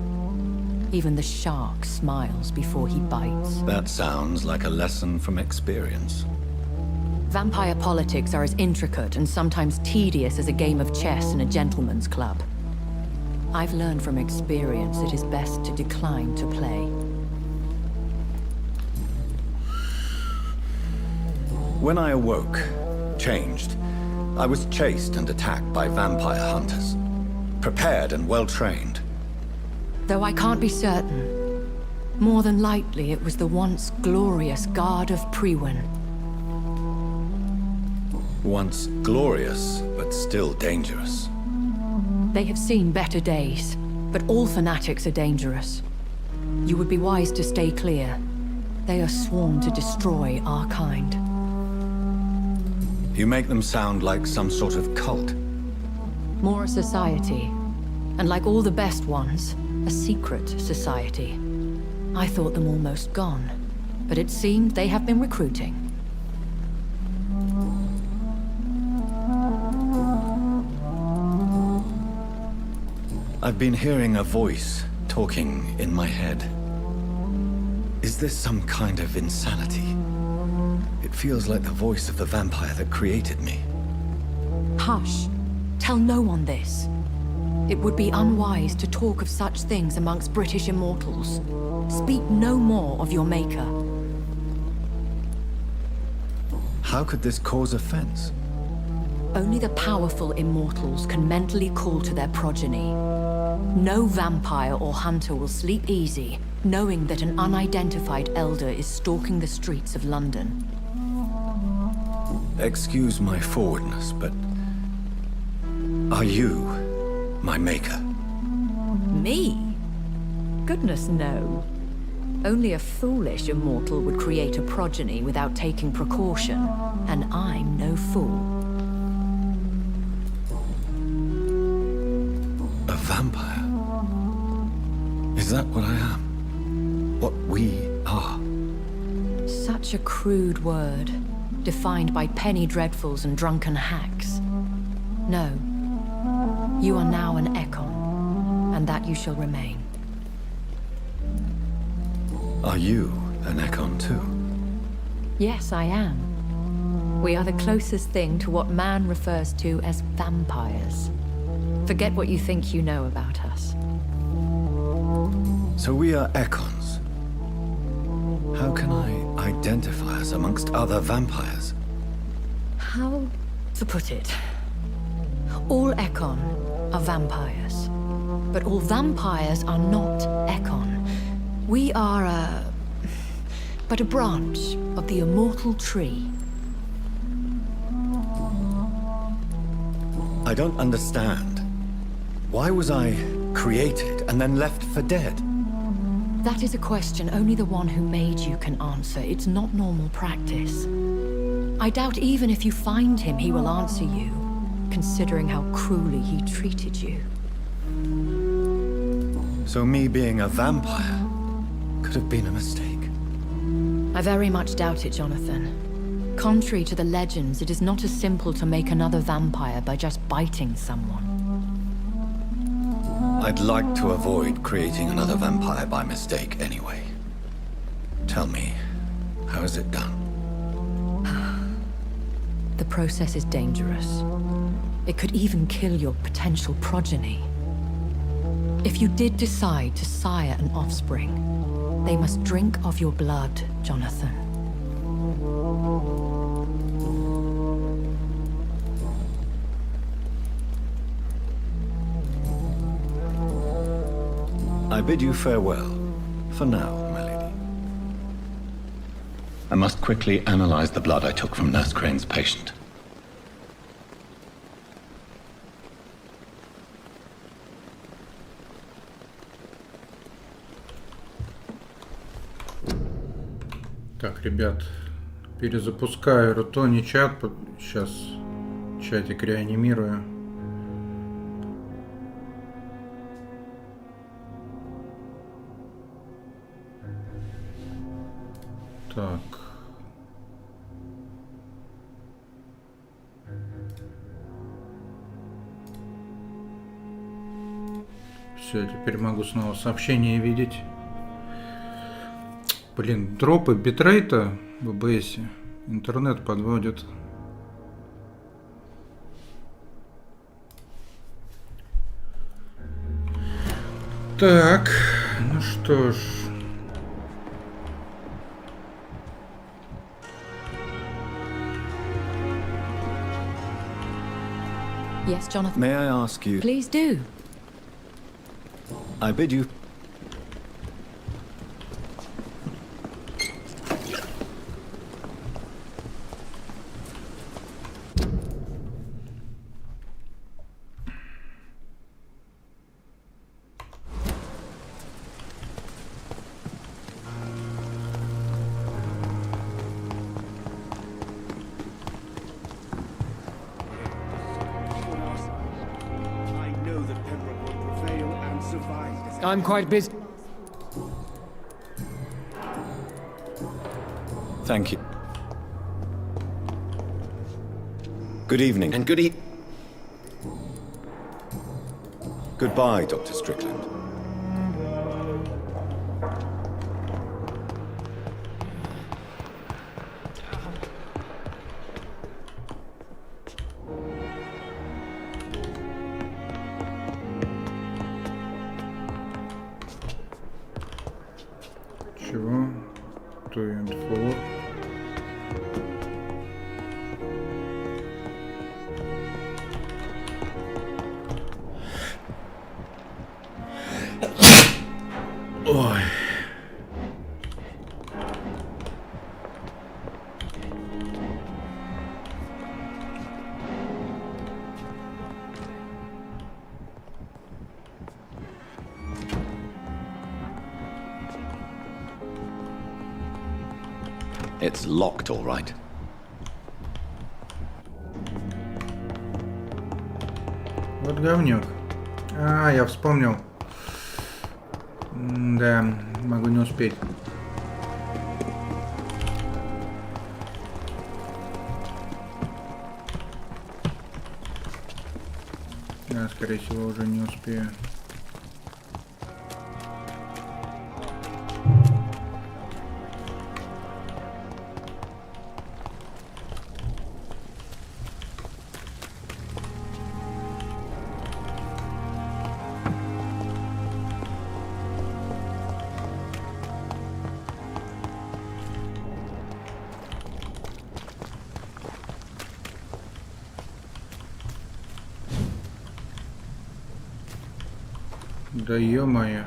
even the shark smiles before he bites. That sounds like a lesson from experience. Vampire politics are as intricate and sometimes tedious as a game of chess in a gentleman's club. I've learned from experience it is best to decline to play. When I awoke, changed, I was chased and attacked by vampire hunters. Prepared and well-trained. Though I can't be certain, more than likely it was the once glorious Guard of Priwen. Once glorious, but still dangerous. They have seen better days, but all fanatics are dangerous. You would be wise to stay clear. They are sworn to destroy our kind. You make them sound like some sort of cult. More a society, and like all the best ones, a secret society. I thought them almost gone, but it seemed they have been recruiting. I've been hearing a voice talking in my head. Is this some kind of insanity? It feels like the voice of the vampire that created me. Hush. Tell no one this. It would be unwise to talk of such things amongst British immortals. Speak no more of your maker. How could this cause offense? Only the powerful immortals can mentally call to their progeny. No vampire or hunter will sleep easy, knowing that an unidentified elder is stalking the streets of London. Excuse my forwardness, but... are you my maker? Me? Goodness, no. Only a foolish immortal would create a progeny without taking precaution, and I'm no fool. A vampire? Is that what I am? What we are? Such a crude word, defined by penny dreadfuls and drunken hacks. No. You are now an Ekon, and that you shall remain. Are you an Ekon too? Yes, I am. We are the closest thing to what man refers to as vampires. Forget what you think you know about us. So we are Ekons. How can I identify us amongst other vampires? How to put it? All Ekon are vampires. But all vampires are not Ekon. We are but a branch of the immortal tree. I don't understand. Why was I created and then left for dead? That is a question only the one who made you can answer. It's not normal practice. I doubt even if you find him, he will answer you, considering how cruelly he treated you. So me being a vampire could have been a mistake. I very much doubt it, Jonathan. Contrary to the legends, it is not as simple to make another vampire by just biting someone. I'd like to avoid creating another vampire by mistake anyway. Tell me, how is it done? The process is dangerous. It could even kill your potential progeny. If you did decide to sire an offspring, they must drink of your blood, Jonathan. I bid you farewell, for now, my lady. I must quickly analyze the blood I took from Nurse Crane's patient. Так, ребят, перезапускаю Рутони чат. Сейчас чатик реанимирую. Так. Все, теперь могу снова сообщения видеть. Блин, дропы битрейта в ОБС. Интернет подводит. Так, ну что ж. Yes, Jonathan. May I ask you? Please do. I bid you. I'm quite busy. Thank you. Good evening. And goodbye, Dr. Strickland. Чего? 2 and 4. Ой. It's locked, all right. Вот говнюк. А, я вспомнил. Да, могу не успеть. Да, скорее всего, уже не успею. Да ё-моё.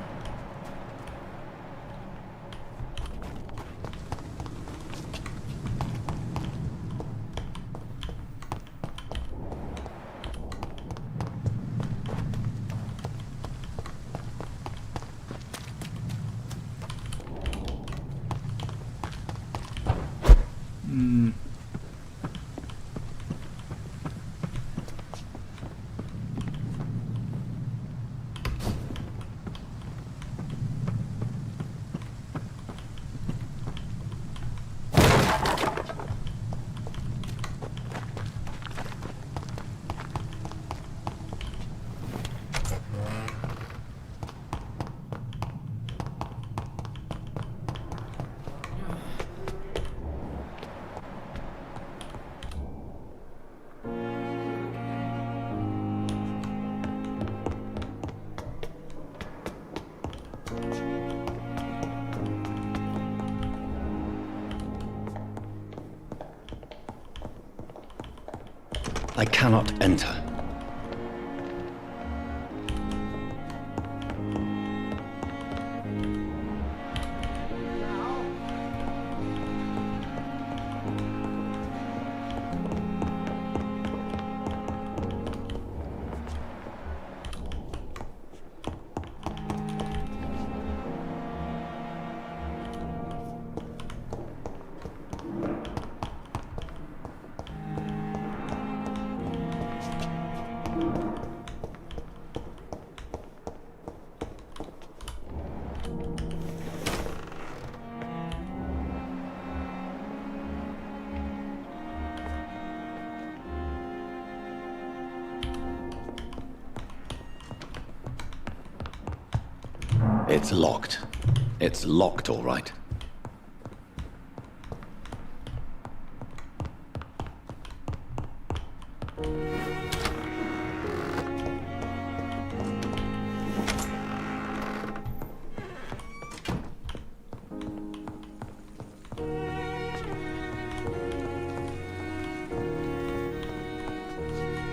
I cannot enter. It's locked. It's locked, all right.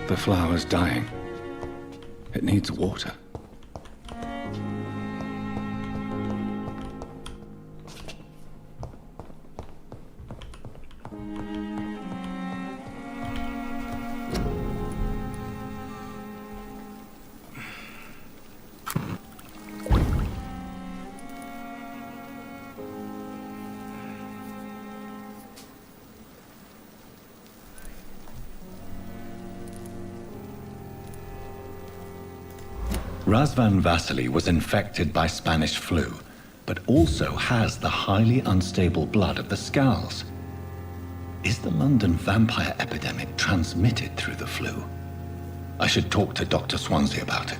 The flower's dying. It needs water. Razvan Vasily was infected by Spanish flu, but also has the highly unstable blood of the Skulls. Is the London vampire epidemic transmitted through the flu? I should talk to Dr. Swansea about it.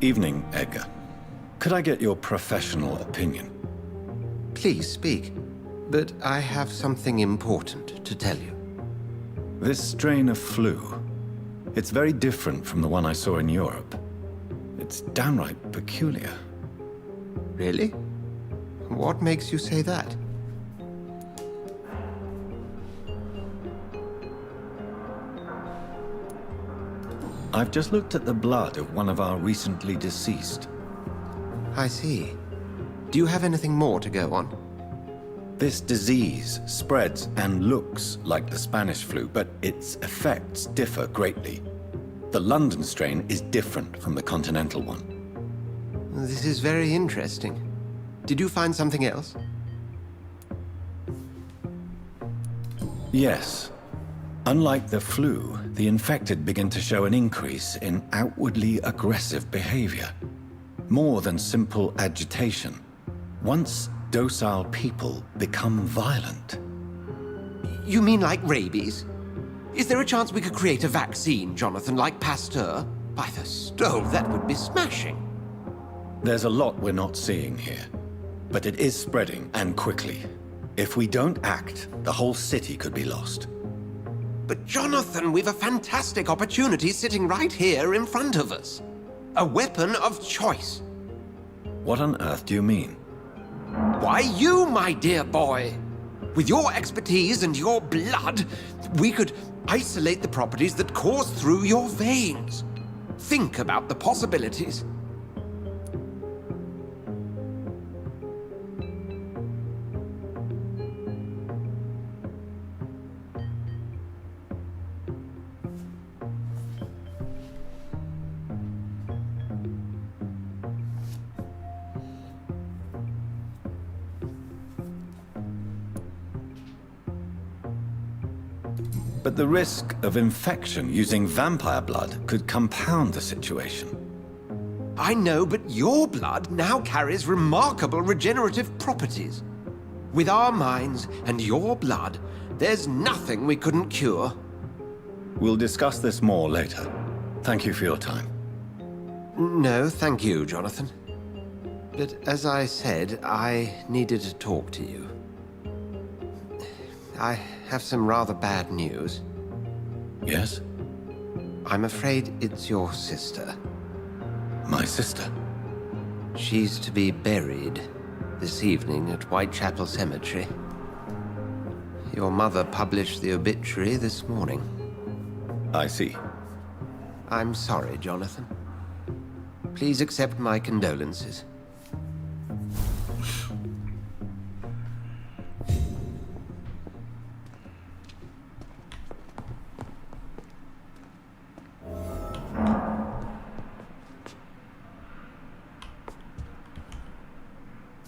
Evening, Edgar. Could I get your professional opinion? Please speak, but I have something important to tell you. This strain of flu, it's very different from the one I saw in Europe. It's downright peculiar. Really? What makes you say that? I've just looked at the blood of one of our recently deceased. I see. Do you have anything more to go on? This disease spreads and looks like the Spanish flu, but its effects differ greatly. The London strain is different from the continental one. This is very interesting. Did you find something else? Yes. Unlike the flu, the infected begin to show an increase in outwardly aggressive behavior. More than simple agitation. Once docile people become violent. You mean like rabies? Is there a chance we could create a vaccine, Jonathan, like Pasteur? By the stove, that would be smashing. There's a lot we're not seeing here. But it is spreading, and quickly. If we don't act, the whole city could be lost. But Jonathan, we've a fantastic opportunity sitting right here in front of us. A weapon of choice. What on earth do you mean? Why, you, my dear boy. With your expertise and your blood, we could isolate the properties that course through your veins. Think about the possibilities. But the risk of infection using vampire blood could compound the situation. I know, but your blood now carries remarkable regenerative properties. With our minds and your blood, there's nothing we couldn't cure. We'll discuss this more later. Thank you for your time. No, thank you, Jonathan. But as I said, I needed to talk to you. I have some rather bad news. Yes? I'm afraid it's your sister. My sister? She's to be buried this evening at Whitechapel Cemetery. Your mother published the obituary this morning. I see. I'm sorry, Jonathan. Please accept my condolences.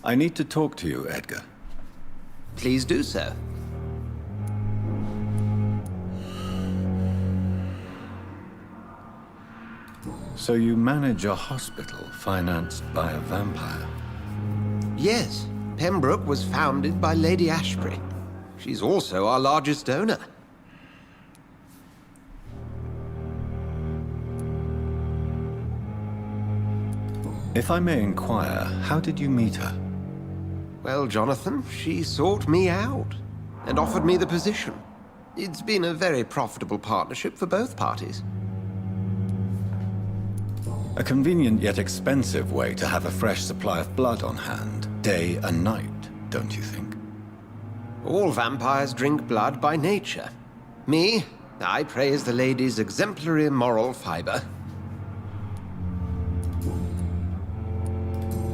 I need to talk to you, Edgar. Please do so. So you manage a hospital financed by a vampire? Yes. Pembroke was founded by Lady Ashbury. She's also our largest donor. If I may inquire, how did you meet her? Well, Jonathan, she sought me out and offered me the position. It's been a very profitable partnership for both parties. A convenient yet expensive way to have a fresh supply of blood on hand, day and night, don't you think? All vampires drink blood by nature. Me, I praise the lady's exemplary moral fiber.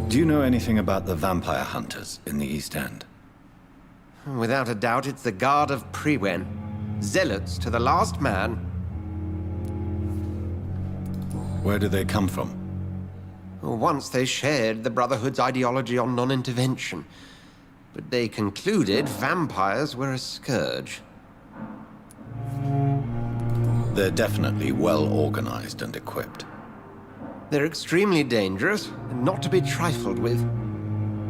Do you know anything about the vampire hunters in the East End? Without a doubt, it's the Guard of Priwen. Zealots to the last man. Where do they come from? Once they shared the Brotherhood's ideology on non-intervention, but they concluded vampires were a scourge. They're definitely well organized and equipped. They're extremely dangerous and not to be trifled with.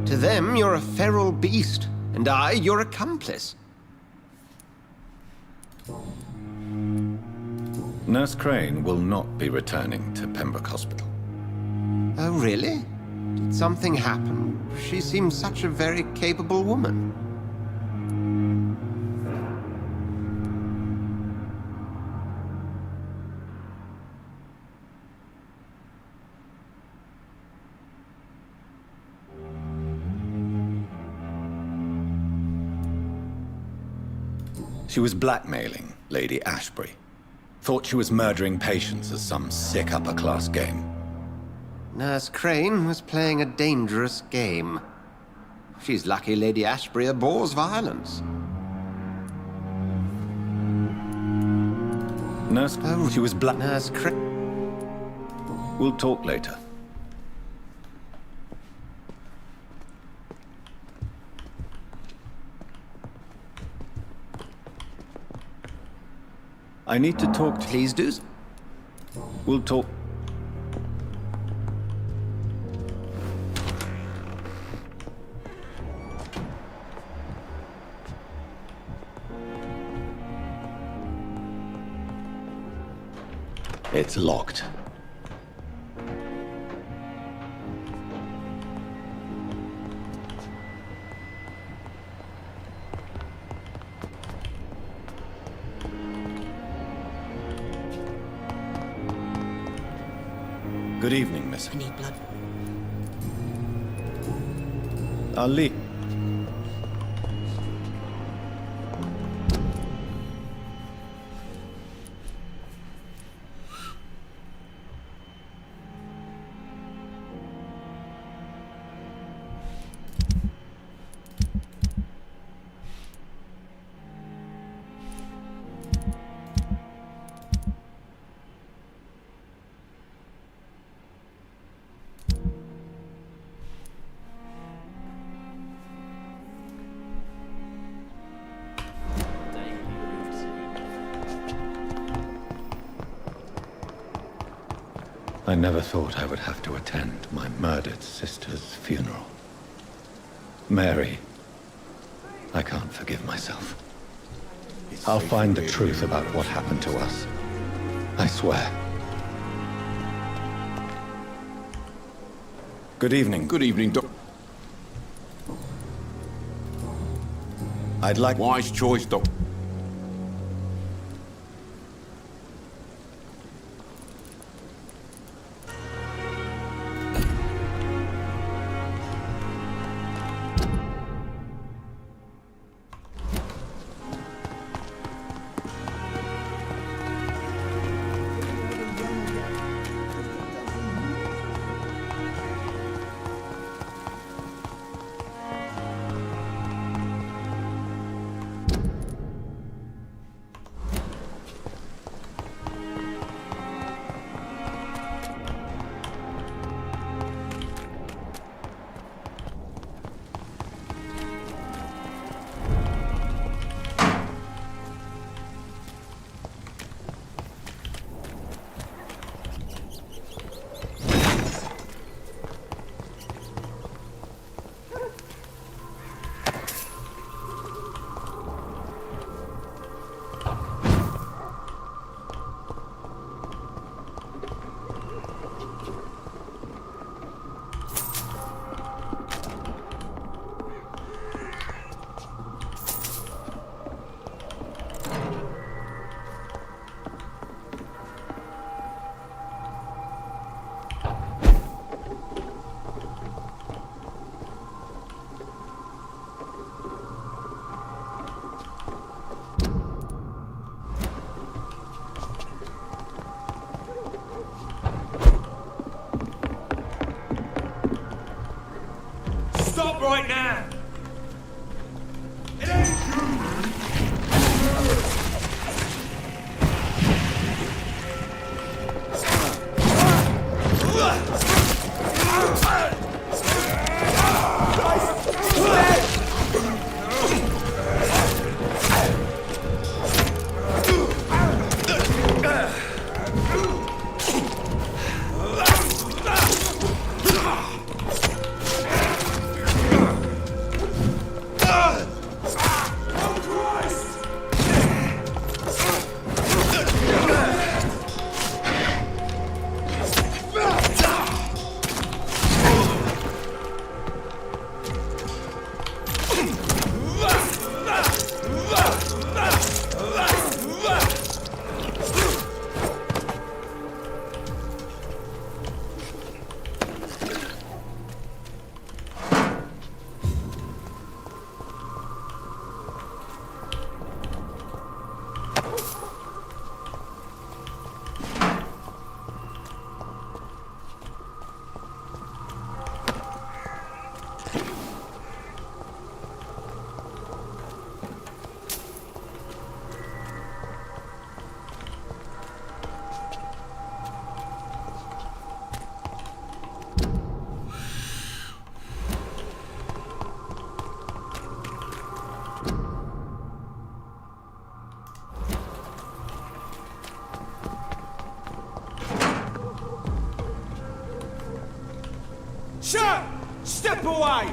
To them, you're a feral beast, and I, your accomplice. Nurse Crane will not be returning to Pembroke Hospital. Oh, really? Did something happen? She seems such a very capable woman. She was blackmailing Lady Ashbury. Thought she was murdering patients as some sick upper-class game. Nurse Crane was playing a dangerous game. She's lucky Lady Ashbury abhors violence. Nurse... Oh, she was black... Nurse Crane... We'll talk later. I need to talk to... Please do. We'll talk... It's locked. Good evening, miss. I need blood. I'll leave. I never thought I would have to attend my murdered sister's funeral. Mary, I can't forgive myself. I'll find the truth about what happened to us. I swear. Good evening. Good evening, Doc. I'd like... Wise choice, Doc. Stop right now! Step away!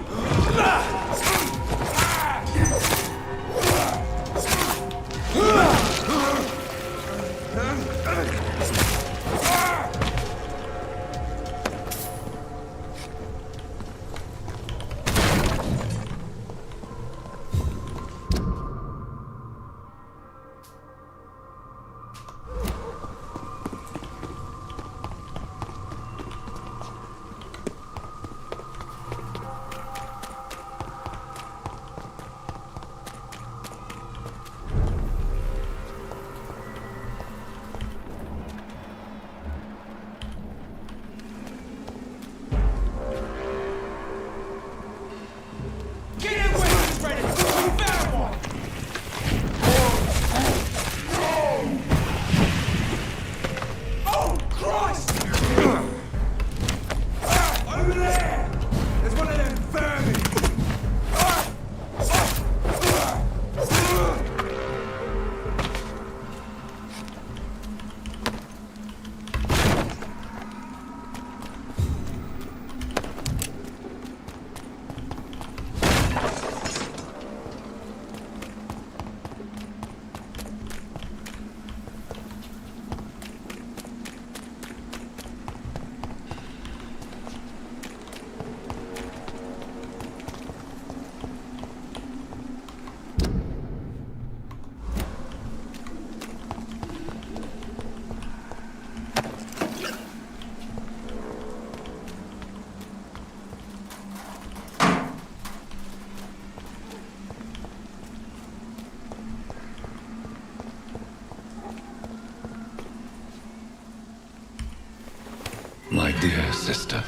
My dear sister,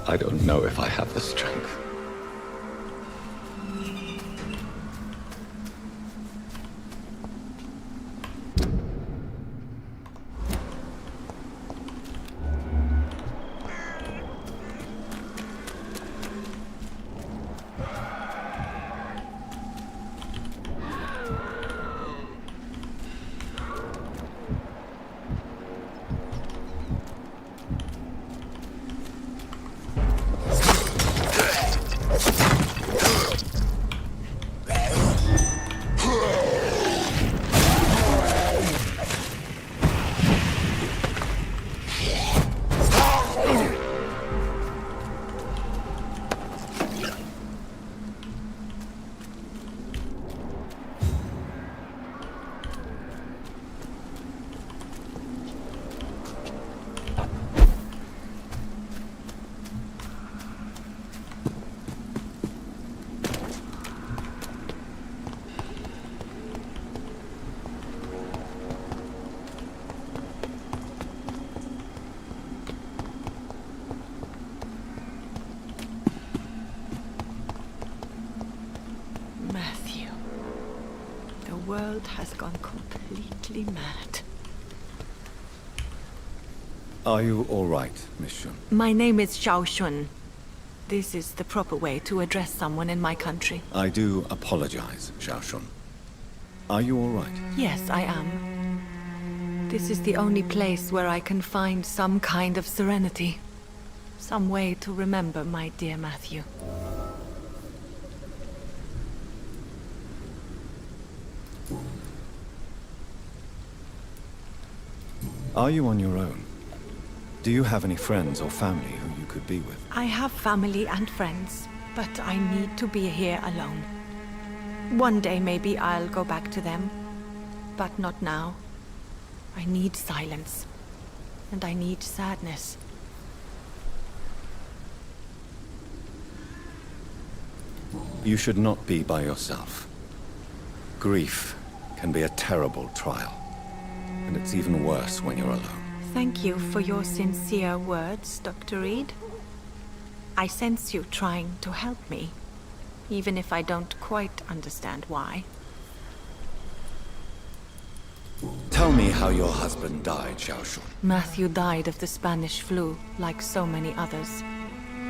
I don't know if I have the strength. The world has gone completely mad. Are you all right, Miss Shun? My name is Xiao Shun. This is the proper way to address someone in my country. I do apologize, Xiao Shun. Are you all right? Yes, I am. This is the only place where I can find some kind of serenity. Some way to remember my dear Matthew. Are you on your own? Do you have any friends or family who you could be with? I have family and friends, but I need to be here alone. One day maybe I'll go back to them, but not now. I need silence, and I need sadness. You should not be by yourself. Grief can be a terrible trial, and it's even worse when you're alone. Thank you for your sincere words, Dr. Reed. I sense you trying to help me, even if I don't quite understand why. Tell me how your husband died, Xiao Shun. Matthew died of the Spanish flu, like so many others.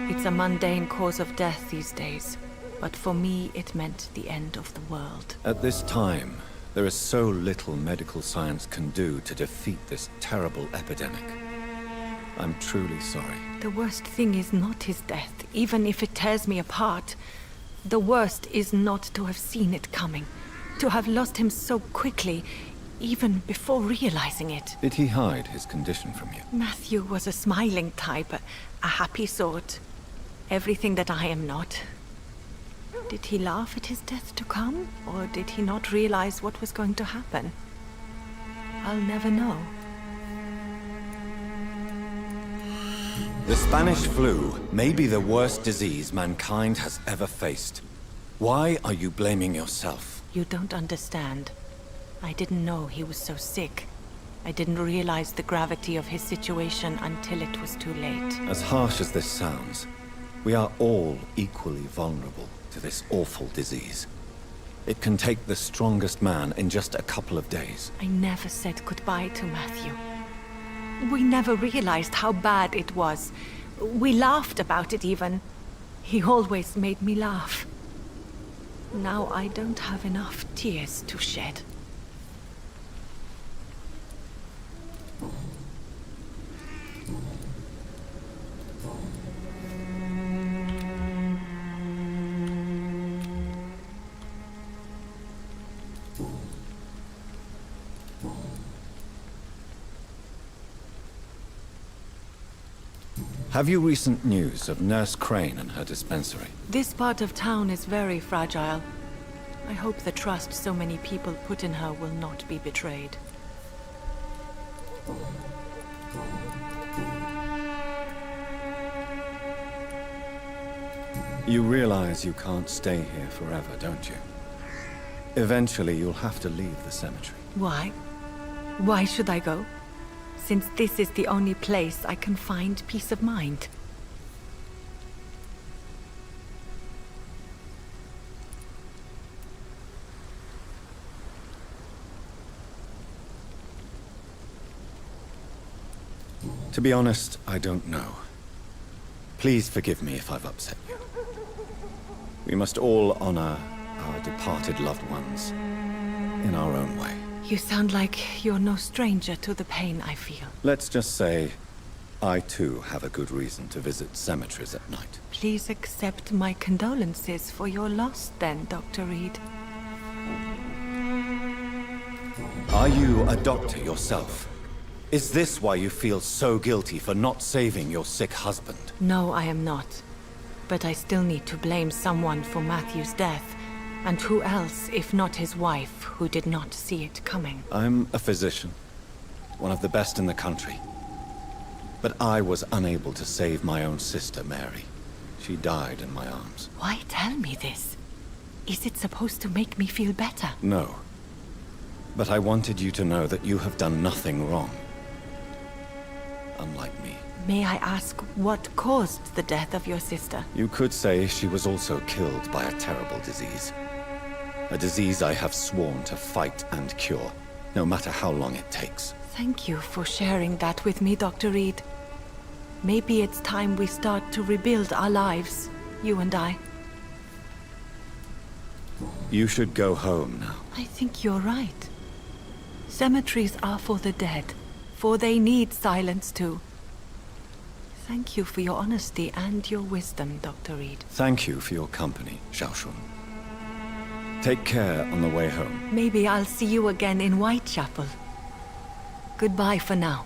It's a mundane cause of death these days, but for me it meant the end of the world. At this time, there is so little medical science can do to defeat this terrible epidemic. I'm truly sorry. The worst thing is not his death, even if it tears me apart. The worst is not to have seen it coming, to have lost him so quickly, even before realizing it. Did he hide his condition from you? Matthew was a smiling type, a happy sort. Everything that I am not. Did he laugh at his death to come, or did he not realize what was going to happen? I'll never know. The Spanish flu may be the worst disease mankind has ever faced. Why are you blaming yourself? You don't understand. I didn't know he was so sick. I didn't realize the gravity of his situation until it was too late. As harsh as this sounds, we are all equally vulnerable to this awful disease. It can take the strongest man in just a couple of days. I never said goodbye to Matthew. We never realized how bad it was. We laughed about it even. He always made me laugh. Now I don't have enough tears to shed. Have you recent news of Nurse Crane and her dispensary? This part of town is very fragile. I hope the trust so many people put in her will not be betrayed. You realize you can't stay here forever, don't you? Eventually, you'll have to leave the cemetery. Why? Why should I go? Since this is the only place I can find peace of mind. To be honest, I don't know. Please forgive me if I've upset you. We must all honor our departed loved ones in our own way. You sound like you're no stranger to the pain I feel. Let's just say, I too have a good reason to visit cemeteries at night. Please accept my condolences for your loss then, Dr. Reed. Are you a doctor yourself? Is this why you feel so guilty for not saving your sick husband? No, I am not. But I still need to blame someone for Matthew's death. And who else, if not his wife, who did not see it coming? I'm a physician, one of the best in the country. But I was unable to save my own sister, Mary. She died in my arms. Why tell me this? Is it supposed to make me feel better? No. But I wanted you to know that you have done nothing wrong. Unlike me. May I ask what caused the death of your sister? You could say she was also killed by a terrible disease. A disease I have sworn to fight and cure, no matter how long it takes. Thank you for sharing that with me, Dr. Reed. Maybe it's time we start to rebuild our lives, you and I. You should go home now. I think you're right. Cemeteries are for the dead, for they need silence too. Thank you for your honesty and your wisdom, Dr. Reed. Thank you for your company, Xiaoshun. Take care on the way home. Maybe I'll see you again in Whitechapel. Goodbye for now.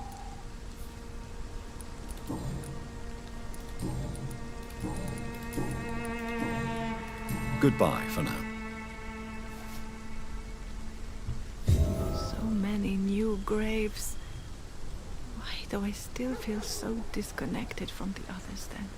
Goodbye for now. So many new graves. Why do I still feel so disconnected from the others then?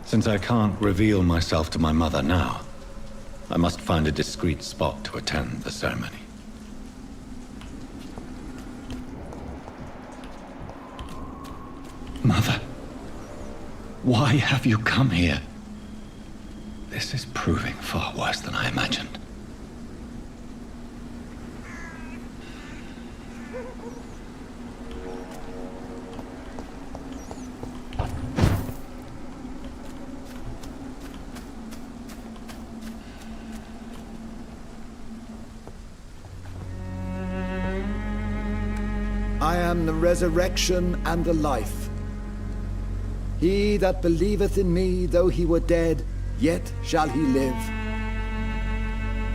Since I can't reveal myself to my mother now, I must find a discreet spot to attend the ceremony. Mother, why have you come here? This is proving far worse than I imagined. I am the resurrection and the life. He that believeth in me, though he were dead, yet shall he live.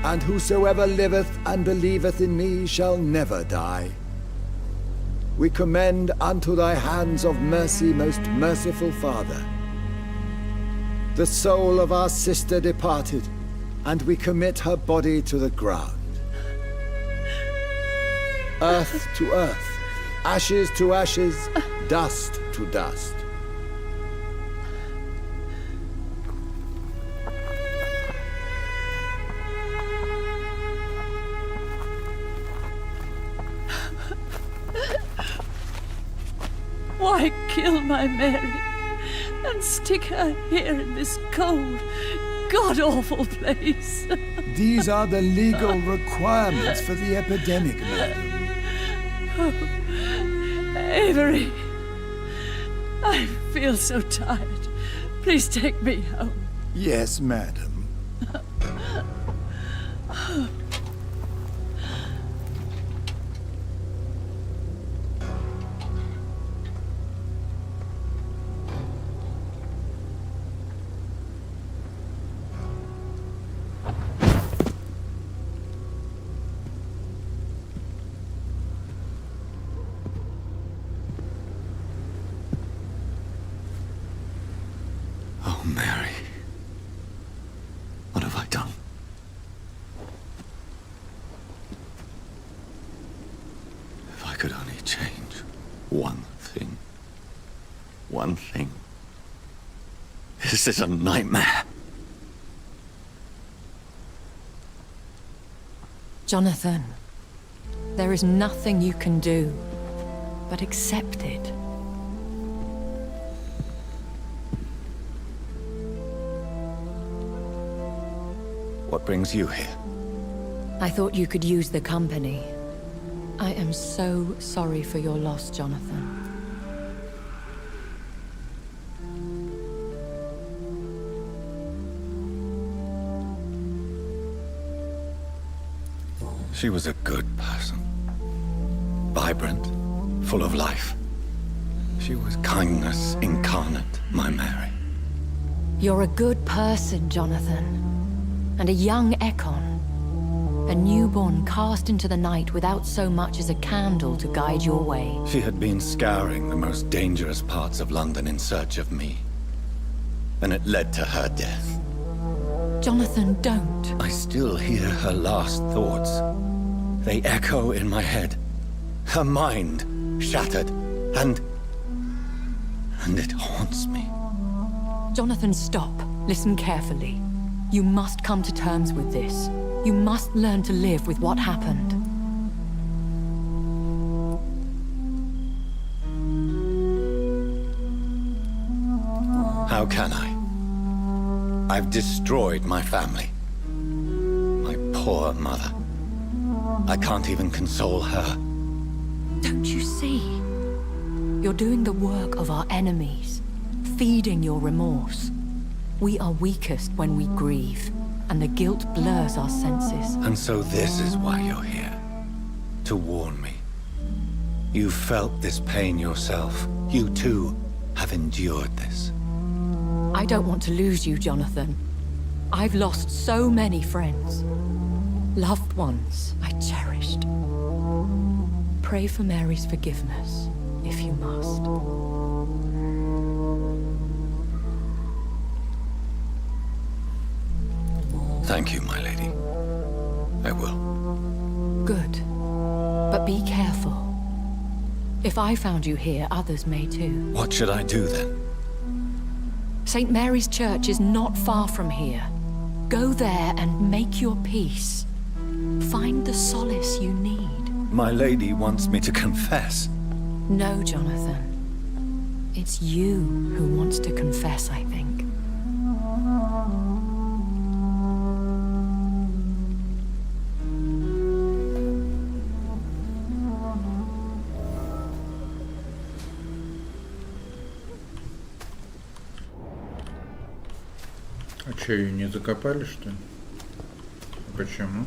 And whosoever liveth and believeth in me shall never die. We commend unto thy hands of mercy, most merciful Father, the soul of our sister departed, and we commit her body to the ground. Earth to earth, ashes to ashes, dust to dust. Why kill my Mary and stick her here in this cold, god-awful place? These are the legal requirements for the epidemic, madam. Oh, Avery, I feel so tired. Please take me home. Yes, madam. Mary, what have I done? If I could only change one thing. One thing. This is a nightmare. Jonathan, there is nothing you can do but accept it. What brings you here? I thought you could use the company. I am so sorry for your loss, Jonathan. She was a good person. Vibrant, full of life. She was kindness incarnate, my Mary. You're a good person, Jonathan. And a young Ekon. A newborn cast into the night without so much as a candle to guide your way. She had been scouring the most dangerous parts of London in search of me. And it led to her death. Jonathan, don't. I still hear her last thoughts. They echo in my head. Her mind shattered, and it haunts me. Jonathan, stop. Listen carefully. You must come to terms with this. You must learn to live with what happened. How can I? I've destroyed my family. My poor mother. I can't even console her. Don't you see? You're doing the work of our enemies, feeding your remorse. We are weakest when we grieve, and the guilt blurs our senses. And so this is why you're here. To warn me. You felt this pain yourself. You too have endured this. I don't want to lose you, Jonathan. I've lost so many friends. Loved ones I cherished. Pray for Mary's forgiveness, if you must. Thank you, my lady. I will. Good. But be careful. If I found you here, others may too. What should I do then? St. Mary's Church is not far from here. Go there and make your peace. Find the solace you need. My lady wants me to confess. No, Jonathan. It's you who wants to confess, I think. Че, ее не закопали, что ли? Почему?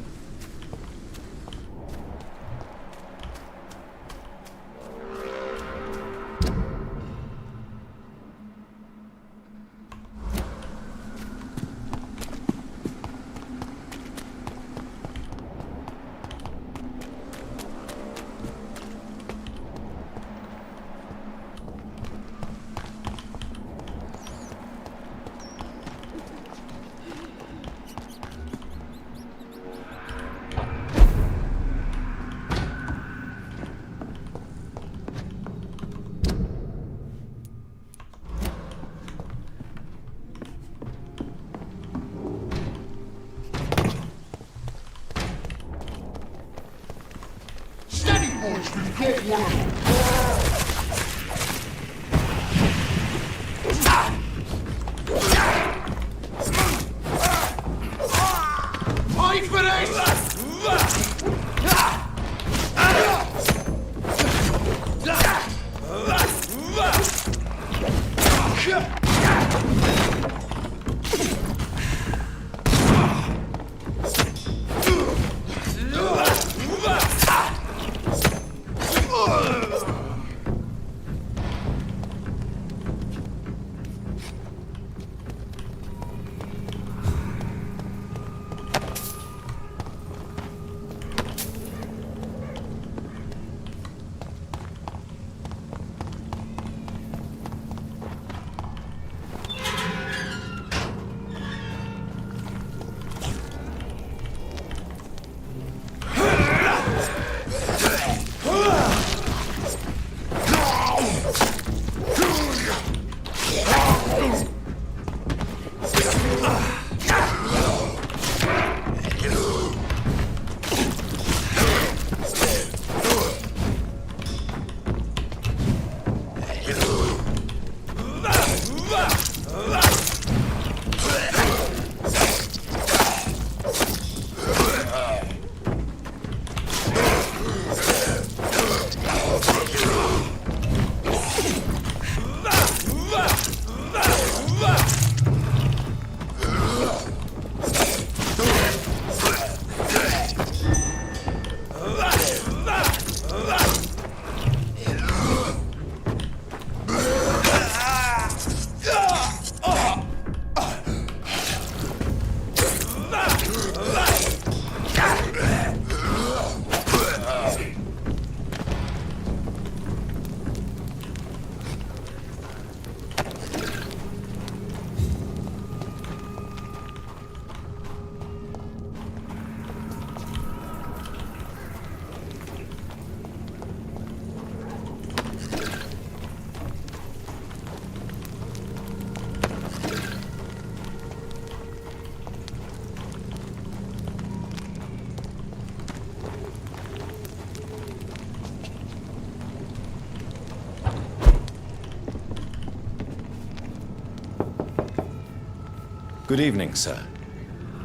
Good evening, sir.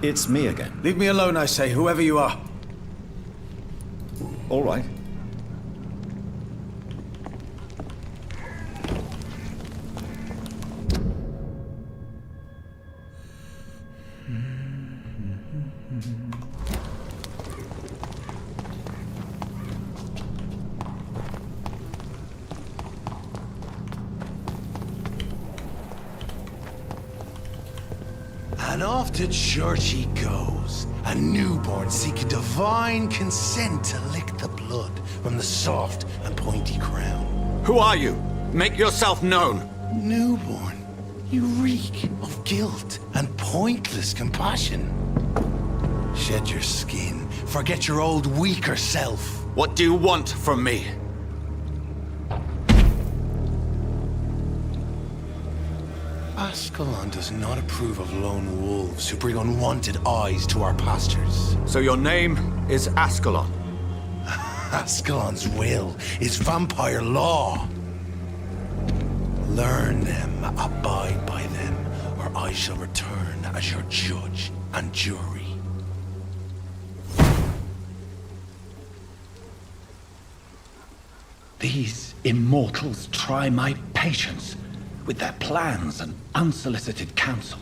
It's me again. Leave me alone, I say, whoever you are. All right. And off to church he goes, a newborn seeking divine consent to lick the blood from the soft and pointy crown. Who are you? Make yourself known. Newborn, you reek of guilt and pointless compassion. Shed your skin, forget your old weaker self. What do you want from me? Ascalon does not approve of lone wolves who bring unwanted eyes to our pastures. So your name is Ascalon? Ascalon's will is vampire law. Learn them, abide by them, or I shall return as your judge and jury. These immortals try my patience with their plans and unsolicited counsel.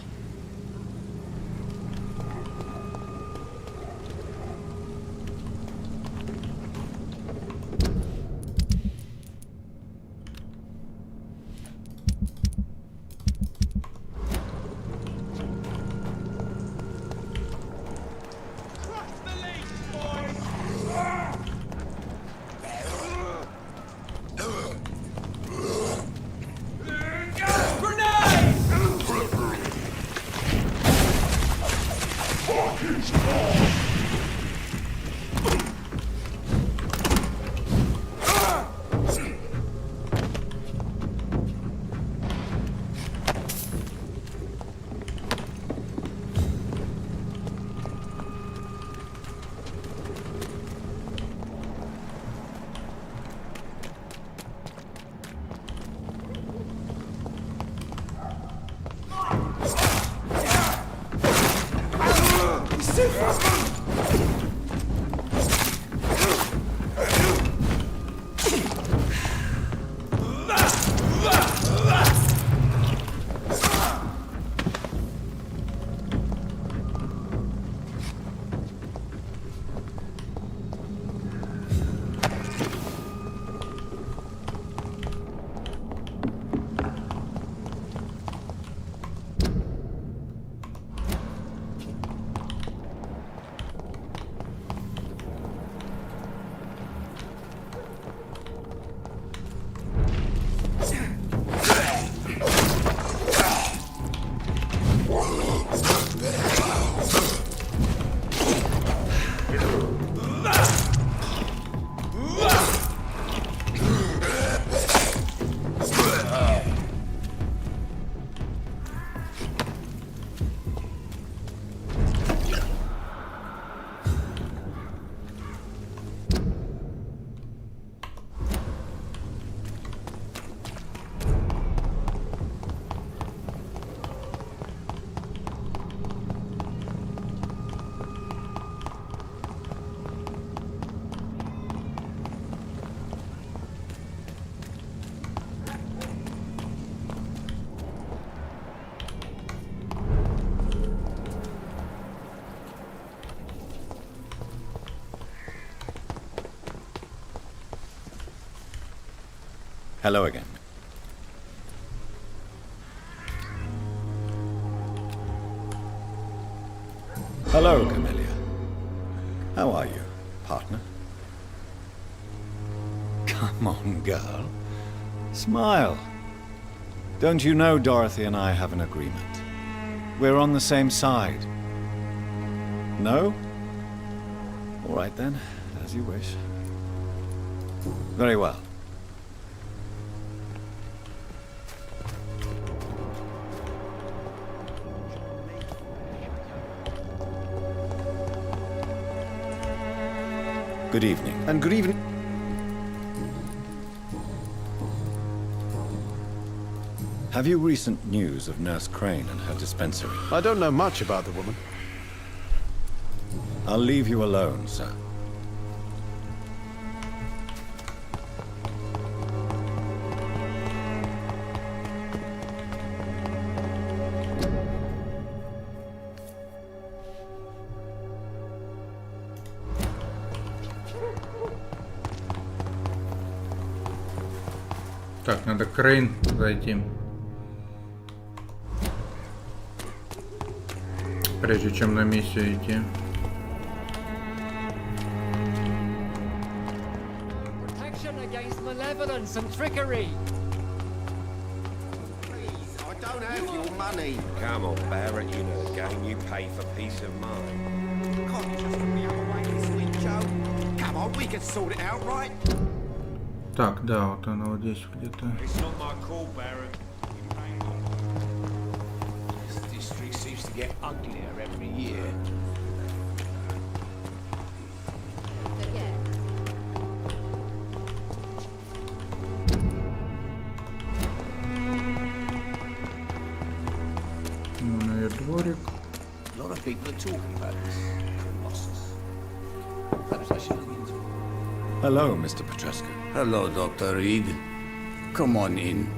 Hello again. Hello, Camellia. How are you, partner? Come on, girl. Smile. Don't you know Dorothy and I have an agreement? We're on the same side. No? All right then, as you wish. Very well. Good evening. And good evening. Have you recent news of Nurse Crane and her dispensary? I don't know much about the woman. I'll leave you alone, sir. Так, надо к Крейн зайти. Прежде чем на миссию идти. Protection against malevolence and trickery. Please, I don't have your money. Come on, Barrett, you know the game. You pay for peace of mind. Can't you just look the other way, sweet Joe? Come on, we can sort it out, right? Так, да, вот она вот здесь где-то. It's not my call, Barrett. This district seems to get uglier every year. Ну, дворик. A lot of people are talking about this Colossus. Perhaps I should look into it. Hello, Mr. Petrescu. Hello, Dr. Reed. Come on in.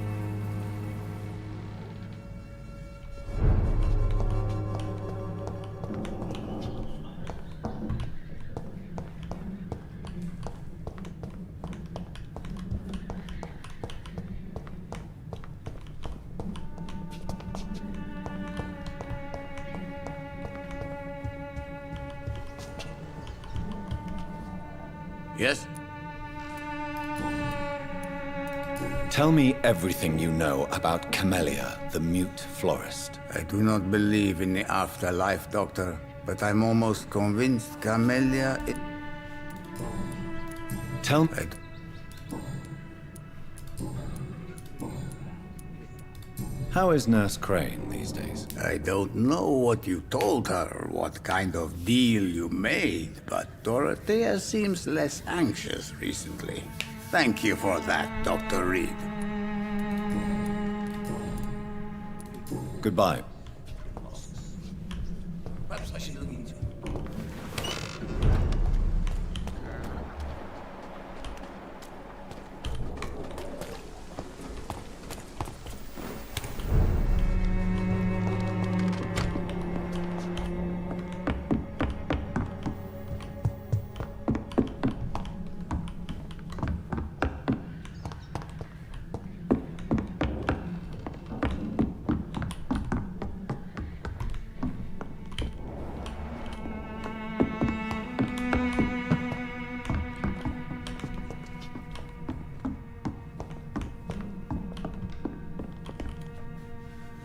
Yes? Tell me everything you know about Camellia, the mute florist. I do not believe in the afterlife, Doctor. but I'm almost convinced Camellia... Tell me... How is Nurse Crane these days? I don't know what you told her, what kind of deal you made, but Dorothea seems less anxious recently. Thank you for that, Dr. Reed. Goodbye. Perhaps I should look into it.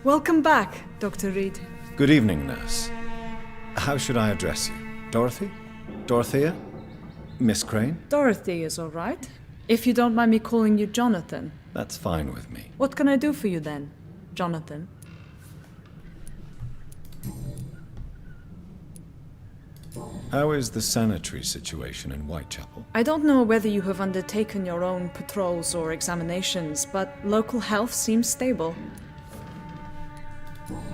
Welcome back, Dr. Reed. Good evening, Nurse. How should I address you? Dorothy? Dorothea? Miss Crane? Dorothy is all right. If you don't mind me calling you Jonathan. That's fine with me. What can I do for you then, Jonathan? How is the sanitary situation in Whitechapel? I don't know whether you have undertaken your own patrols or examinations, but local health seems stable.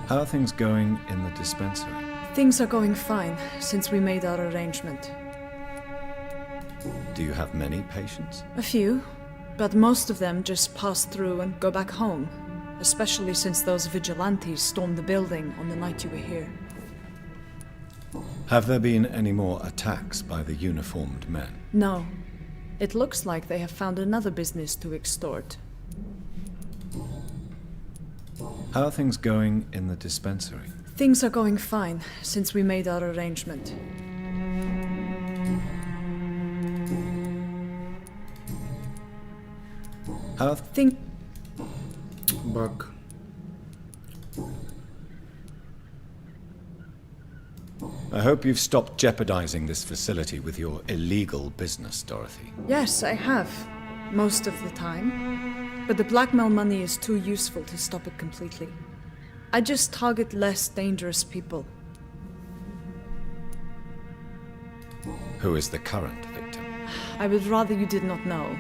How are things going in the dispensary? Things are going fine since we made our arrangement. Do you have many patients? A few, but most of them just pass through and go back home, especially since those vigilantes stormed the building on the night you were here. Have there been any more attacks by the uniformed men? No. It looks like they have found another business to extort. How are things going in the dispensary? Things are going fine since we made our arrangement. How Bug. I hope you've stopped jeopardizing this facility with your illegal business, Dorothy. Yes, I have. Most of the time. But the blackmail money is too useful to stop it completely. I just target less dangerous people. Who is the current victim? I would rather you did not know.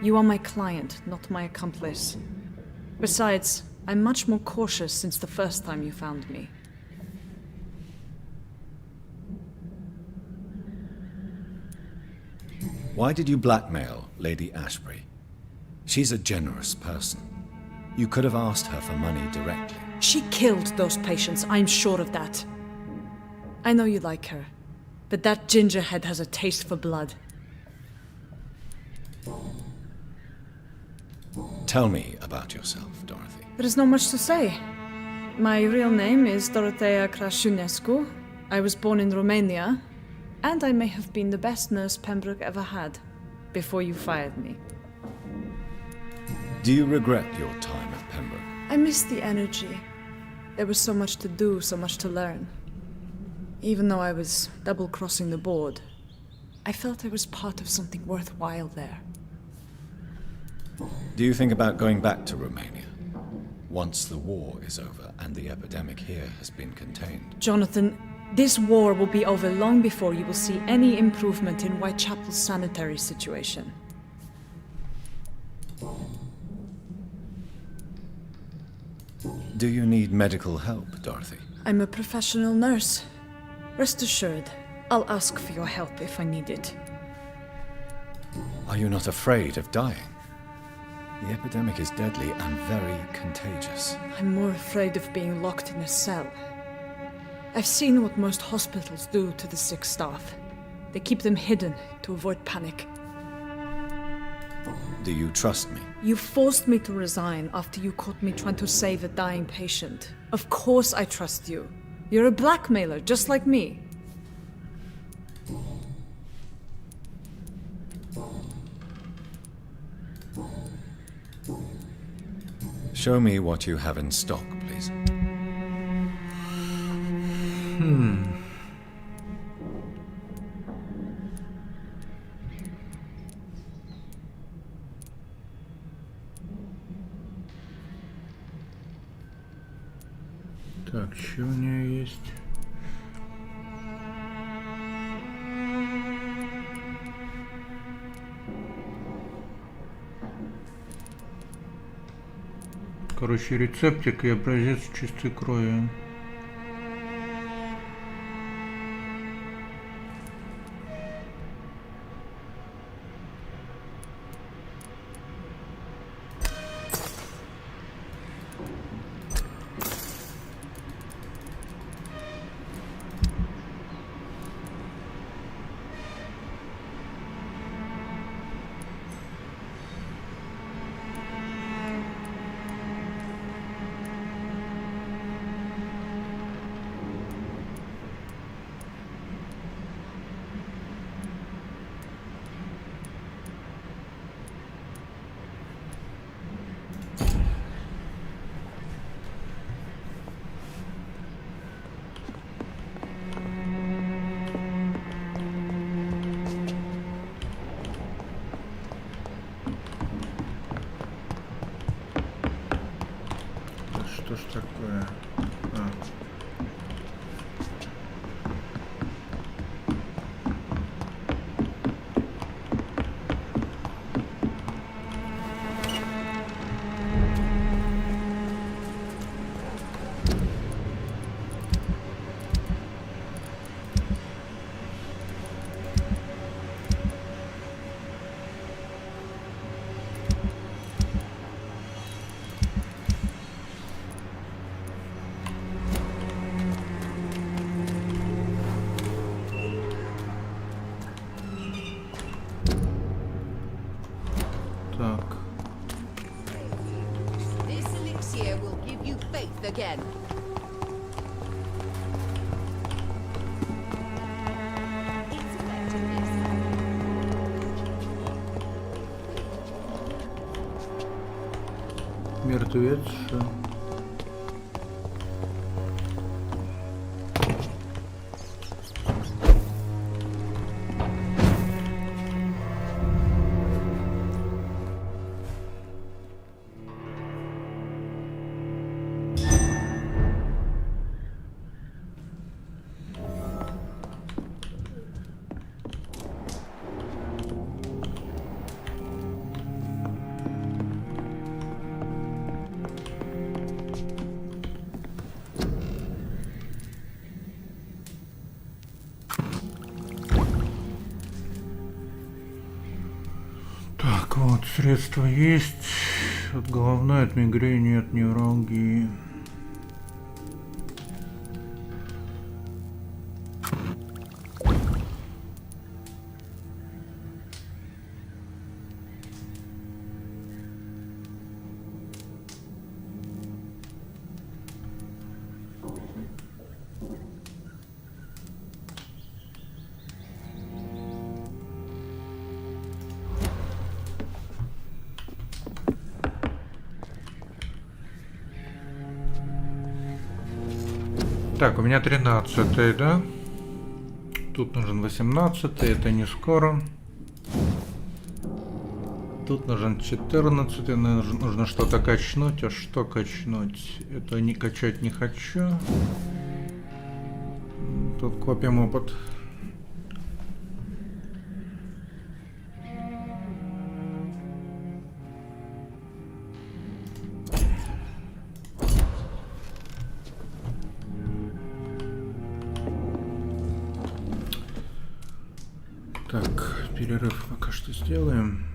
You are my client, not my accomplice. Besides, I'm much more cautious since the first time you found me. Why did you blackmail Lady Ashbury? She's a generous person. You could have asked her for money directly. She killed those patients, I'm sure of that. I know you like her, but that gingerhead has a taste for blood. Tell me about yourself, Dorothy. There is not much to say. My real name is Dorothea Crasciunescu. I was born in Romania, and I may have been the best nurse Pembroke ever had, before you fired me. Do you regret your time at Pembroke? I miss the energy. There was so much to do, so much to learn. Even though I was double-crossing the board, I felt I was part of something worthwhile there. Do you think about going back to Romania? Once the war is over and the epidemic here has been contained? Jonathan, this war will be over long before you will see any improvement in Whitechapel's sanitary situation. Do you need medical help, Dorothy? I'm a professional nurse. Rest assured, I'll ask for your help if I need it. Are you not afraid of dying? The epidemic is deadly and very contagious. I'm more afraid of being locked in a cell. I've seen what most hospitals do to the sick staff. They keep them hidden to avoid panic. Do you trust me? You forced me to resign after you caught me trying to save a dying patient. Of course I trust you. You're a blackmailer, just like me. Show me what you have in stock, please. еще у нее есть? Короче, рецептик и образец чистой крови. Что ж такое? This elixir will give you faith again. Мертвец. Так, вот, средства есть. От головной, от мигрени, от невралгии. Так, у меня 13-й, да? Тут нужен 18-й, это не скоро. Тут нужен 14-й, нужно что-то качнуть. А что качнуть? Это не качать не хочу. Тут копим опыт. Так, перерыв пока что сделаем.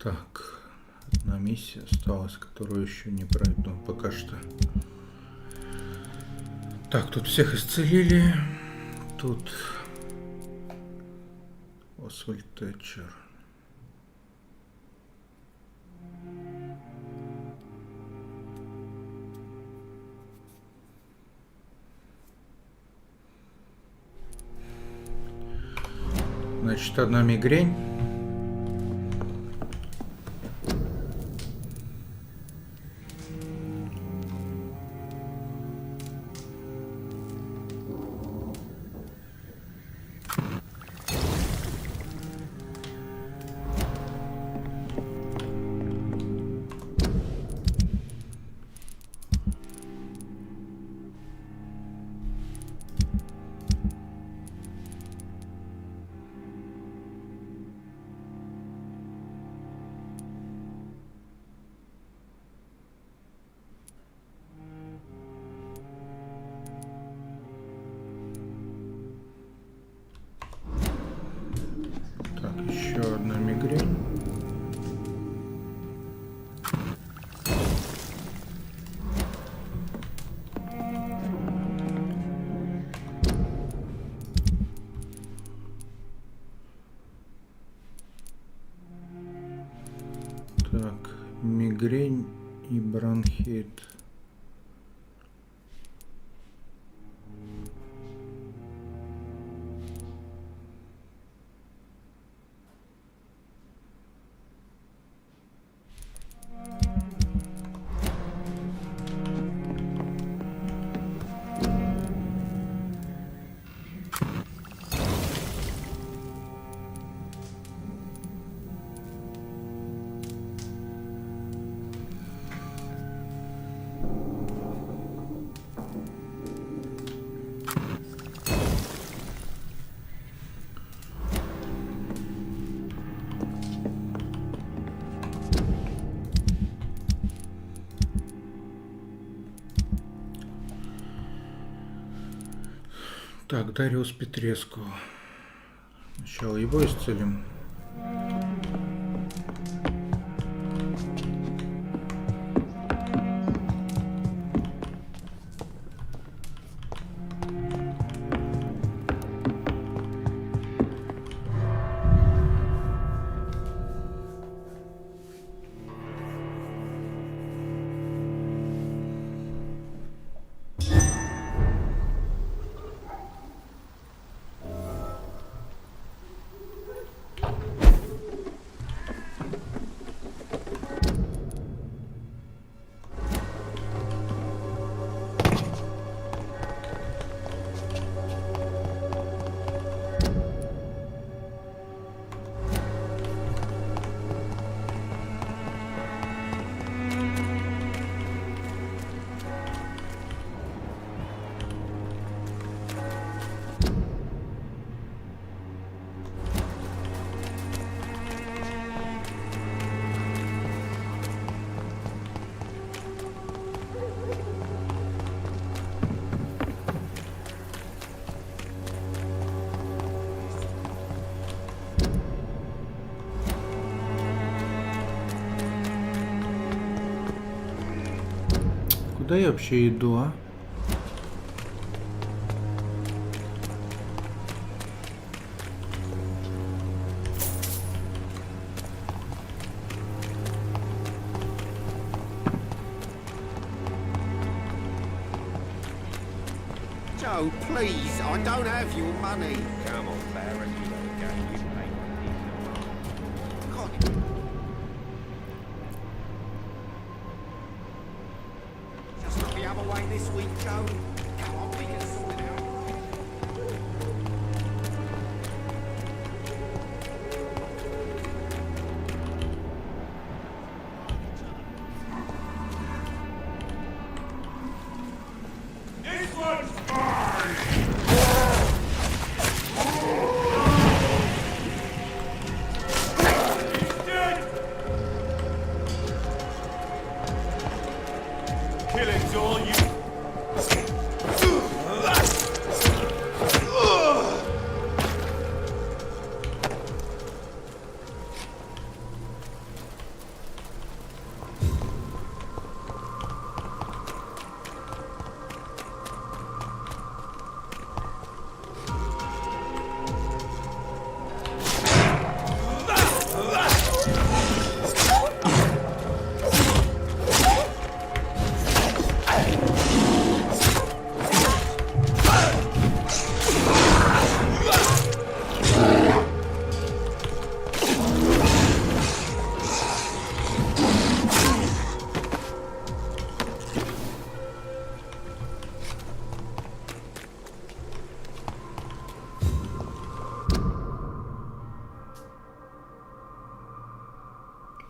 Так, одна миссия осталась, которую еще не пройду пока что. Так, тут всех исцелили. Тут Освальд Тэтчер. Значит, одна мигрень. Еще одна мигрень. Так, мигрень и бронхит. Так, Дариус Петреску. Сначала его исцелим. Куда я вообще иду, а? Joe, please, I don't have your money. Come on, Baron, you know the game. You pay God. Just look the other way this week, Joe. Come on, we can sort it out. This one's mine! Kill it all, you...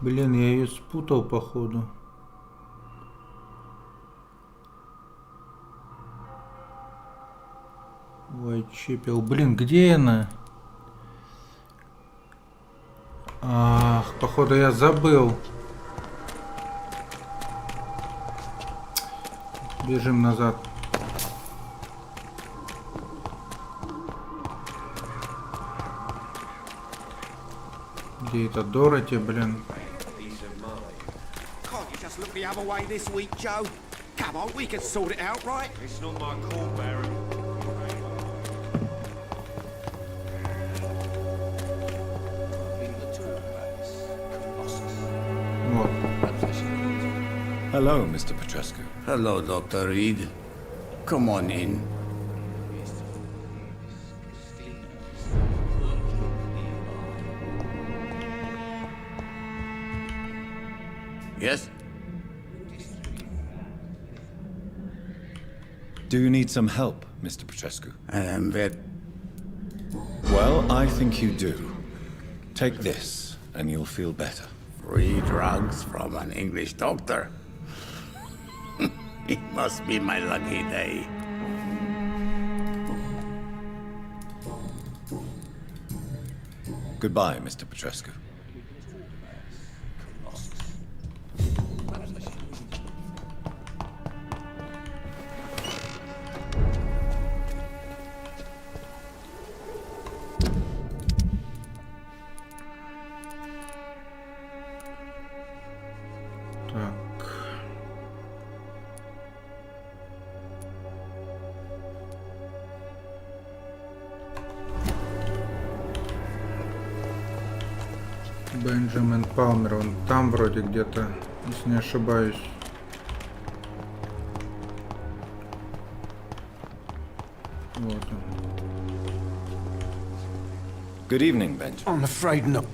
Блин, я ее спутал, походу. Ой, чепел. Блин, где она? Ах, походу я забыл. Бежим назад. Где это Дороти, блин? Can't you just look the other way this week, Joe? Come on, we can sort it out, right? It's not my call, Barrett. Вот. Hello, Mr. Petrescu. Hello, Dr. Reed. Come on in. Yes? Do you need some help, Mr. Petrescu? I am very... Well, I think you do. Take this, and you'll feel better. Free drugs from an English doctor. It must be my lucky day. Goodbye, Mr. Petrescu. Бенджамин Палмер, он там вроде где-то, если не ошибаюсь. Вот он. Good evening, Benjamin. I'm afraid not.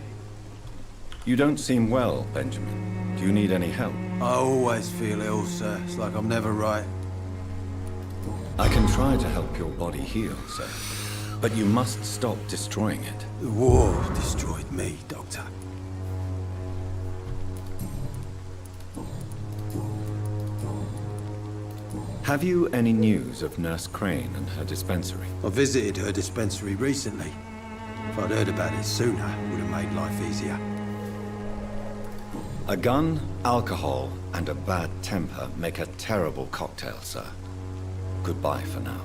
You don't seem well, Benjamin. Do you need any help? I always feel ill, sir. It's like I'm never right. I can try to help your body heal, sir. But you must stop destroying it. The war destroyed me, Doctor. Have you any news of Nurse Crane and her dispensary? I visited her dispensary recently. If I'd heard about it sooner, it would have made life easier. A gun, alcohol, and a bad temper make a terrible cocktail, sir. Goodbye for now.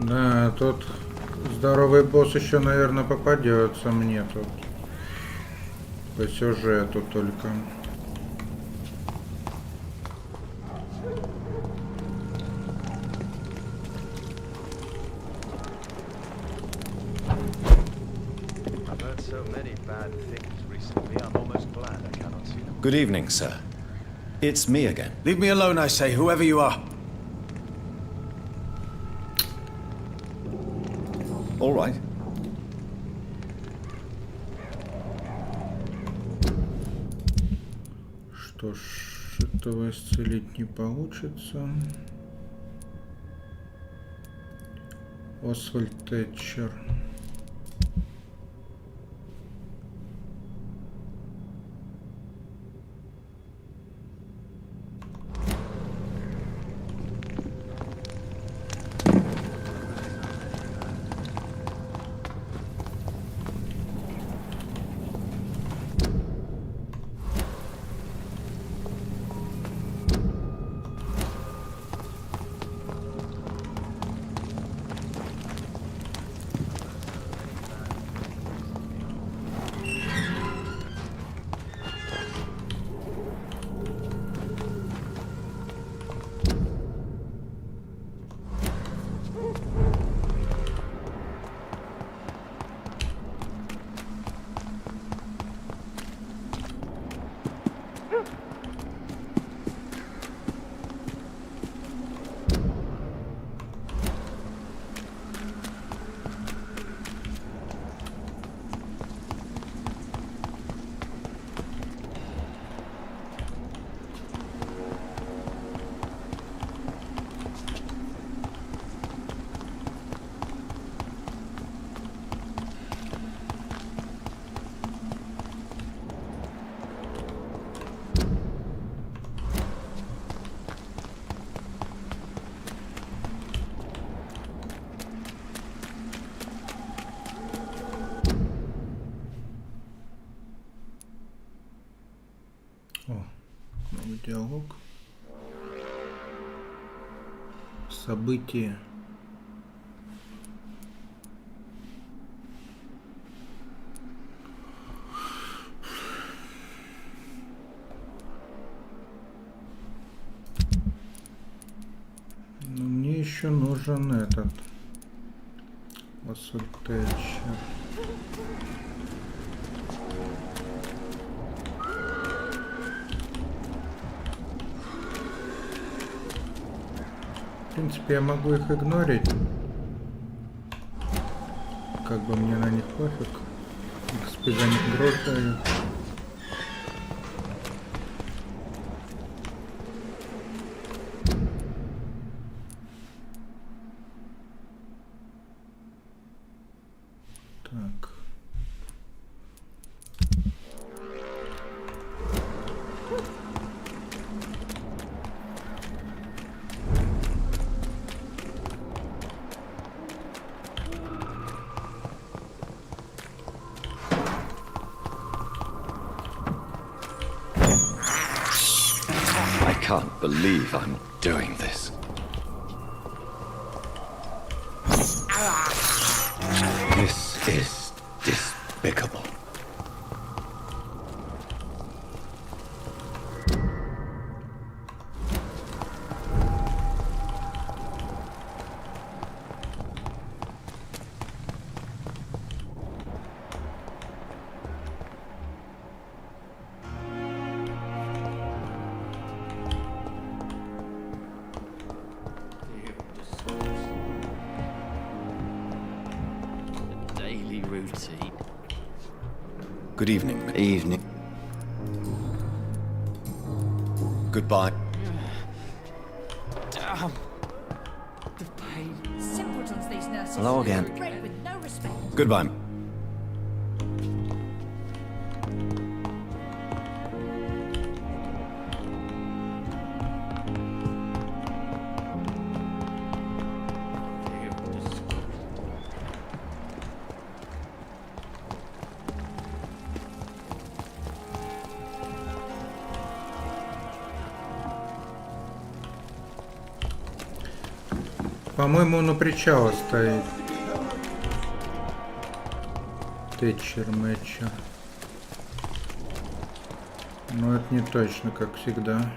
Да, тут здоровый босс еще, наверное, попадется мне тут. По сюжету только. Good evening, sir. It's me again. Leave me alone, I say, whoever you are. All right. Что ж, этого исцелить не получится. Освальд Тэтчер. Диалог. События. Но мне еще нужен этот фултайм. В принципе, я могу их игнорить. Как бы мне на них пофиг. XP за них грош дают. Так. I can't believe I'm doing this. This is despicable. routine. Good evening. Evening. Goodbye. Damn. The pain. Simpletons, these nurses. Hello again. Great with no respect. Goodbye. По-моему, он у причала стоит. Тэтчер, Мэтчер. Но это не точно, как всегда.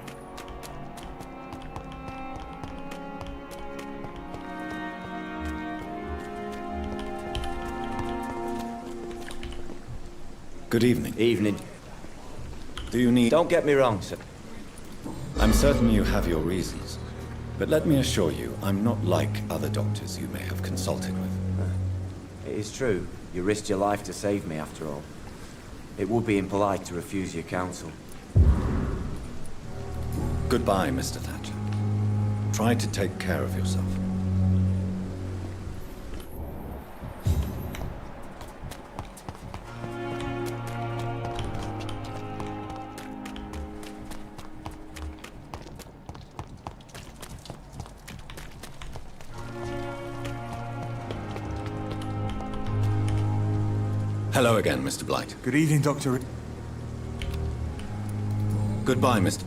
Good evening. Evening. Do you need... Don't get me wrong, sir. I'm certain you have your reasons. But let me assure you, I'm not like other doctors you may have consulted with. It is true. You risked your life to save me, after all. It would be impolite to refuse your counsel. Goodbye, Mr. Thatcher. Try to take care of yourself. Hello again, Mr. Blight. Good evening, Doctor. Goodbye, Mr.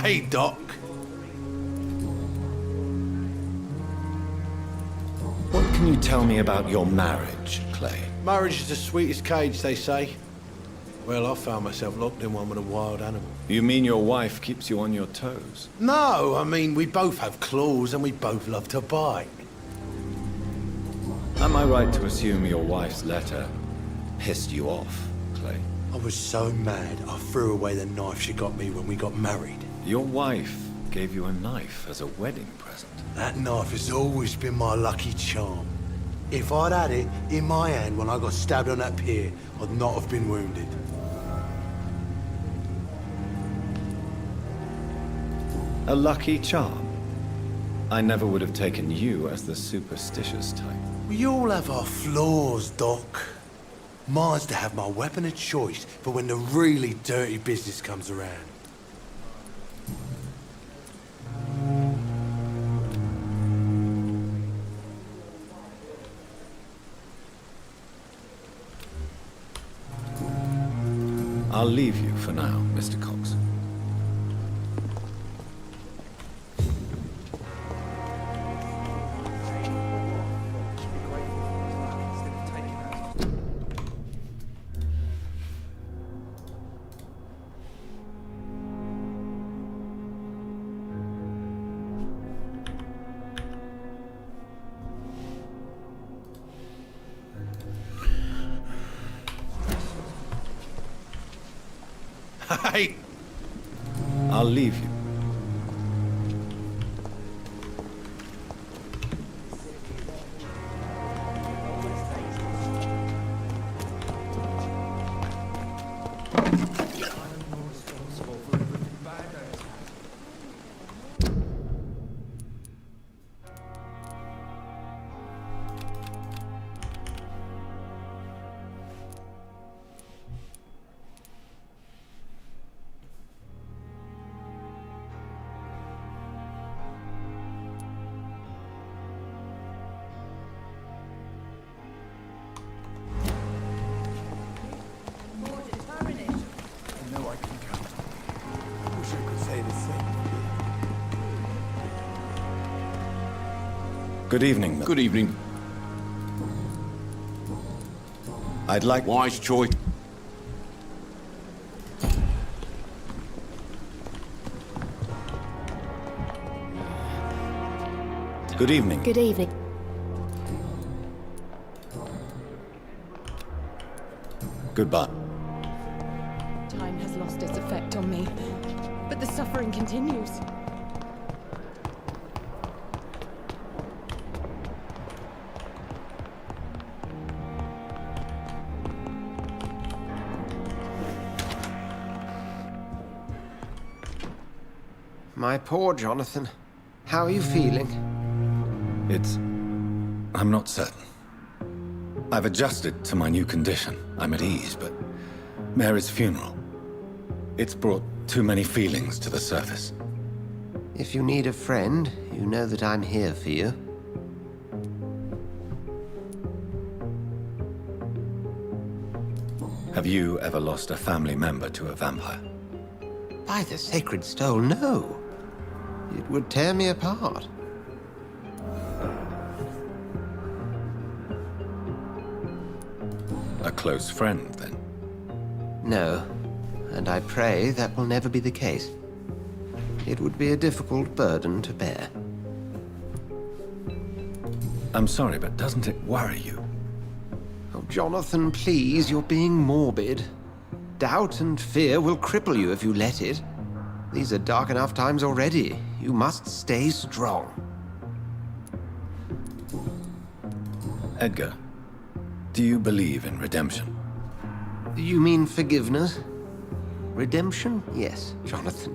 Hey, Doc. can you tell me about your marriage, Clay? Marriage is the sweetest cage, they say. Well, I found myself locked in one with a wild animal. You mean your wife keeps you on your toes? No, I mean, we both have claws and we both love to bite. Am I right to assume your wife's letter pissed you off, Clay? I was so mad, I threw away the knife she got me when we got married. Your wife gave you a knife as a wedding present. That knife has always been my lucky charm. If I'd had it in my hand when I got stabbed on that pier, I'd not have been wounded. A lucky charm? I never would have taken you as the superstitious type. We all have our flaws, Doc. Mine's to have my weapon of choice for when the really dirty business comes around. I'll leave you for now, Mr. Cox. Hey! I'll leave you. Good evening, Mil. Good evening. I'd like... Wise choice. Good evening. Good evening. Goodbye. Time has lost its effect on me, but the suffering continues. My poor Jonathan. How are you feeling? I'm not certain. I've adjusted to my new condition. I'm at ease, but Mary's funeral, it's brought too many feelings to the surface. If you need a friend, you know that I'm here for you. Have you ever lost a family member to a vampire? By the sacred stole, no. It would tear me apart. A close friend, then? No, and I pray that will never be the case. It would be a difficult burden to bear. I'm sorry, but doesn't it worry you? Oh, Jonathan, please, you're being morbid. Doubt and fear will cripple you if you let it. These are dark enough times already. You must stay strong. Edgar, do you believe in redemption? You mean forgiveness? Redemption? Yes, Jonathan.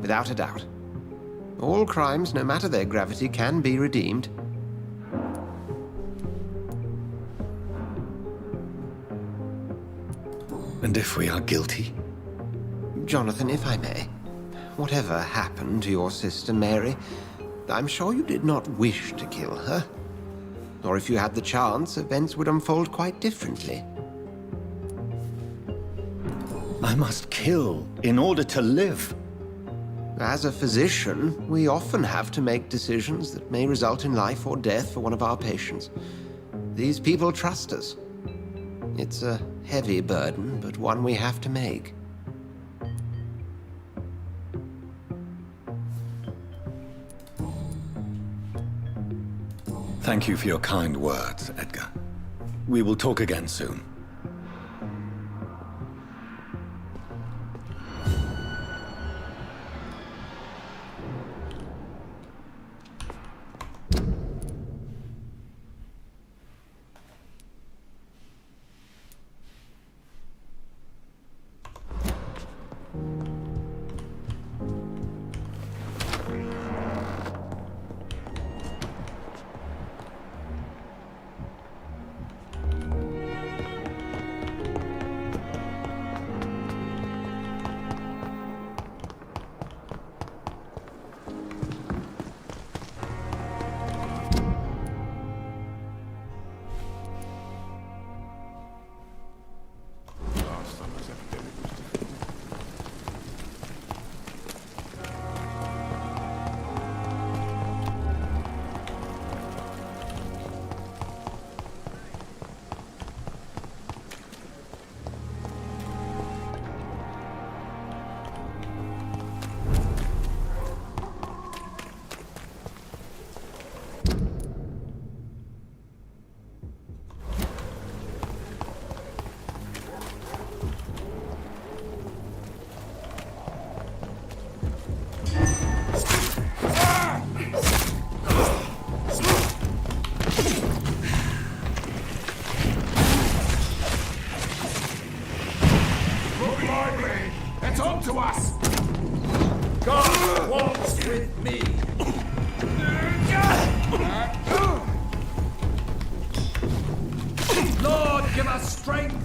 Without a doubt. All crimes, no matter their gravity, can be redeemed. And if we are guilty? Jonathan, if I may, whatever happened to your sister Mary, I'm sure you did not wish to kill her. Or if you had the chance, events would unfold quite differently. I must kill in order to live. As a physician, we often have to make decisions that may result in life or death for one of our patients. These people trust us. It's a heavy burden, but one we have to make. Thank you for your kind words, Edgar. We will talk again soon. To us! God walks with me! Lord, give us strength!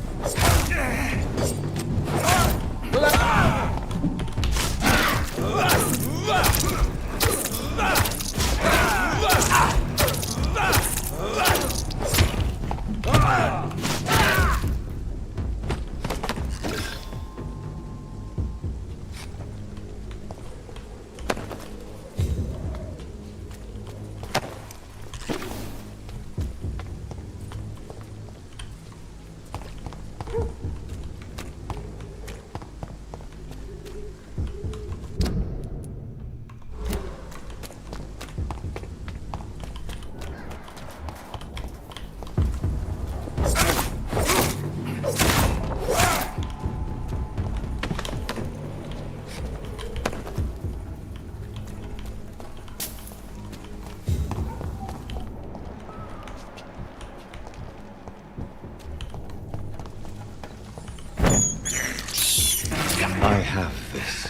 I have this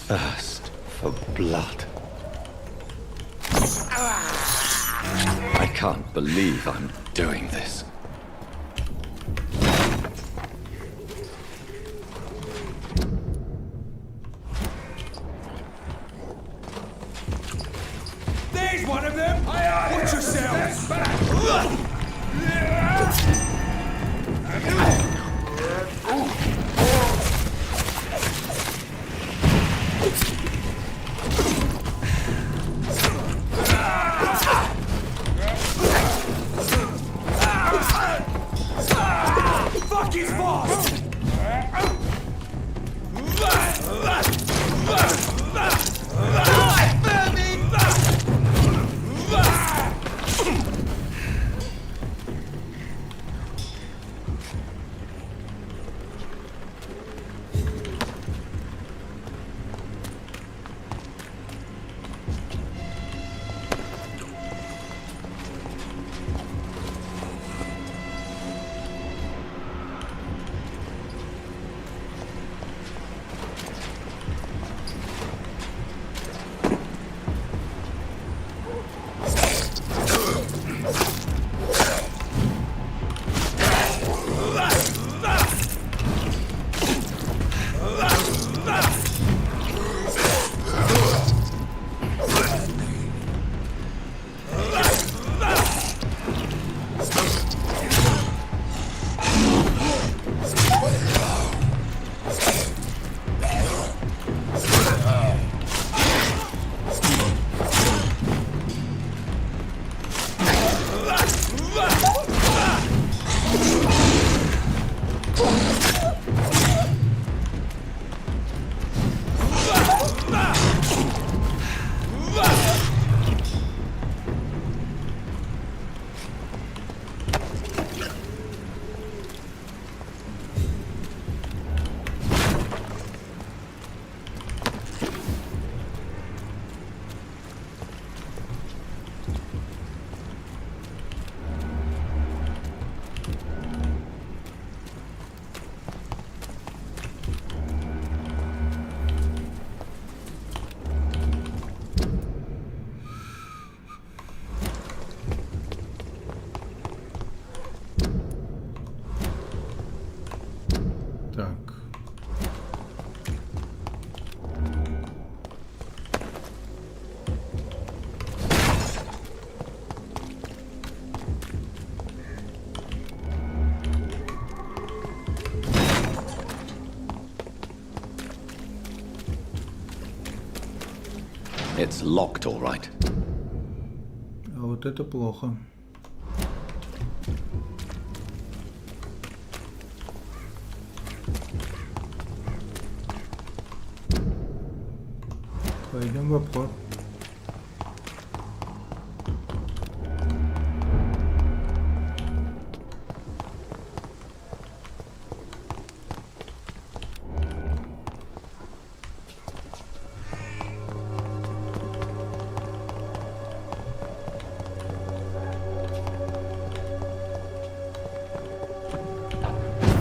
thirst for blood. I can't believe I'm doing this. There's one of them! Watch yourselves! Fuck his boss! It's locked, all right. А вот это плохо. Пойдем в обход.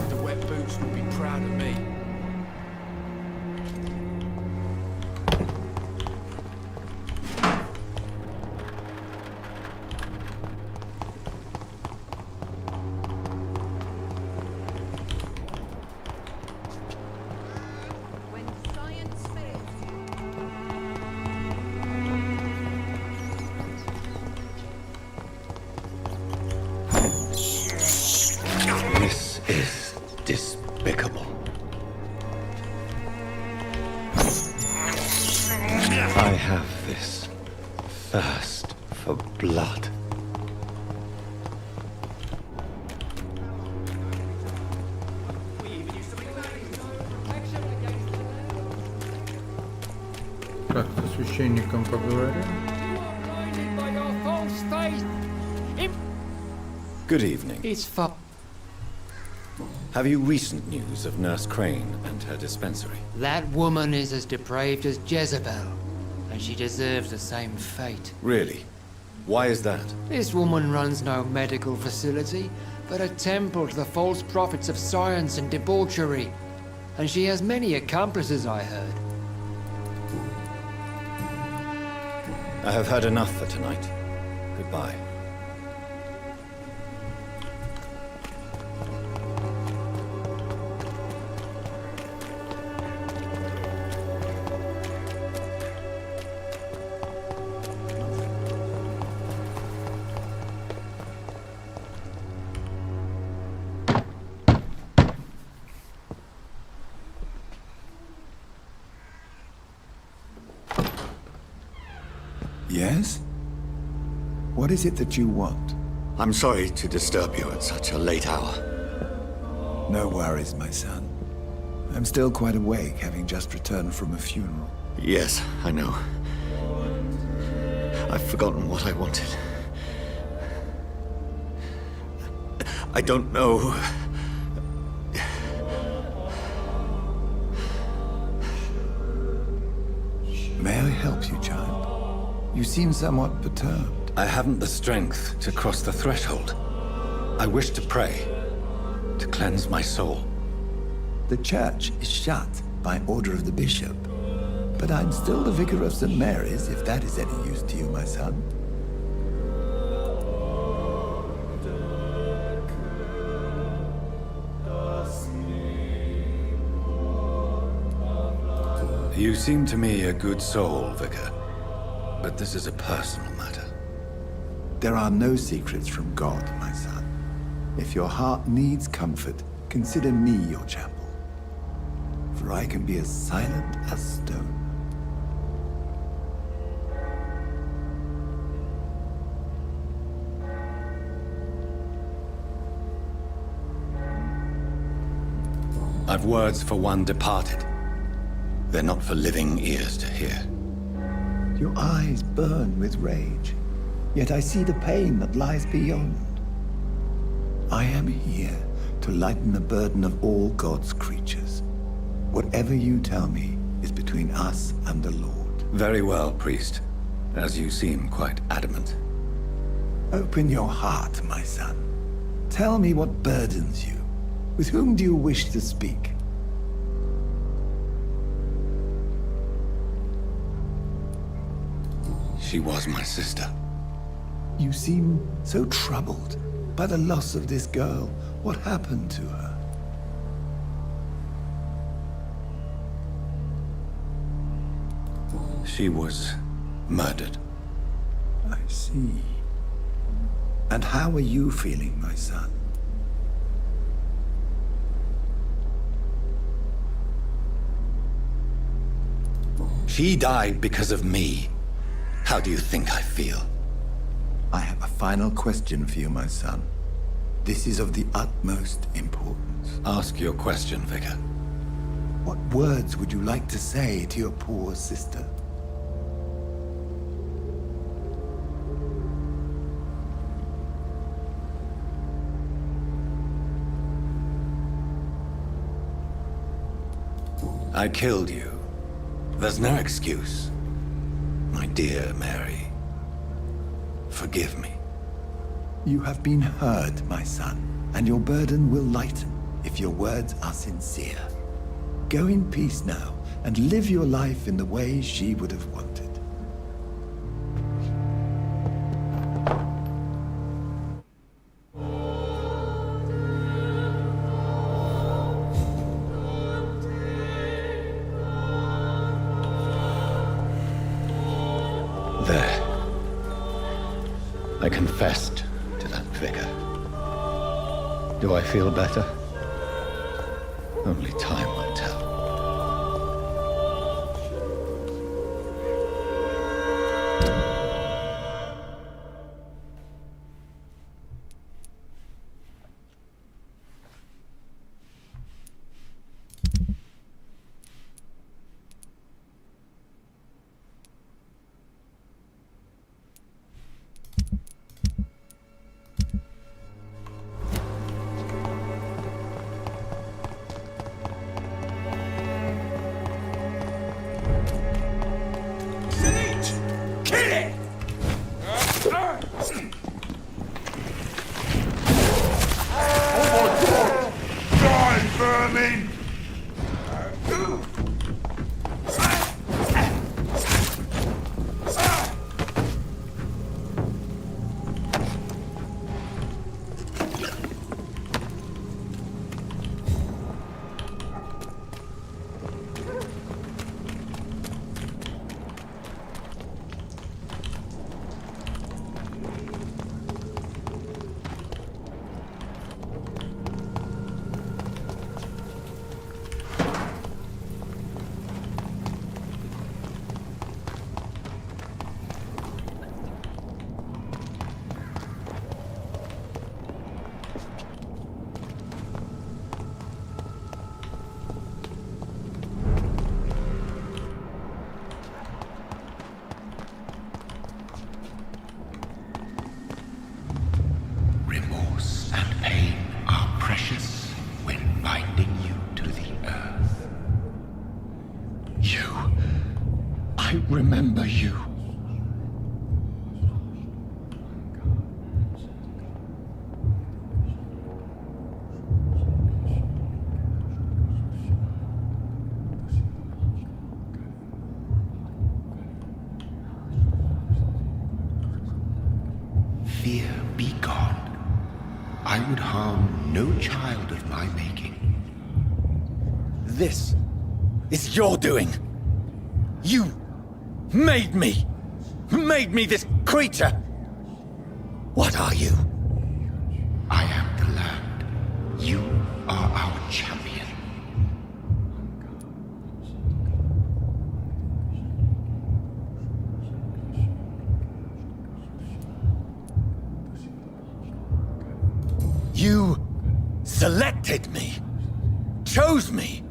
The wet boots will be proud of me. This is despicable. I have this thirst for blood. Так, со священником поговорим. By your false faith. Good evening. It's for... Have you recent news of Nurse Crane and her dispensary? That woman is as depraved as Jezebel, and she deserves the same fate. Really? Why is that? This woman runs no medical facility, but a temple to the false prophets of science and debauchery. And she has many accomplices, I heard. I have had enough for tonight. Goodbye. Yes? What is it that you want? I'm sorry to disturb you at such a late hour. No worries, my son. I'm still quite awake, having just returned from a funeral. Yes, I know. I've forgotten what I wanted. I don't know. May I help you, child? You seem somewhat perturbed. I haven't the strength to cross the threshold. I wish to pray, to cleanse my soul. The church is shut by order of the bishop. But I'm still the vicar of St. Mary's, if that is any use to you, my son. You seem to me a good soul, Vicar. But this is a personal matter. There are no secrets from God, my son. If your heart needs comfort, consider me your chapel. For I can be as silent as stone. I've words for one departed. They're not for living ears to hear. Your eyes burn with rage, yet I see the pain that lies beyond. I am here to lighten the burden of all God's creatures. Whatever you tell me is between us and the Lord. Very well, priest, as you seem quite adamant. Open your heart, my son. Tell me what burdens you. With whom do you wish to speak? She was my sister. You seem so troubled by the loss of this girl. What happened to her? She was murdered. I see. And how are you feeling, my son? She died because of me. How do you think I feel? I have a final question for you, my son. This is of the utmost importance. Ask your question, Vicar. What words would you like to say to your poor sister? I killed you. There's no excuse. My dear Mary, forgive me. You have been hurt, my son, and your burden will lighten if your words are sincere. Go in peace now, and live your life in the way she would have wanted. There. I confessed to that vicar. Do I feel better? Only time will tell. Remember you. Fear be gone. I would harm no child of my making. This is your doing. You made me this creature. What are you? I am the land. You are our champion. You selected me, chose me.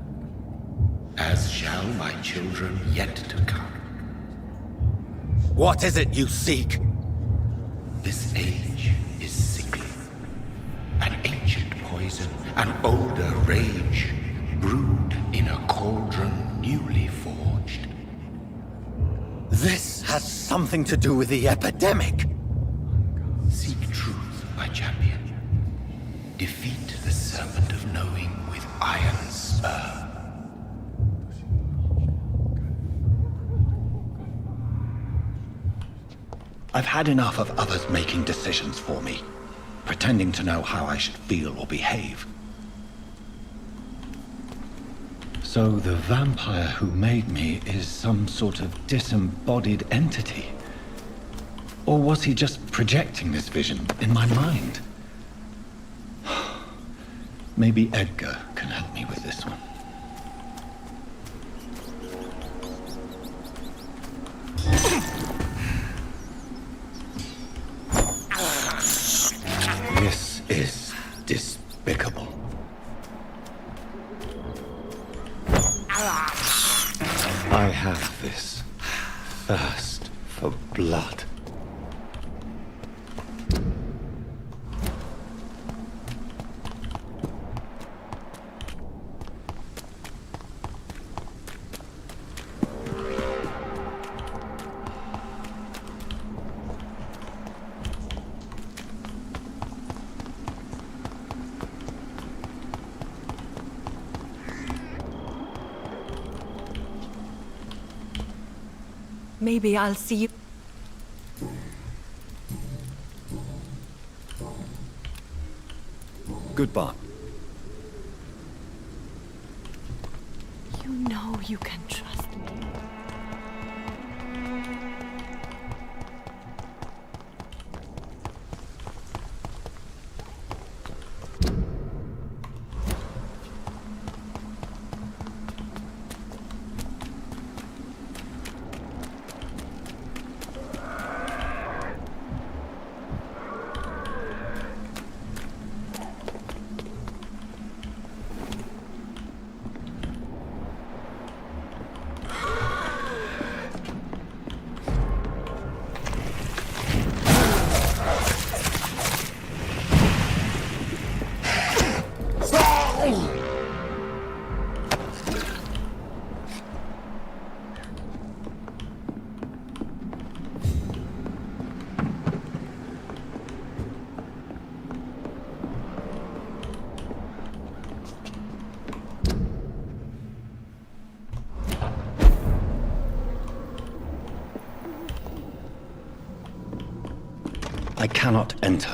As shall my children yet to come. What is it you seek? This age is sickly. An ancient poison, an older rage, brewed in a cauldron newly forged. This has something to do with the epidemic. Seek truth, my champion. Defeat the serpent of knowing with iron spur. I've had enough of others making decisions for me, pretending to know how I should feel or behave. So the vampire who made me is some sort of disembodied entity? Or was he just projecting this vision in my mind? Maybe Edgar can help me with this one. have this thirst for blood. Maybe I'll see you. Goodbye. You know you can trust me. I cannot enter.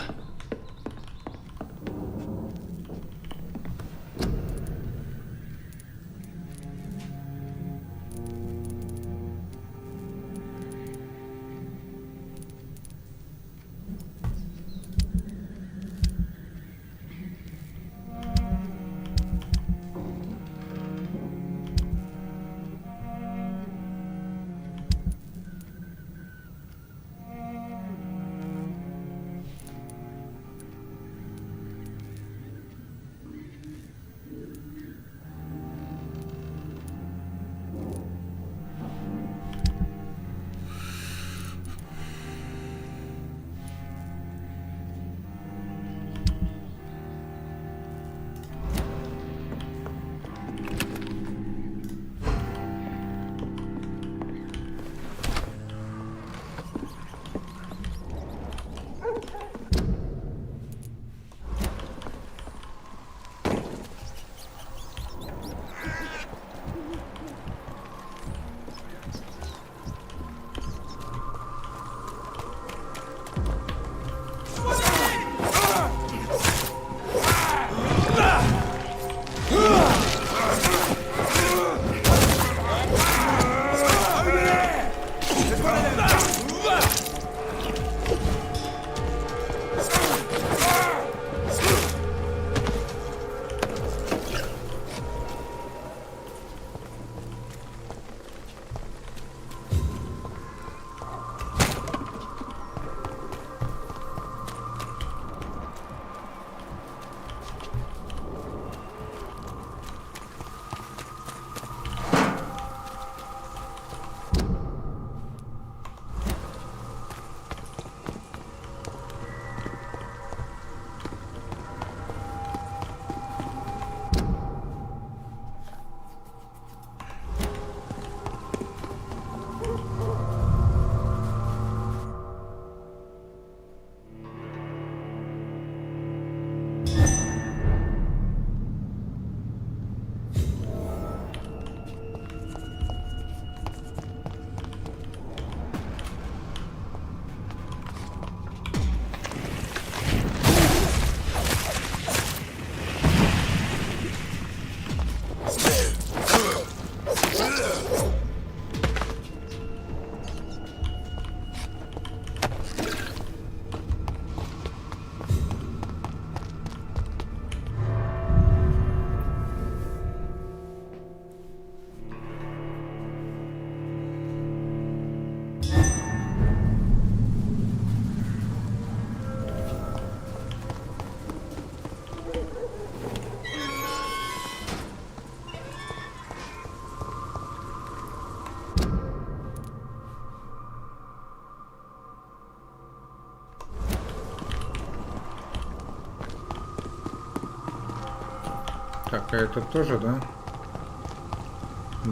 Так, а это тоже, да?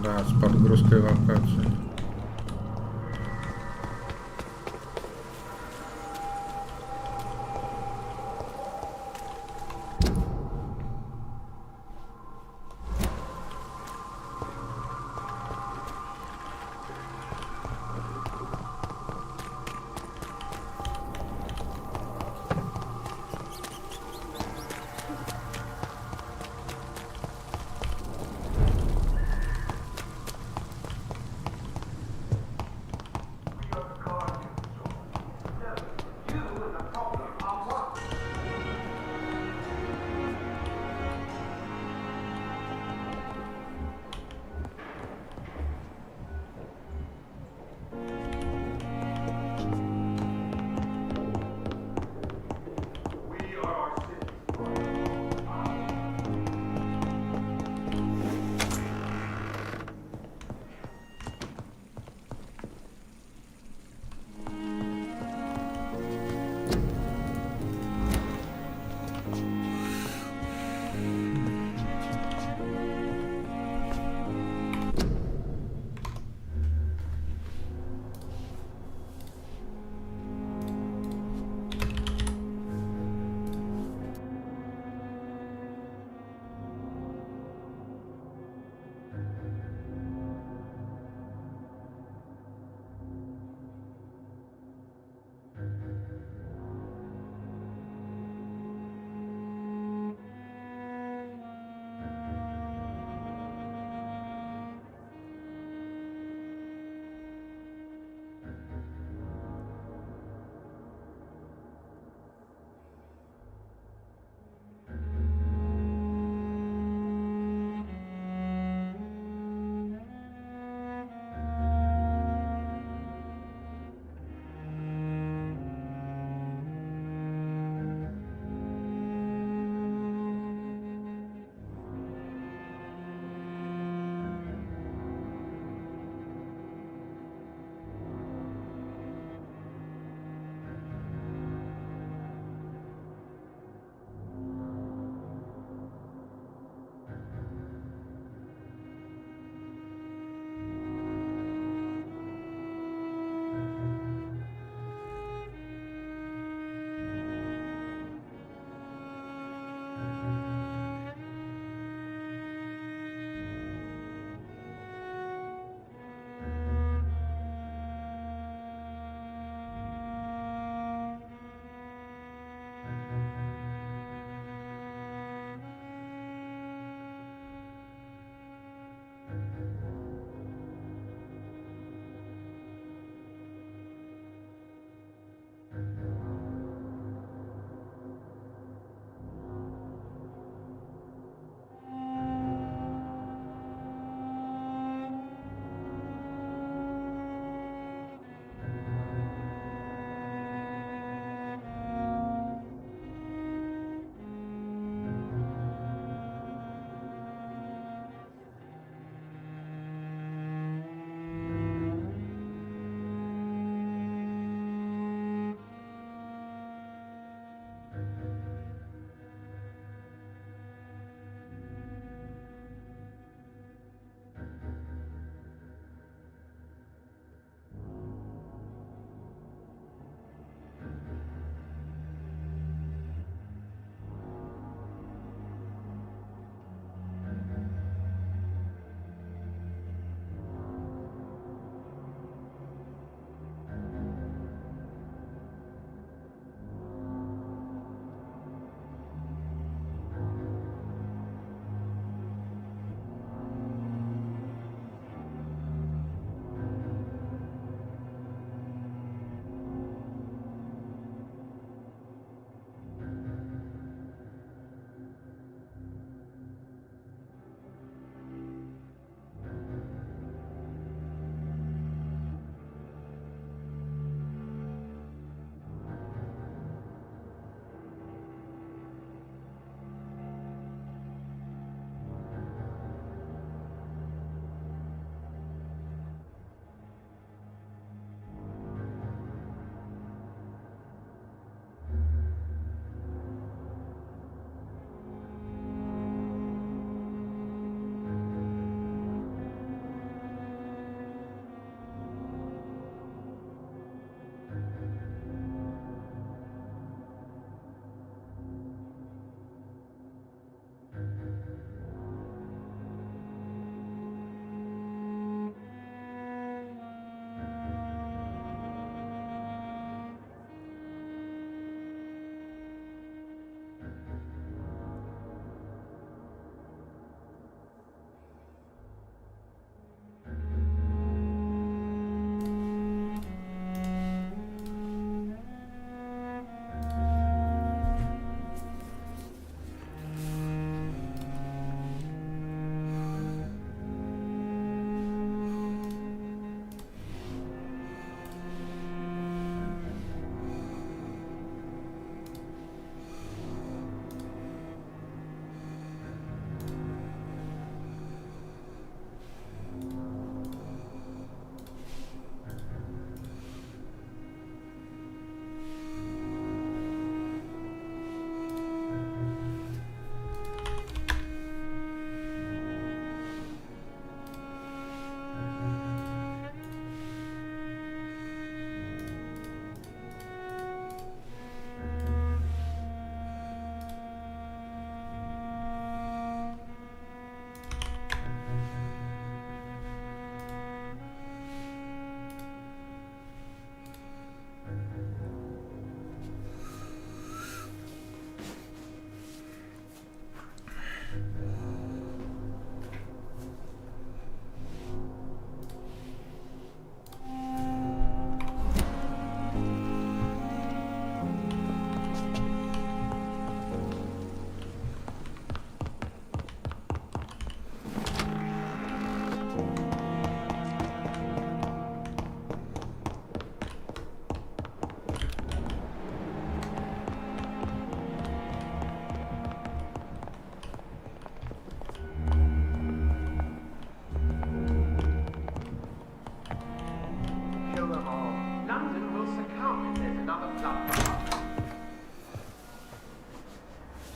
Да, с подгрузкой локации.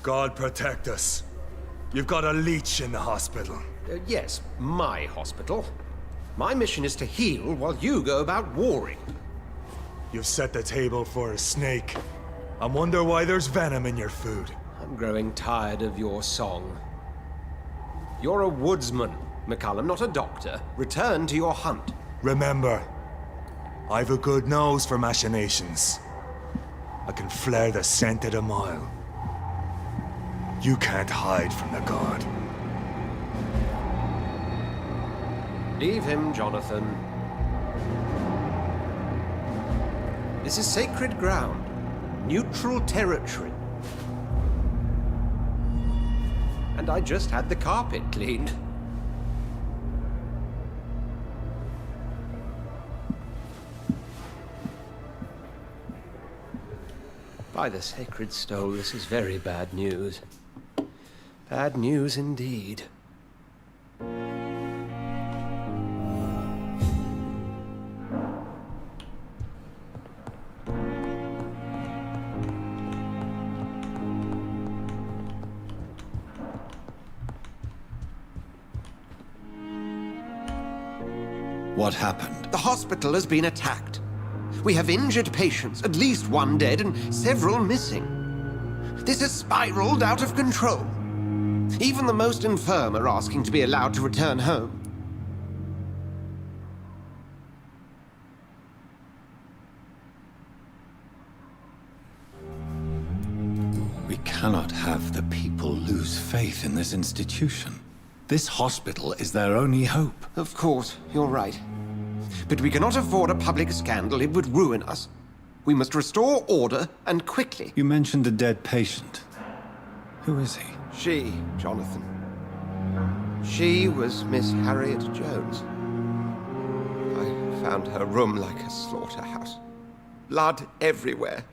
God protect us. You've got a leech in the hospital. Yes, my hospital. My mission is to heal while you go about warring. You've set the table for a snake. I wonder why there's venom in your food. I'm growing tired of your song. You're a woodsman, McCallum, not a doctor. Return to your hunt. Remember, I've a good nose for machinations. I can flare the scent at a mile. You can't hide from the god. Leave him, Jonathan. This is sacred ground. Neutral territory. And I just had the carpet cleaned. By the sacred stole, this is very bad news. Bad news indeed. What happened? The hospital has been attacked. We have injured patients, at least one dead and several missing. This has spiraled out of control. Even the most infirm are asking to be allowed to return home. We cannot have the people lose faith in this institution. This hospital is their only hope. Of course, you're right. But we cannot afford a public scandal. It would ruin us. We must restore order, and quickly. You mentioned a dead patient. Who is he? She, Jonathan. She was Miss Harriet Jones. I found her room like a slaughterhouse. Blood everywhere.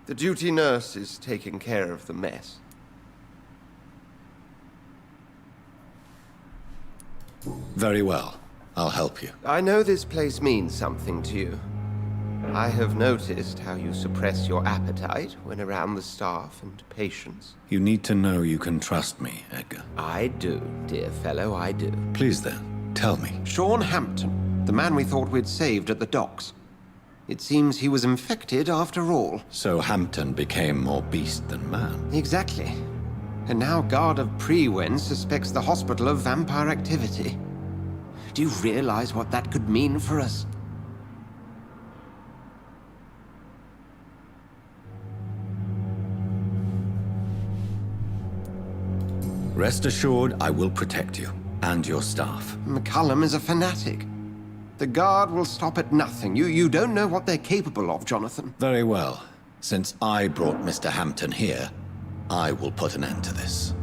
The duty nurse is taking care of the mess. Very well. I'll help you. I know this place means something to you. I have noticed how you suppress your appetite when around the staff and patients. You need to know you can trust me, Edgar. I do, dear fellow, I do. Please then, tell me. Sean Hampton, the man we thought we'd saved at the docks. It seems he was infected after all. So Hampton became more beast than man. Exactly. And now Guard of Prewen suspects the hospital of vampire activity. Do you realize what that could mean for us? Rest assured, I will protect you and your staff. McCallum is a fanatic. The Guard will stop at nothing. You don't know what they're capable of, Jonathan. Very well. Since I brought Mr. Hampton here, I will put an end to this.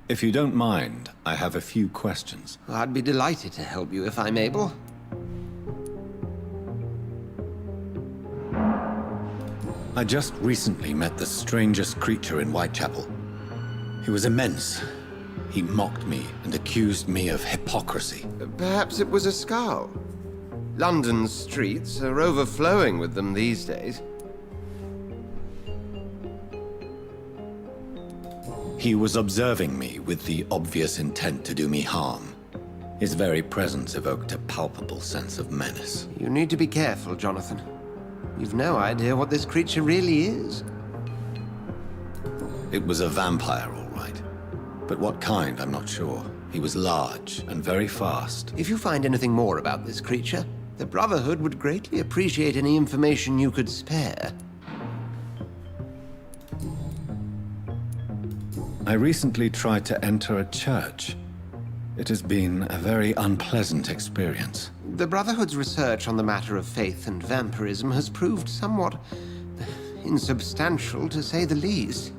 If you don't mind, I have a few questions. I'd be delighted to help you if I'm able. I just recently met the strangest creature in Whitechapel. He was immense. He mocked me and accused me of hypocrisy. Perhaps it was a skull. London's streets are overflowing with them these days. He was observing me with the obvious intent to do me harm. His very presence evoked a palpable sense of menace. You need to be careful, Jonathan. You've no idea what this creature really is. It was a vampire, all right. But what kind, I'm not sure. He was large and very fast. If you find anything more about this creature, the Brotherhood would greatly appreciate any information you could spare. I recently tried to enter a church. It has been a very unpleasant experience. The Brotherhood's research on the matter of faith and vampirism has proved somewhat insubstantial, to say the least.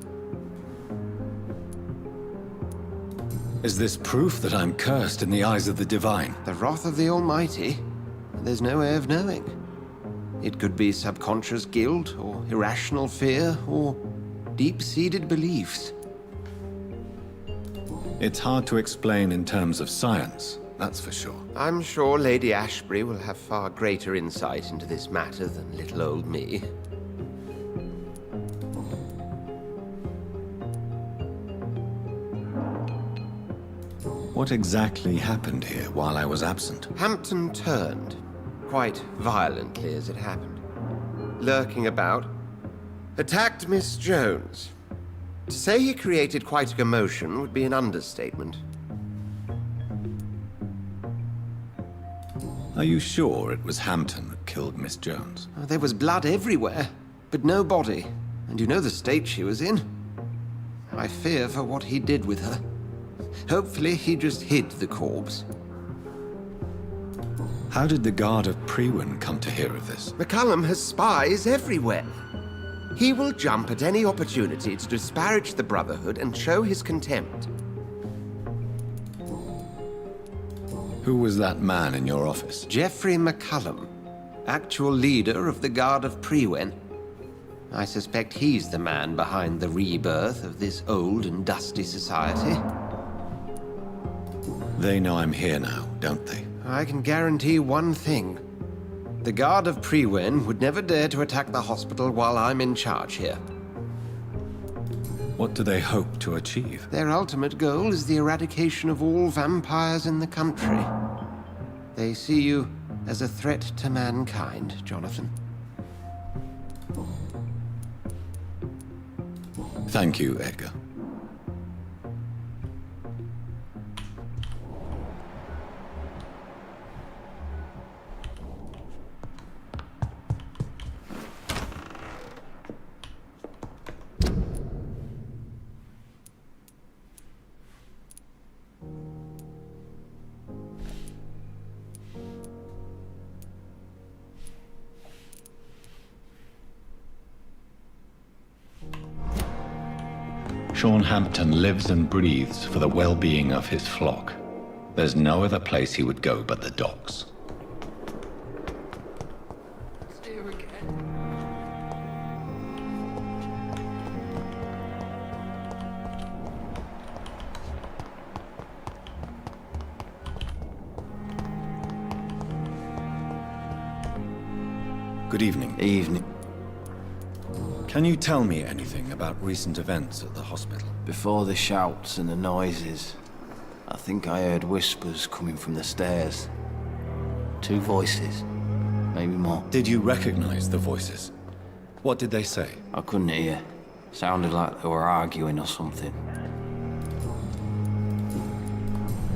Is this proof that I'm cursed in the eyes of the divine? The wrath of the Almighty? There's no way of knowing. It could be subconscious guilt, or irrational fear, or deep-seated beliefs. It's hard to explain in terms of science, that's for sure. I'm sure Lady Ashbury will have far greater insight into this matter than little old me. What exactly happened here while I was absent? Hampton turned, quite violently as it happened. Lurking about, attacked Miss Jones. To say he created quite a commotion would be an understatement. Are you sure it was Hampton that killed Miss Jones? There was blood everywhere, but no body. And you know the state she was in. I fear for what he did with her. Hopefully he just hid the corpse. How did the guard of Priwen come to hear of this? McCallum has spies everywhere. He will jump at any opportunity to disparage the Brotherhood and show his contempt. Who was that man in your office? Geoffrey McCallum, actual leader of the Guard of Priwen. I suspect he's the man behind the rebirth of this old and dusty society. They know I'm here now, don't they? I can guarantee one thing. The Guard of Priwen would never dare to attack the hospital while I'm in charge here. What do they hope to achieve? Their ultimate goal is the eradication of all vampires in the country. They see you as a threat to mankind, Jonathan. Thank you, Edgar. Sean Hampton lives and breathes for the well-being of his flock. There's no other place he would go but the docks. Good evening. Evening. Can you tell me anything about recent events at the hospital? Before the shouts and the noises, I think I heard whispers coming from the stairs. 2 voices, maybe more. Did you recognize the voices? What did they say? I couldn't hear. Sounded like they were arguing or something.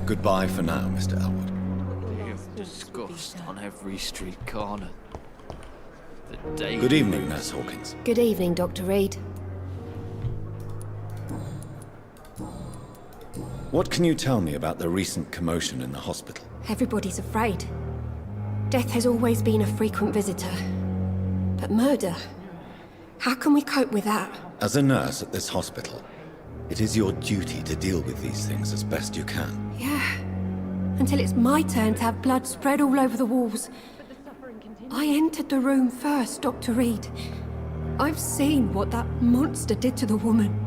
Goodbye for now, Mr. Elwood. Disgust on every street corner. Good evening, Nurse Hawkins. Good evening, Dr. Reed. What can you tell me about the recent commotion in the hospital? Everybody's afraid. Death has always been a frequent visitor. But murder? How can we cope with that? As a nurse at this hospital, it is your duty to deal with these things as best you can. Yeah. Until it's my turn to have blood spread all over the walls. I entered the room first, Dr. Reed. I've seen what that monster did to the woman.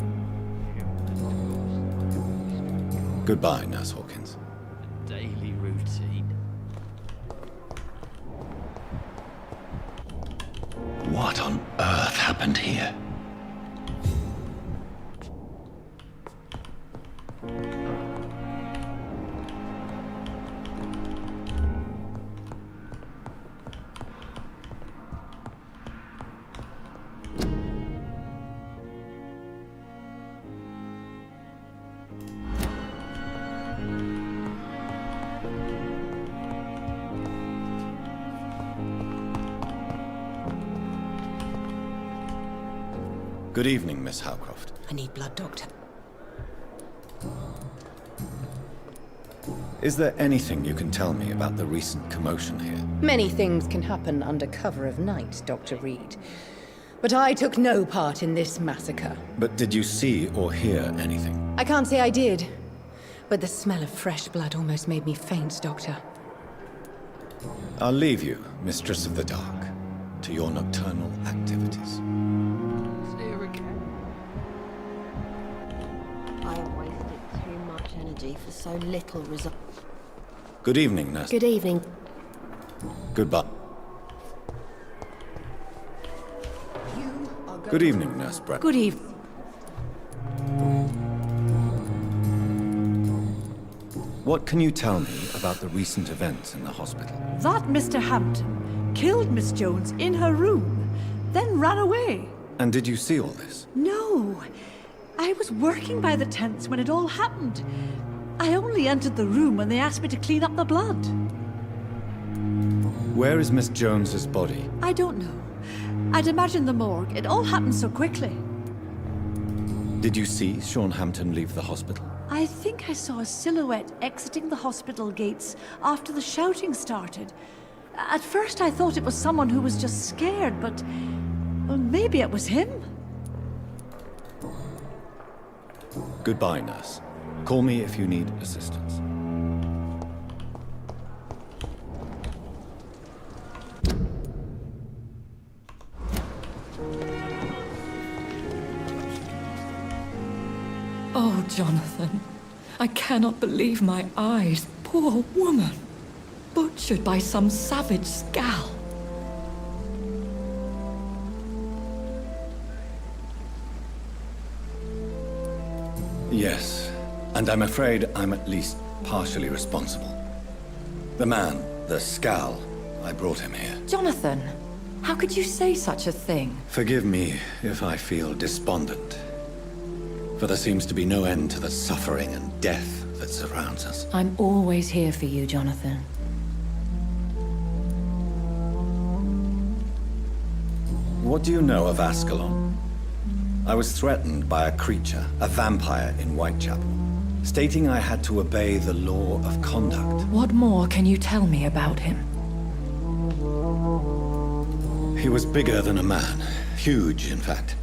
Goodbye, Nurse Hawkins. Daily routine. What on earth happened here? Good evening, Miss Howcroft. I need blood, Doctor. Is there anything you can tell me about the recent commotion here? Many things can happen under cover of night, Dr. Reed. But I took no part in this massacre. But did you see or hear anything? I can't say I did. But the smell of fresh blood almost made me faint, Doctor. I'll leave you, Mistress of the Dark, to your nocturnal activities. apology for so little result. Good evening, nurse. Good evening. Goodbye. Good evening, Nurse Brett. Good evening. What can you tell me about the recent events in the hospital? That Mr. Hampton killed Miss Jones in her room, then ran away. And did you see all this? No. I was working by the tents when it all happened. I only entered the room when they asked me to clean up the blood. Where is Miss Jones's body? I don't know. I'd imagine the morgue. It all happened so quickly. Did you see Sean Hampton leave the hospital? I think I saw a silhouette exiting the hospital gates after the shouting started. At first I thought it was someone who was just scared, but well, maybe it was him. Goodbye, nurse. Call me if you need assistance. Oh, Jonathan, I cannot believe my eyes. Poor woman, butchered by some savage scowl. Yes, and I'm afraid I'm at least partially responsible. The man, the scowl, I brought him here. Jonathan, how could you say such a thing? Forgive me if I feel despondent. For there seems to be no end to the suffering and death that surrounds us. I'm always here for you, Jonathan. What do you know of Ascalon? I was threatened by a creature, a vampire in Whitechapel, stating I had to obey the law of conduct. What more can you tell me about him? He was bigger than a man. Huge, in fact.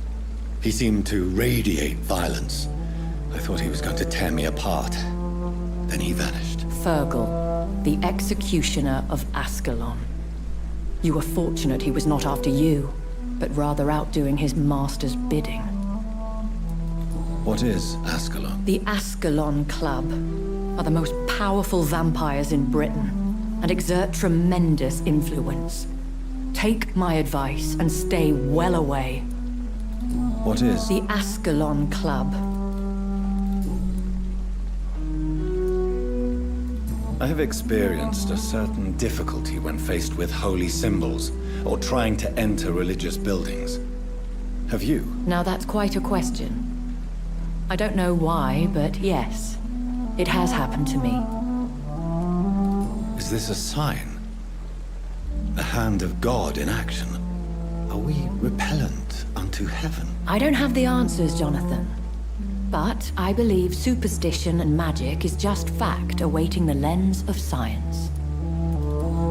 He seemed to radiate violence. I thought he was going to tear me apart. Then he vanished. Fergal, the executioner of Ascalon. You were fortunate he was not after you, but rather out doing his master's bidding. What is Ascalon? The Ascalon Club are the most powerful vampires in Britain and exert tremendous influence. Take my advice and stay well away. What is? The Ascalon Club. I have experienced a certain difficulty when faced with holy symbols or trying to enter religious buildings. Have you? Now that's quite a question. I don't know why, but yes, it has happened to me. Is this a sign? The hand of God in action? Are we repellent unto heaven? I don't have the answers, Jonathan. But I believe superstition and magic is just fact awaiting the lens of science.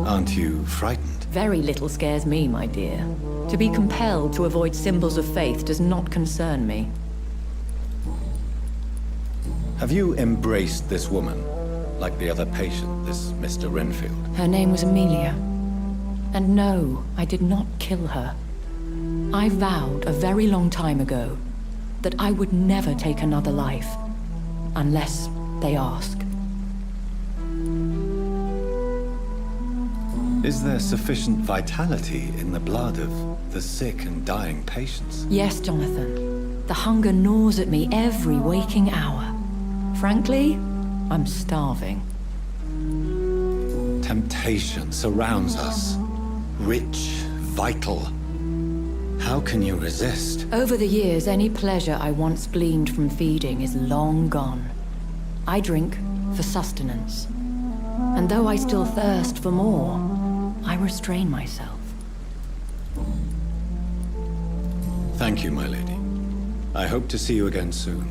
Aren't you frightened? Very little scares me, my dear. To be compelled to avoid symbols of faith does not concern me. Have you embraced this woman, like the other patient, this Mr. Renfield? Her name was Amelia. And no, I did not kill her. I vowed a very long time ago that I would never take another life, unless they ask. Is there sufficient vitality in the blood of the sick and dying patients? Yes, Jonathan. The hunger gnaws at me every waking hour. Frankly, I'm starving. Temptation surrounds us. Rich, vital. How can you resist? Over the years, any pleasure I once gleaned from feeding is long gone. I drink for sustenance. And though I still thirst for more, I restrain myself. Thank you, my lady. I hope to see you again soon.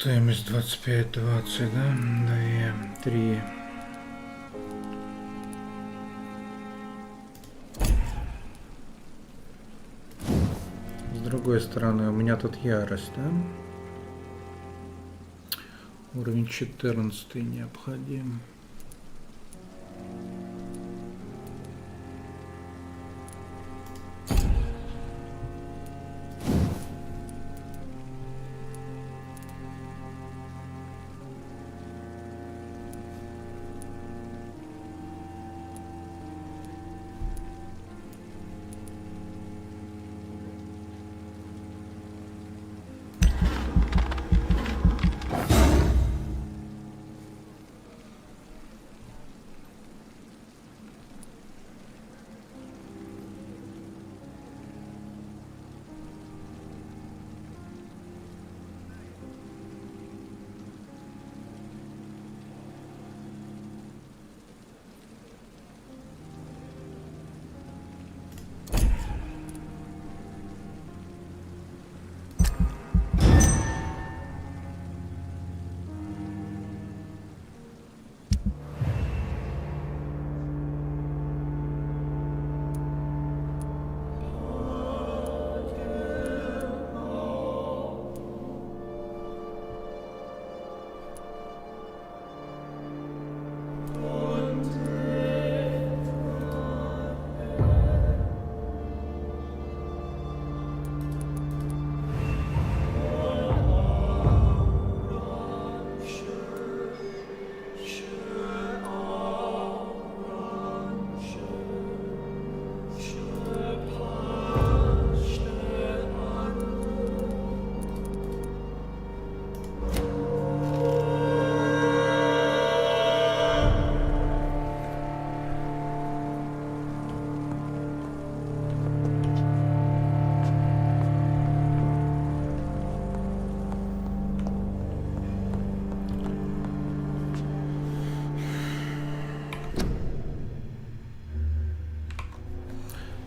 Стоимость 25-20, да? 2, 3. С другой стороны, у меня тут ярость, да? Уровень 14 необходим.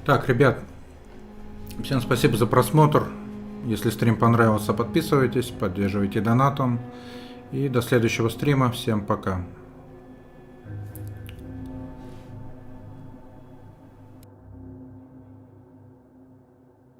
Так, ребят, всем спасибо за просмотр. Если стрим понравился, подписывайтесь, поддерживайте донатом. И до следующего стрима. Всем пока.